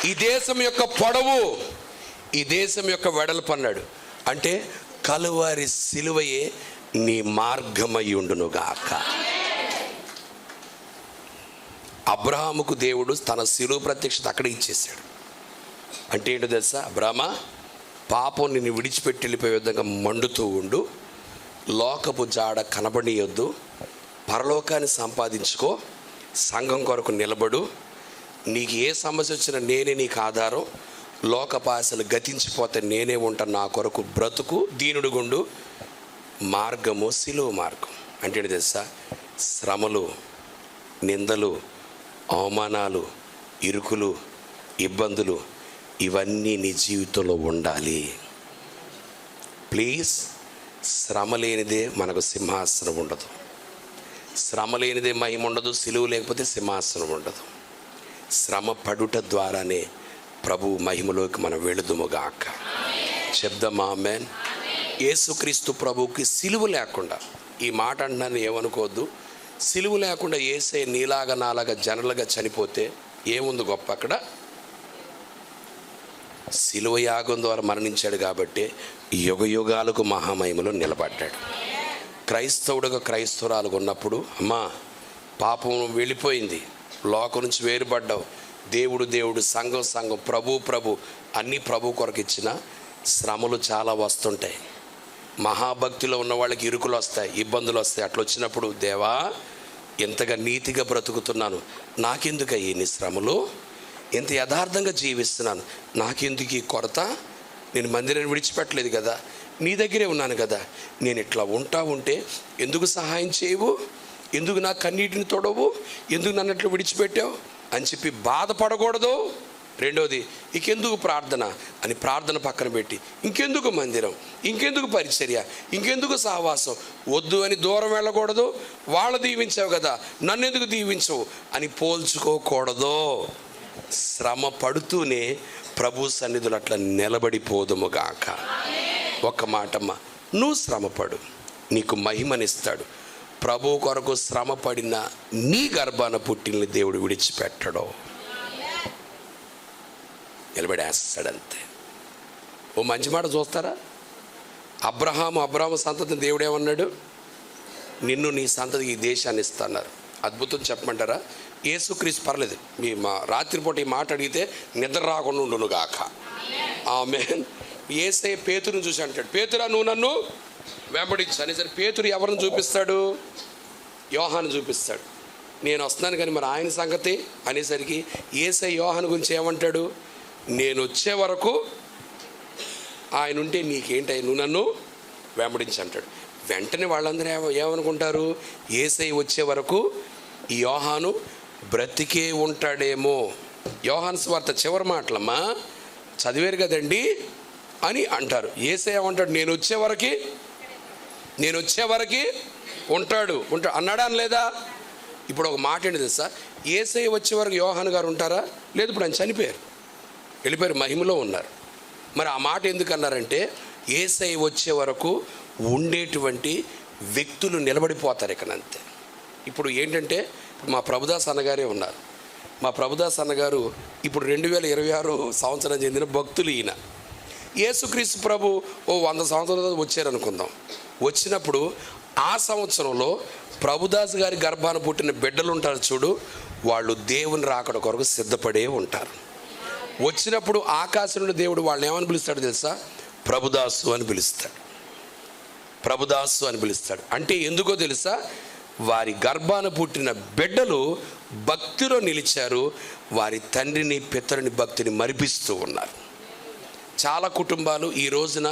ఈ దేశం యొక్క పొడవు, ఈ దేశం యొక్క వెడల్పు అన్నాడు. అంటే కలువరి సిలువయే నీ మార్గమై ఉండునుగాక. అబ్రహాముకు దేవుడు తన సిలువ ప్రత్యక్షత అక్కడ ఇచ్చేసాడు. అంటే ఏంటో తెలుసా? అబ్రహామా, పాపం నిన్ను విడిచిపెట్టి వెళ్ళిపోయే విధంగా మండుతూ ఉండు, లోకపు జాడ కనబడియొద్దు, పరలోకాన్ని సంపాదించుకో, సంఘం కొరకు నిలబడు, నీకు ఏ సమస్య వచ్చినా నేనే నీకు ఆధారం, లోకపాసలు గతించిపోతే నేనే ఉంటాను, నా కొరకు బ్రతుకు, దీనుడు గుండు, మార్గము సిలువ మార్గం. అంటే ఏంటి తెలుసా? శ్రమలు, నిందలు, అవమానాలు, ఇరుకులు, ఇబ్బందులు ఇవన్నీ నీ జీవితంలో ఉండాలి. ప్లీజ్, శ్రమ లేనిదే మనకు సింహాసనం ఉండదు, శ్రమ లేనిదే మహిమ ఉండదు, సిలువ లేకపోతే సింహాసనం ఉండదు. శ్రమ పడుట ద్వారానే ప్రభు మహిమలోకి మనం వెళుదుముగాక. చెప్దామా ఆమేన్. యేసుక్రీస్తు ప్రభువుకి సిలువ లేకుండా, ఈ మాట అంటున్నాను ఏమనుకోవద్దు, సిలువ లేకుండా యేసయ్య నీలాగా నాలాగా జనరల్గా చనిపోతే ఏముంది గొప్ప? అక్కడ శిలువ యాగం ద్వారా మరణించాడు కాబట్టి యుగ యుగాలకు మహామహిమలో నిలబడ్డాడు. క్రైస్తవుడుగా క్రైస్తవురాలుగా ఉన్నప్పుడు, అమ్మా పాపం వెళ్ళిపోయింది, లోకం నుంచి వేరుపడ్డావు, దేవుడు సంఘం ప్రభు అన్నీ ప్రభు కొరకు ఇచ్చిన శ్రమలు చాలా వస్తుంటాయి. మహాభక్తిలో ఉన్న వాళ్ళకి ఇరుకులు వస్తాయి, ఇబ్బందులు వస్తాయి. అట్లా వచ్చినప్పుడు, దేవా ఎంతగా నీతిగా బ్రతుకుతున్నాను, నాకెందుకు ఇన్ని శ్రమలు, ఎంత యథార్థంగా జీవిస్తున్నాను, నాకెందుకు ఈ కొరత, నేను మందిరాన్ని విడిచిపెట్టలేదు కదా, నీ దగ్గరే ఉన్నాను కదా, నేను ఇట్లా ఉంటే ఎందుకు సహాయం చేయవు, ఎందుకు నా కన్నీటిని తొడవు, ఎందుకు నన్ను అట్లా విడిచిపెట్టావు అని చెప్పి బాధపడకూడదు. రెండోది, ఇంకెందుకు ప్రార్థన అని ప్రార్థన పక్కన పెట్టి, ఇంకెందుకు మందిరం, ఇంకెందుకు పరిచర్య, ఇంకెందుకు సహవాసం, వద్దు అని దూరం వెళ్ళకూడదు. వాళ్ళు దీవించావు కదా, నన్ను ఎందుకు దీవించవు అని పోల్చుకోకూడదు. శ్రమ పడుతూనే ప్రభు సన్నిధులు అట్లా నిలబడిపోదుముగాక. ఒక్క మాటమ్మ, నువ్వు శ్రమపడు, నీకు మహిమనిస్తాడు. ప్రభు కొరకు శ్రమ పడిన నీ గర్భాన పుట్టిన దేవుడు విడిచిపెట్టడు, నిలబడేస్తాడంతే. ఓ మంచి మాట చూస్తారా, అబ్రహాము సంతతిని దేవుడు ఏమన్నాడు, నిన్ను నీ సంతతికి ఈ దేశాన్ని ఇస్తున్నారు. అద్భుతం చెప్పమంటారా, యేసుక్రీస్తు పర్లేదు, మీ రాత్రిపూట ఈ మాట అడిగితే నిద్ర రాకుండా ఉండును గాక. ఆమేన్. యేసయ్య పేతురుని చూసి అంటాడు, పేతురా నువ్వు నన్ను వెంబడించు అనేసరి పేతురు ఎవరిని చూపిస్తాడు, యోహాను చూపిస్తాడు. నేను వస్తున్నాను కానీ మరి ఆయన సంగతి అనేసరికి యేసయ్య యోహాను గురించి ఏమంటాడు, నేను వచ్చే వరకు ఆయన ఉంటే నీకేంటి, నువ్వు నన్ను వెంబడించి అంటాడు. వెంటనే వాళ్ళందరూ ఏమనుకుంటారు, యేసయ్య వచ్చే వరకు ఈ యోహాను బ్రతికే ఉంటాడేమో. యోహాను సువార్త చివరి మాటలమ్మా చదివారు కదండి అని అంటారు. యేసయ్య ఏమంటాడు, నేను వచ్చే వరకు ఉంటాడు అన్నాడా అని లేదా? ఇప్పుడు ఒక మాట ఏంటి తెలుసా, యేసయ్య వచ్చే వరకు యోహాను గారు ఉంటారా? లేదు, ఇప్పుడు ఆయన చనిపోయారు, వెళ్ళిపోయారు, మహిమలో ఉన్నారు. మరి ఆ మాట ఎందుకు అన్నారంటే, యేసయ్య వచ్చే వరకు ఉండేటువంటి వ్యక్తులు నిలబడిపోతారు ఇక్కడ అంతే. ఇప్పుడు ఏంటంటే, మా ప్రభుదాస్ అన్నగారే ఉన్నారు. మా ప్రభుదాస్ అన్నగారు ఇప్పుడు 2026 సంవత్సరం చెందిన భక్తులు. ఈయన యేసుక్రీస్తు ప్రభు 100 సంవత్సరాలు వచ్చారనుకుందాం. వచ్చినప్పుడు ఆ సంవత్సరంలో ప్రభుదాస్ గారి గర్భాన పుట్టిన బిడ్డలు ఉంటారు చూడు, వాళ్ళు దేవుని రాకడ కొరకు సిద్ధపడే ఉంటారు. వచ్చినప్పుడు ఆకాశం నుండి దేవుడు వాళ్ళని ఏమని పిలుస్తాడు తెలుసా, ప్రభుదాసు అని పిలుస్తాడు. అంటే ఎందుకో తెలుసా, వారి గర్భాన పుట్టిన బిడ్డలు భక్తిలో నిలిచారు, వారి తండ్రిని పితరుని భక్తిని మరిపిస్తూ ఉన్నారు. చాలా కుటుంబాలు ఈ రోజున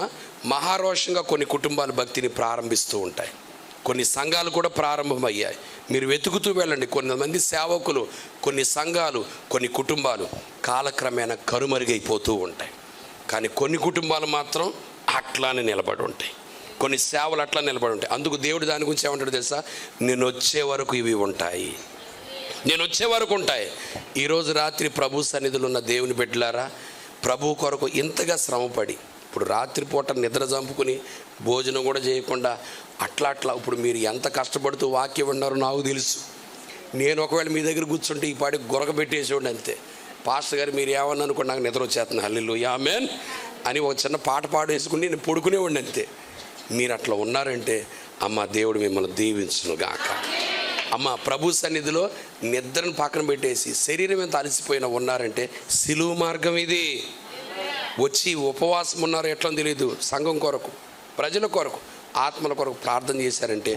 మహారోషంగా కొన్ని కుటుంబాలు భక్తిని ప్రారంభిస్తూ ఉంటాయి. కొన్ని సంఘాలు కూడా ప్రారంభమయ్యాయి. మీరు వెతుకుతూ వెళ్ళండి, కొంతమంది సేవకులు, కొన్ని సంఘాలు, కొన్ని కుటుంబాలు కాలక్రమేణా కనుమరుగైపోతూ ఉంటాయి. కానీ కొన్ని కుటుంబాలు మాత్రం అట్లానే నిలబడి ఉంటాయి, కొన్ని సేవలు అట్లా నిలబడి ఉంటాయి. అందుకు దేవుడు దాని గురించి ఏమంటాడు తెలుసా, నేను వచ్చే వరకు ఇవి ఉంటాయి, నేను వచ్చే వరకు ఉంటాయి. ఈరోజు రాత్రి ప్రభు సన్నిధులు ఉన్న దేవుని బిడ్డలారా, ప్రభు కొరకు ఇంతగా శ్రమపడి, ఇప్పుడు రాత్రిపూట నిద్ర చంపుకుని భోజనం కూడా చేయకుండా అట్లా ఇప్పుడు మీరు ఎంత కష్టపడుతూ వాక్యం విన్నారో నాకు తెలుసు. నేను ఒకవేళ మీ దగ్గర కూర్చుంటే ఈ పాటికి గొరక పెట్టేసేవాడిని అంతే. పాస్టర్ గారు మీరు ఏమన్నా అనుకోండి, నాకు నిద్ర వచ్చేస్తుంది, హల్లెలూయా ఆమేన్ అని ఒక చిన్న పాట పాడేసుకుని నేను పడుకునేవాడిని అంతే. మీరు అట్లా ఉన్నారంటే అమ్మ దేవుడు మిమ్మల్ని దీవించును గాక. అమ్మ ప్రభు సన్నిధిలో నిద్రను పక్కన పెట్టేసి శరీరం ఎంత అలసిపోయినా ఉన్నారంటే సిలువ మార్గం ఇది. వచ్చి ఉపవాసం ఉన్నారు ఎట్లా తెలియదు, సంఘం కొరకు, ప్రజల కొరకు, ఆత్మల కొరకు ప్రార్థన చేశారంటే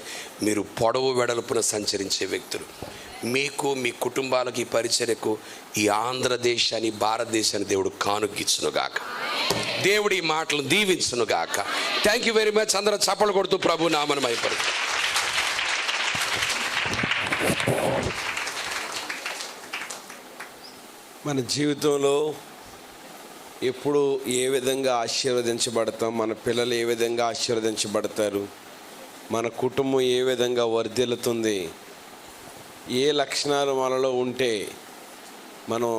మీరు పొడవు వెడల్పున సంచరించే వ్యక్తులు. మీకు మీ కుటుంబాలకు ఈ పరిచర్యకు ఈ ఆంధ్రదేశాన్ని భారతదేశాన్ని దేవుడు కానుకిచ్చునుగాక. దేవుడు ఈ మాటలు దీవించునుగాక. Thank you very much. అందరూ చప్పలు కొడుతూ ప్రభు నామను మహిమపడు. మన జీవితంలో ఎప్పుడు ఏ విధంగా ఆశీర్వదించబడతాం, మన పిల్లలు ఏ విధంగా ఆశీర్వదించబడతారు, మన కుటుంబం ఏ విధంగా వర్ధిల్లుతుంది, ఏ లక్షణాలు మనలో ఉంటే మనం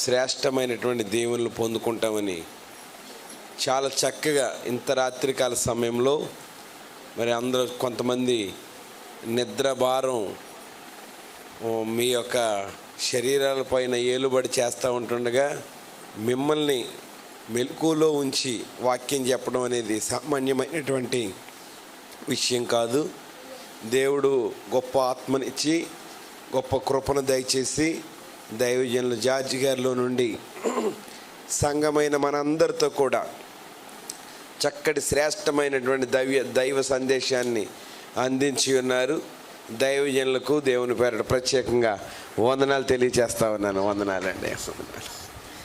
శ్రేష్టమైనటువంటి దీవెనలు పొందుకుంటామని చాలా చక్కగా ఇంత రాత్రికాల సమయంలో మరి అందరూ కొంతమంది నిద్ర భారం మీ యొక్క శరీరాలపైన ఏలుబడి చేస్తూ ఉంటుండగా మిమ్మల్ని మెలకువలో ఉంచి వాక్యం చెప్పడం అనేది సామాన్యమైనటువంటి విషయం కాదు. దేవుడు గొప్ప ఆత్మనిచ్చి గొప్ప కృపను దయచేసి దైవజనులు జార్జి గారిలో నుండి సంఘమైన మనందరితో కూడా చక్కటి శ్రేష్టమైనటువంటి దైవ సందేశాన్ని అందించి ఉన్నారు. దైవజనులకు దేవుని పేరిట ప్రత్యేకంగా వందనాలు తెలియజేస్తా ఉన్నాను. వందనాలండి.